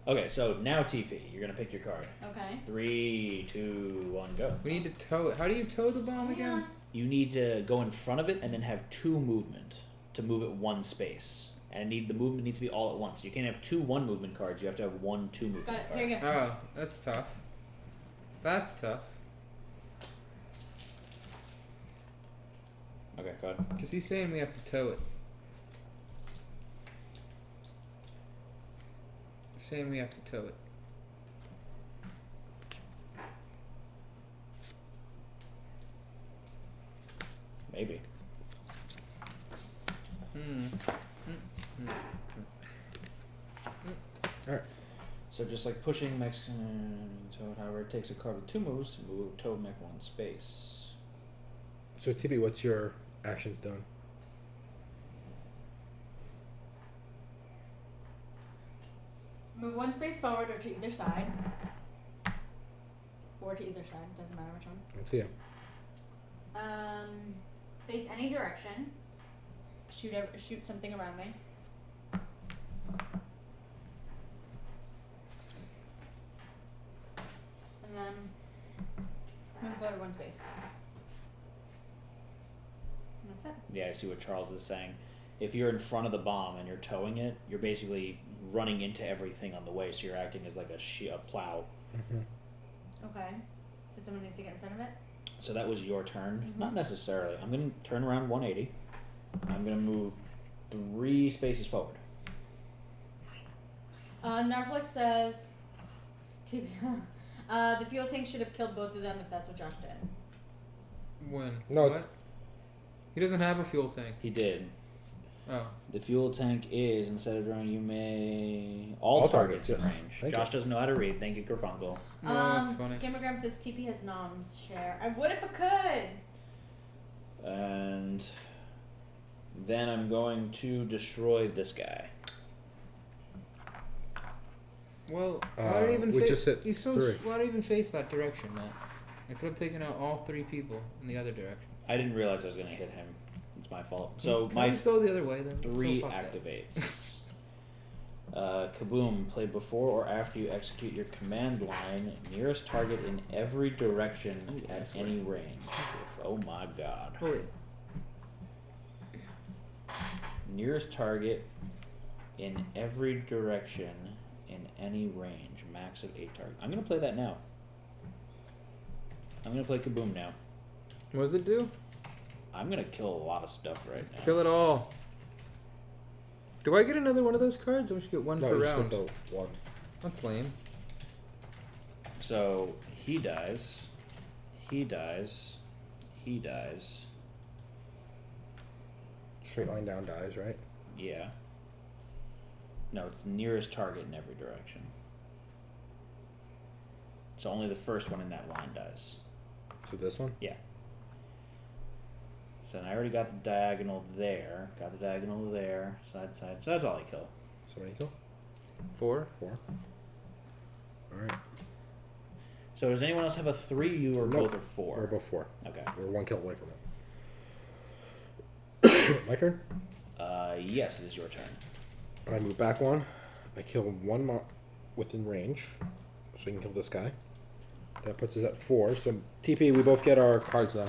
Okay, so now TP. You're gonna pick your card. Okay. 3, 2, 1, go. We need to tow it. How do you tow the bomb again? You need to go in front of it and then have 2 movement to move it 1 space. And the movement needs to be all at once. You can't have 2 1 movement cards. You have to have 1 2 movement Got it. card. Here you go. Oh, that's tough. That's tough. Okay, go ahead. Because he's saying we have to tow it. He's saying we have to tow it. Maybe. Alright. So just like pushing Mechs toad, however, it takes a card with 2 moves to move toad mech 1 space. So TB, what's your actions doing? Move 1 space forward or to either side. Or to either side, doesn't matter which one. Up to you. Face any direction. Shoot something around me. And then move forward 1 space. And that's it. Yeah, I see what Charles is saying. If you're in front of the bomb and you're towing it, you're basically running into everything on the way, so you're acting as like a plow. Okay. So someone needs to get in front of it? So that was your turn? Mhm. Not necessarily. I'm going to turn around 180. I'm going to move 3 spaces forward. Narflex says the fuel tank should have killed both of them if that's what Josh did. When? No, What? He doesn't have a fuel tank. He did. Oh. The fuel tank is, instead of drawing, you may... All targets, targets in yes. range. Thank Josh you. doesn't know how to read. Thank you, Kerfunkel. No, that's funny. Gamergram says TP has noms share. I would if I could. And then I'm going to destroy this guy. Well, why did he even we face? just hit He's so. 3. Why did he even face that direction, Matt? I could have taken out all 3 people in the other direction. I didn't realize I was going to hit him. It's my fault. So Can my we just go the other way then? 3 So fuck that. activates. Kaboom. Play before or after you execute your command line. Nearest target in every direction Ooh, at this any range. Oh my god. Oh wait. Nearest target in every direction in any range. Max of 8 targets. I'm going to play that now. I'm going to play Kaboom now. What does it do? I'm going to kill a lot of stuff right now. Kill it all. Do I get another one of those cards? Or we should get one No, per you just round. get the 1. That's lame. So he dies. He dies. He dies. Straight line down dies, right? Yeah. No, it's nearest target in every direction. So only the first one in that line dies. So this one? Yeah. So then I already got the diagonal there. Got the diagonal there. Side, side. So that's all I kill. So many kill? 4. 4. Alright. So does anyone else have a 3? You or Nope. both are 4? We're both 4. Okay. We're 1 kill away from it. My turn? Yes, it is your turn. I move back 1. I kill 1 within range. So you can kill this guy. That puts us at 4. So TP, we both get our cards now.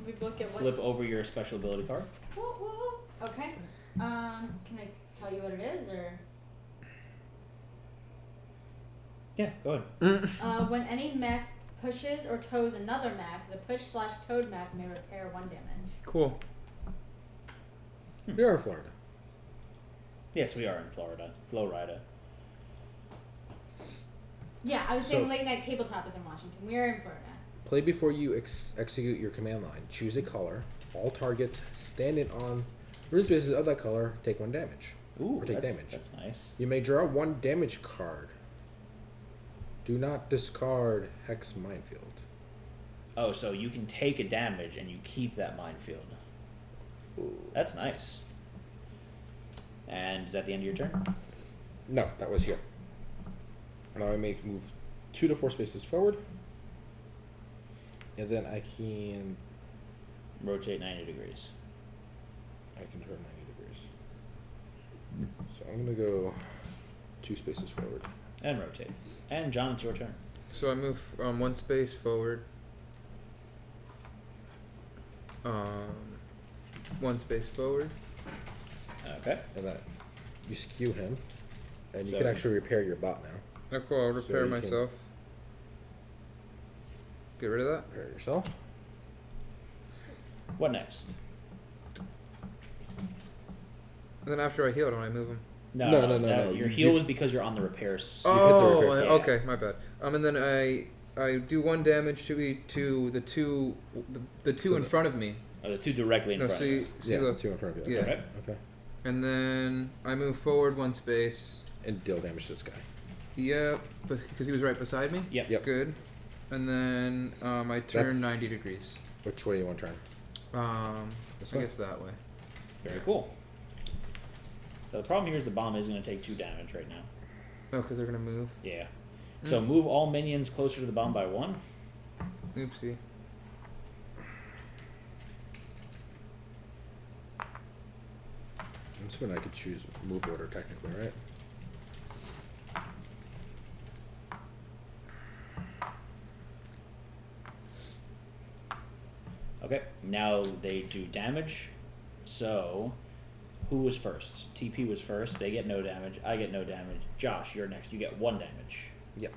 We both get what? Flip over your special ability card. Whoa, whoa. Okay. Can I tell you what it is, or? Yeah, go ahead. When any mech pushes or tows another mech, the push/towed mech may repair 1 damage. Cool. We are in Florida. Yes, we are in Florida. Florida. Yeah, I was saying So- late night tabletop is in Washington. We're in Florida. Play before you execute your command line. Choose a color. All targets standing on rune spaces of that color take 1 damage. Ooh, Or take that's, damage. that's nice. You may draw 1 damage card. Do not discard Hex Minefield. Oh, so you can take a damage and you keep that minefield. Ooh, that's nice. And is that the end of your turn? No, that was here. Now I make move 2 to 4 spaces forward. And then I can Rotate 90 degrees. turn 90 degrees. So I'm gonna go 2 spaces forward. And rotate. And John, it's your turn. So I move 1 space forward. 1 space forward. Okay. And then you skew him. And you So- can actually repair your bot now. Oh, cool. I'll So repair you can- myself. Get rid of that. Repair yourself. What next? And then after I heal, don't I move him? No, No. Your You- heal you- was because you're on the repairs. hit the Oh, repair spell. okay, my bad. And then I do 1 damage to the two So in the- front of me. The 2 directly in No, front see, of see Yeah, the 2 in front of you. Yeah. Okay. Okay. Okay. and then I move forward 1 space. And deal damage to this guy. Yep, because he was right beside me. Yep. Yep. Good. And then I turn That's- 90 degrees. Which way you want to turn? This I way? guess that way. Very cool. So the problem here is the bomb is going to take 2 damage right now. Oh, because they're gonna move. Yeah. So move all minions closer to the bomb by 1. Oopsie. I'm assuming I could choose move order technically, right? Okay, now they do damage. So, who was first? TP was first. They get no damage. I get no damage. Josh, you're next. You get 1 damage. Yeah.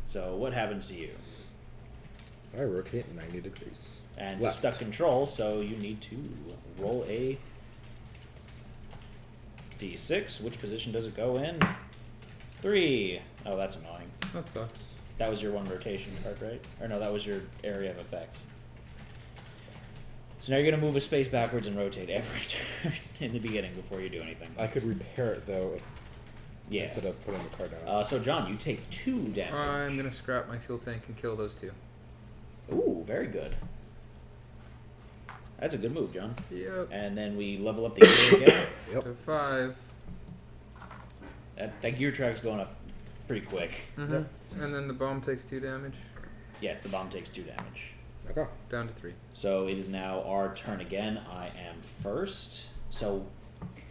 So, what happens to you? I rotate 90 degrees. And Left. it's stuck control, so you need to roll a d6. Which position does it go in? 3. Oh, that's annoying. That sucks. That was your 1 rotation card, right? Or no, that was your area of effect. So now you're going to move a space backwards and rotate every turn in the beginning before you do anything. I could repair it though if, Yeah. instead of putting the card down. So John, you take 2 damage. I'm gonna scrap my fuel tank and kill those 2. Ooh, very good. That's a good move, John. Yep. And then we level up the gear again. Yep. To 5. That gear track's going up pretty quick. Mm-hmm. Yep. And then the bomb takes 2 damage. Yes, the bomb takes 2 damage. Okay. Down to 3. So it is now our turn again. I am first. So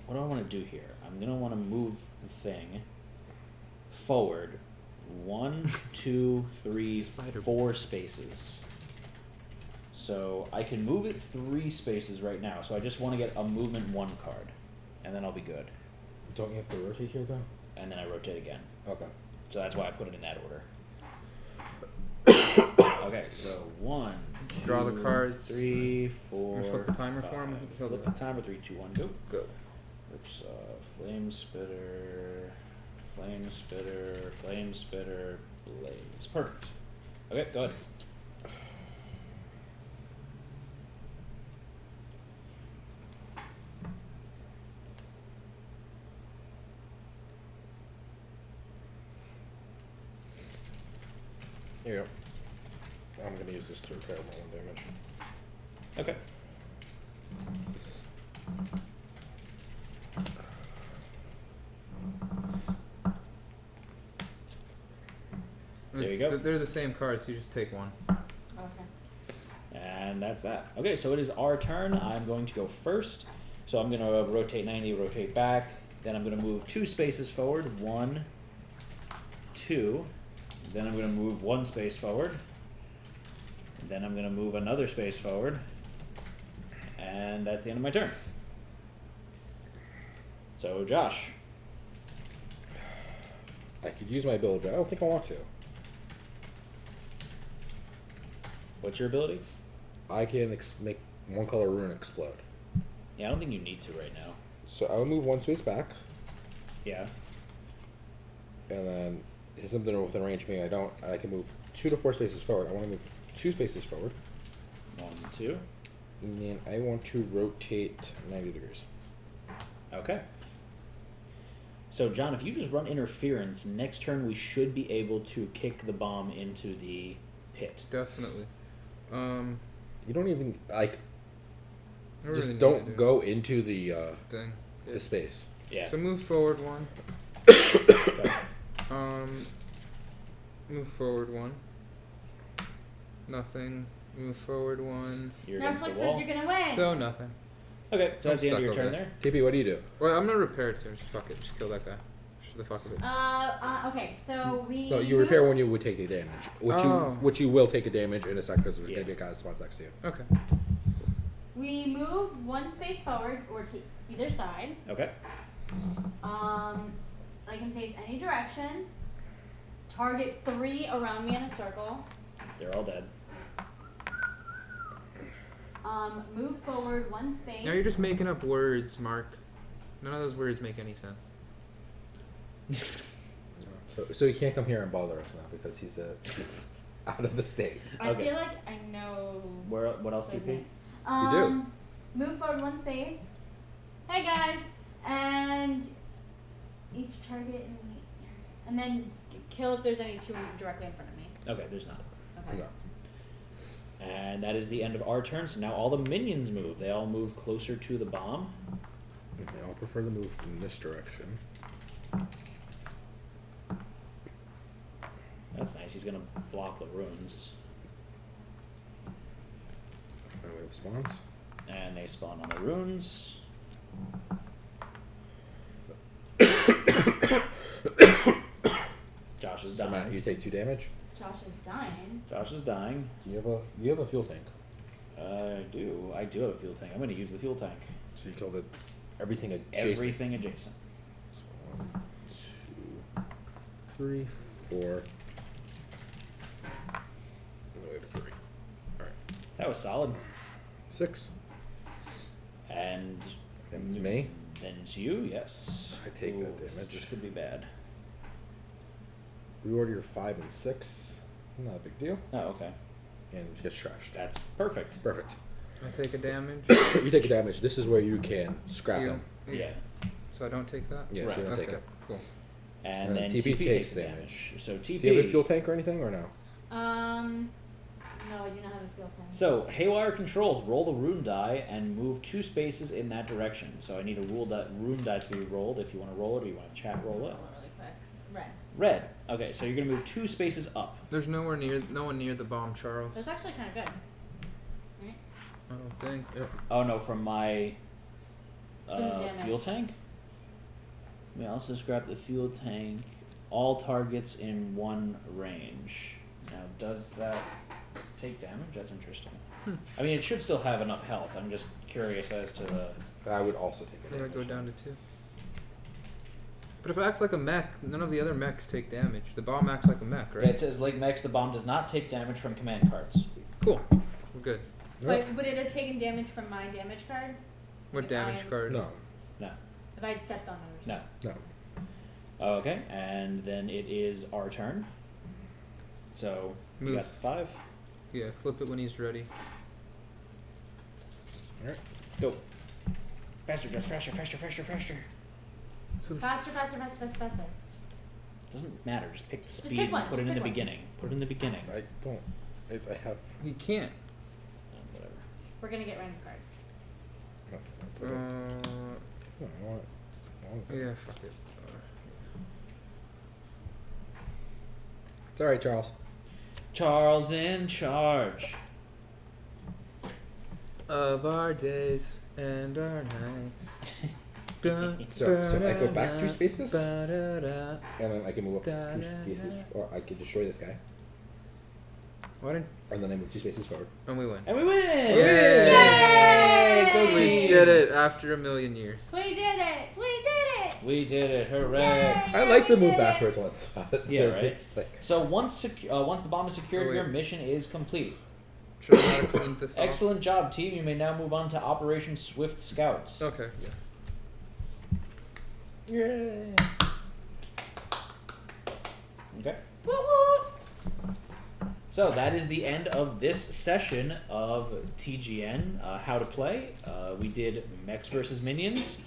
what do I want to do here? I'm going to want to move the thing forward 1, 2, 3, Spider. 4 spaces. So I can move it 3 spaces right now. So I just want to get a movement 1 card. And then I'll be good. Don't you have to rotate here though? And then I rotate again. Okay. So that's why I put it in that order. Okay, so 1, 2, Draw the cards. 3, 4. You flip the timer for 'em? five. Flip the timer. 3, 2, 1, go. Go. Oops. Flame spitter, flame spitter, flame spitter, blaze. Perfect. Okay, go ahead. Here you go. I'm gonna use this to repair my 1 damage. Okay. There you go. They're the same cards, so you just take 1. Okay. And that's that. Okay, so it is our turn. I'm going to go first. So I'm going to rotate 90, rotate back. Then I'm going to move 2 spaces forward. 1, 2. Then I'm going to move 1 space forward. And then I'm going to move another space forward. And that's the end of my turn. So, Josh. I could use my ability, but I don't think I want to. What's your ability? I can make 1 color rune explode. Yeah, I don't think you need to right now. So I will move 1 space back, Yeah. and then if something within range of me, I can move 2 to 4 spaces forward. I want to move 2 spaces forward. 1, 2. And then I want to rotate 90 degrees. Okay. So, John, if you just run interference, next turn we should be able to kick the bomb into the pit. Definitely. You don't even, like, I really just need don't to do go into the thing. the space. Yeah. So move forward 1. Okay. Move forward 1. Nothing. Move forward 1. You're Now against the Flick wall. says you're gonna win. So nothing. Okay, so that's the end of I'm your stuck turn over there. TP, what do you do? Well, I'm gonna repair it, so just fuck it. Just kill that guy. Just for the fuck of it. Okay, so we. No, you repair when you would take a damage, Oh. which you will take a damage in a second because there's Yeah. going to be a guy that spawns next to you. Okay. We move 1 space forward or to either side. Okay. I can face any direction. Target 3 around me in a circle. They're all dead. Move forward 1 space. Now you're just making up words, Mark. None of those words make any sense. So he can't come here and bother us now because he's out of the state. I Okay. feel like I know. What else do you those think? names. You do. Move forward 1 space. Hey guys, and each target in the area, and then kill if there's any 2 directly in front of me. Okay, there's not. Okay. No. And that is the end of our turn. So now all the minions move. They all move closer to the bomb. Okay, I'll prefer to move in this direction. That's nice. He's gonna block the runes. And we have spawns. And they spawn on the runes. Josh is So Matt, dying. you take 2 damage. Josh is dying. Josh is dying. Do you have a fuel tank? I do. I do have a fuel tank. I'm gonna use the fuel tank. So you killed everything adjacent. Everything adjacent. So 1, 2, 3, 4. And then we have 3. Alright. That was solid. 6. And And it's me. then it's you, yes. I take that This damage. could be bad. Reorder your 5 and 6. Not a big deal. Oh, okay. And it gets trashed. That's perfect. Perfect. I take a damage. You take a damage. This is where you can scrap You- them. Yeah. So I don't take that? Yeah, so Right, you don't Okay, take it. cool. And And then TP TP takes takes the damage. damage. So TP. Do you have a fuel tank or anything, or no? No, I do not have a field tank. So, Haywire controls. Roll the rune die and move 2 spaces in that direction. So I need a rune die to be rolled if you want to roll it or you want to chat roll it. Roll it really quick. Red. Red. Okay, so you're going to move 2 spaces up. There's no one near the bomb, Charles. That's actually kind of good. Right? I don't think. Oh no, from my From the damage. fuel tank? We also scrap the fuel tank. All targets in 1 range. Now, does that take damage? That's interesting. I mean, it should still have enough health. I'm just curious as to the... I would also take it. They would go down to 2. But if it acts like a mech, none of the other mechs take damage. The bomb acts like a mech, right? Yeah, it says, like Mechs, the bomb does not take damage from command cards. Cool. We're good. But would it have taken damage from my damage card? What If damage I- card? No. No. If I had stepped on those? No. No. Okay, and then it is our turn. So, you Move. got 5. Yeah, flip it when he's ready. Alright. Go. Faster, just faster, faster, faster, faster. So the Faster, faster, faster, faster, faster. Doesn't matter, just pick the Just speed pick one, and put just it in the pick one. beginning. Put it in the beginning. I don't. If I have. he can't. Whatever. We're gonna get random cards. No, put it. No, I want it. I want it. Yeah, fuck it. It's alright, Charles. Charles in charge. Of our days and our nights. So I go back 2 spaces, and Ba-da-da. then I can move up 2 spaces, or I can destroy this guy, Why didn't? and then I move 2 spaces forward. And we win. And we win! Yay! Yay! Go We team! did it after a million years. We did it! We did it! We did it! Hooray! Yay! I like the we move did it! backwards once. Yeah, right? It's like, So once the bomb is secured, Oh, wait. your mission is complete. Show me how to clean this off. Excellent job, team. You may now move on to Operation Swift Scouts. Okay. Yeah. Yay! Okay. Woo woo! So that is the end of this session of TGN, How to Play. We did Mechs versus Minions.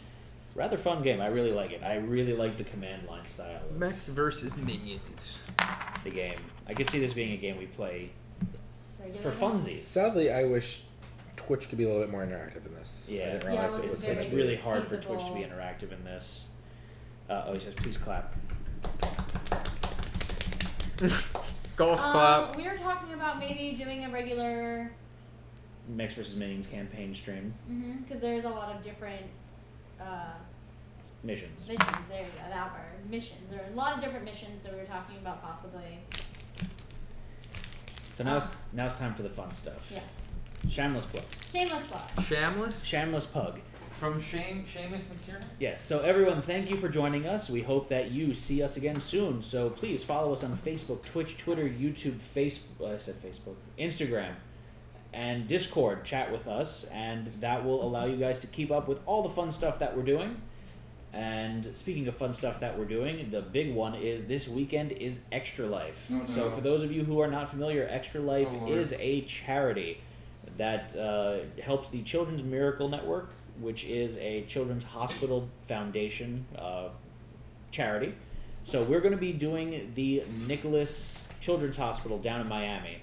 Rather fun game. I really like it. I really like the command line style of Mechs versus minions. the game. I could see this being a game we play Regular for ones. funsies. sadly, I wish Twitch could be a little bit more interactive in this. Yeah. I didn't Yeah, realize it it was was. It's very really hard for feasible. Twitch to be interactive in this. He says, please clap. Golf clap. We were talking about maybe doing a regular, Mechs versus Minions campaign stream because there's a lot of different missions. missions. There you go, that word. Missions. There are a lot of different missions, so we were talking about possibly. So now it's time for the fun stuff. Yes. Shameless plug. Shameless plug. Shamless. Shameless pug. From Seamus McTiernan. Yes, so everyone, thank you for joining us. We hope that you see us again soon. So please follow us on Facebook, Twitch, Twitter, YouTube, Instagram, and Discord. Chat with us, and that will allow you guys to keep up with all the fun stuff that we're doing. And speaking of fun stuff that we're doing, the big one is this weekend is Extra Life. Oh, no. So for those of you who are not familiar, Extra Life Oh, Lord. is a charity that helps the Children's Miracle Network, which is a children's hospital foundation charity. So we're going to be doing the Nicholas Children's Hospital down in Miami.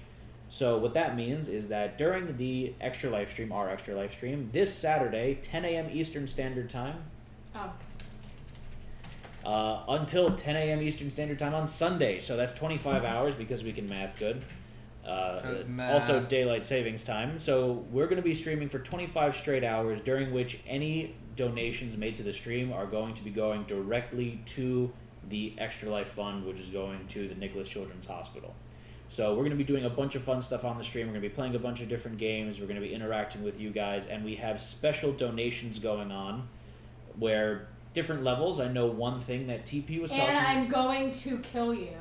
So what that means is that during the Extra Life stream, our Extra Life stream, this Saturday, 10 a.m. Eastern Standard Time, Oh. until 10 a.m. Eastern Standard Time on Sunday. So that's 25 hours because we can math good. 'Cause Also math. daylight savings time. So we're going to be streaming for 25 straight hours, during which any donations made to the stream are going to be going directly to the Extra Life Fund, which is going to the Nicholas Children's Hospital. So we're going to be doing a bunch of fun stuff on the stream. We're going to be playing a bunch of different games. We're going to be interacting with you guys, and we have special donations going on where different levels. I know one thing that TP was talking. And I'm going to kill you.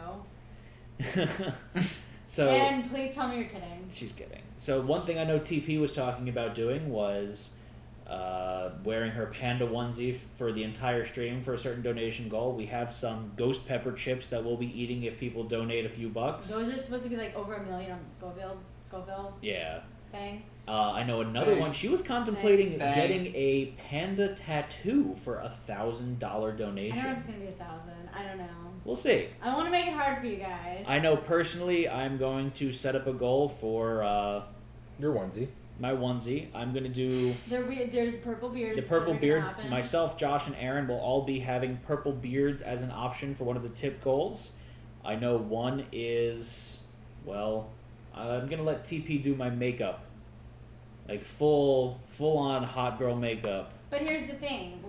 So And please tell me you're kidding. she's kidding. So one thing I know TP was talking about doing was wearing her panda onesie for the entire stream for a certain donation goal. We have some ghost pepper chips that we'll be eating if people donate a few bucks. Those are supposed to be like over $1 million on the Scoville Yeah. thing. I know another Hey. one. She was contemplating Bang. getting a panda tattoo for $1,000 I don't know if donation. it's gonna be 1,000. I don't know. We'll see. I want to make it hard for you guys. I know personally I'm going to set up a goal for Your onesie. my onesie. I'm going to do There's purple beards. the purple that are gonna beards. happen. Myself, Josh, and Aaron will all be having purple beards as an option for one of the tip goals. I know one is, well, I'm going to let TP do my makeup. Like full on hot girl makeup. But here's the thing: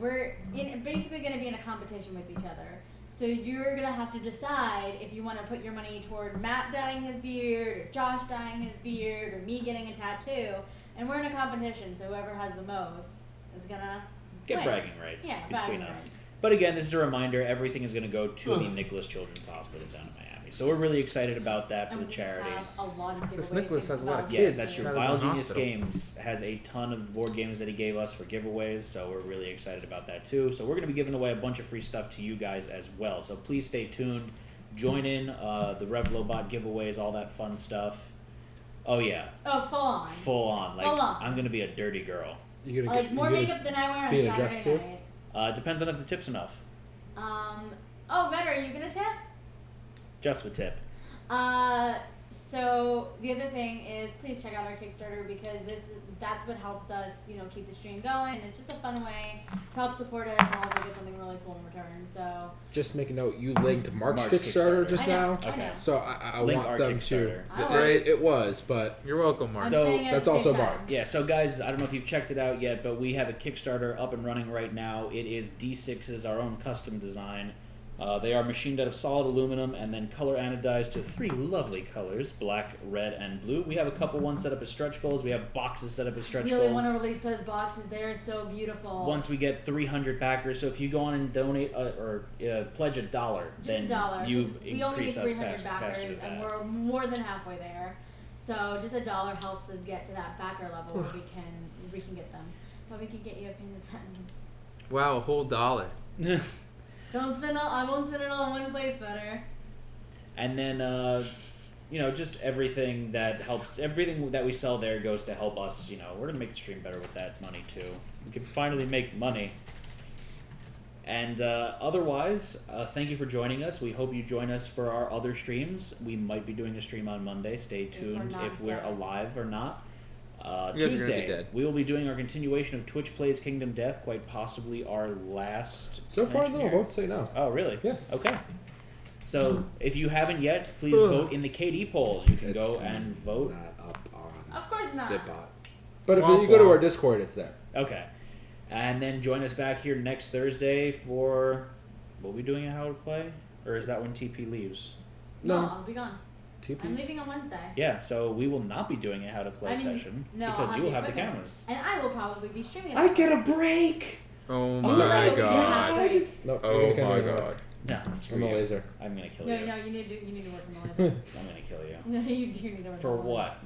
basically going to be in a competition with each other. So you're gonna have to decide if you want to put your money toward Matt dyeing his beard, or Josh dyeing his beard, or me getting a tattoo. And we're in a competition, so whoever has the most is gonna Get win. bragging rights Yeah, between bragging us. rights. But again, this is a reminder, everything is going to go to the Nicholas Children's Hospital down in Miami. So we're really excited about that for And the we charity. have a lot of This giveaways Nicholas and has a lot of stuff. Yes, kids. that's true. Got his Vile own Genius hospital. Games has a ton of board games that he gave us for giveaways, so we're really excited about that too. So we're going to be giving away a bunch of free stuff to you guys as well. So please stay tuned. Join in the RevLobot giveaways, all that fun stuff. Oh yeah, Oh, full on. full on. Like Full on. I'm going to be a dirty girl. You gonna Like more makeup than I wear be in on a dress Saturday too? night. Depends on if the tip's enough. Oh, Vet, are you gonna tip? Just the tip. So the other thing is, please check out our Kickstarter because that's what helps us, keep the stream going. It's just a fun way to help support us and also get something really cool in return. So Just make a note. You linked Mark's Mark's Kickstarter Kickstarter. just I know, now. I Okay. know. So I Link want our them to. Kickstarter. I will. It was, but You're welcome, Mark. I'm So saying it at that's the also same Mark. time. Yeah, so guys, I don't know if you've checked it out yet, but we have a Kickstarter up and running right now. It is D6's, our own custom design. They are machined out of solid aluminum and then color anodized to 3 lovely colors, black, red, and blue. We have a couple ones set up as stretch goals. We have boxes set up as I stretch really goals. want to release those boxes. They are so beautiful. Once we get 300 backers, so if you go on and donate pledge $1, Just then $1. you We only need increase us 300 faster backers, with and that. we're more than halfway there. So just $1 helps us get to that backer level where we can get them. But we can get you a pin to 10. Wow, a whole $1. Don't spend all. I won't spend it all in one place, better. And then, just everything that helps, everything that we sell there goes to help us. We're going to make the stream better with that money, too. We can finally make money. And otherwise, thank you for joining us. We hope you join us for our other streams. We might be doing a stream on Monday. Stay tuned not if we're dead. alive or not. You guys are gonna be Tuesday, dead. we will be doing our continuation of Twitch Plays Kingdom Death, quite possibly our last. so far mention no here. votes say no. Oh, really? Yes. Okay. So, if you haven't yet, please vote in the KD polls. You can go It's and vote. Not up on Of course not. Vidbot. But if Womp you go to womp. our Discord, it's there. Okay. And then join us back here next Thursday for. Will we be doing a How to Play? Or is that when TP leaves? No, No. I'll be gone. TP. I'm leaving on Wednesday. Yeah, so we will not be doing a How to Play session no, because I'll you will have have the equipment. cameras. And I will probably be streaming. I get a break. Oh my my God. god. No, Oh you're gonna my come in. god. No, screw I'm a you. laser. I'm gonna kill No, you. you need to work from the laser. I'm gonna kill you. No, you do need to work For from the laser. what?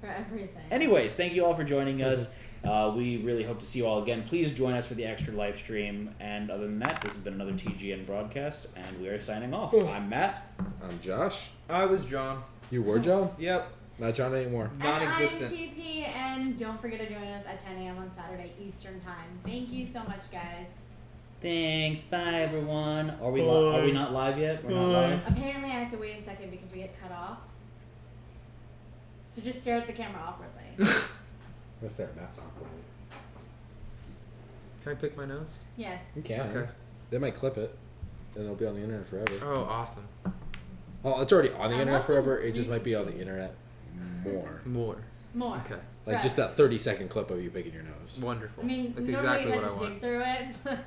For everything. Anyways, thank you all for joining us. We really hope to see you all again. Please join us for the extra live stream. And other than that, this has been another TGN broadcast, and we are signing off. I'm Matt. I'm Josh. I was John. You were John? Yep. Not John anymore. And I'm Non-existent. TP, and don't forget to join us at 10 a.m. on Saturday Eastern Time. Thank you so much, guys. Thanks. Bye, everyone. Are we not live yet? We're not live. Apparently, I have to wait a second because we get cut off. So just stare at the camera awkwardly. I'm gonna stare at Matt awkwardly. Can I pick my nose? Yes. You can. Okay. They might clip it, and it'll be on the internet forever. Oh, awesome. Oh, it's already on the internet also forever. It just might be on the internet more. More. Okay. Like Right. just that 30-second clip of you picking your nose. Wonderful. I mean, that's normally exactly you what had I to want. dig through it.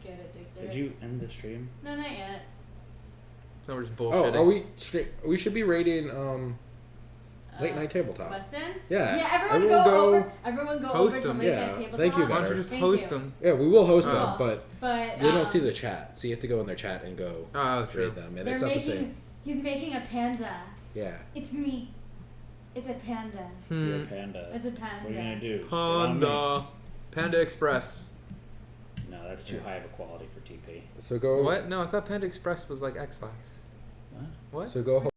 Get it, dig through Did it. you end the stream? No, not yet. So we're just Oh, bullshitting. are we straight? We should be rating late night tabletop. Weston? Yeah. Yeah, everyone Everyone go go- over. Everyone go Host over to them. late Yeah, night tabletop. thank you, Why don't you better. just Thank host you. them? Yeah, we will host Cool. them, but But they don't see the chat, so you have to go in their chat and go Oh, true. rate them, and they're it's not the making. same. He's making a panda. Yeah. It's me. It's a panda. You're a panda. It's a panda. What are you gonna do? Sit on me? Panda. Panda Express. No, that's too high of a quality for TP. So go. What? No, I thought Panda Express was like X-Lax. What? What? So go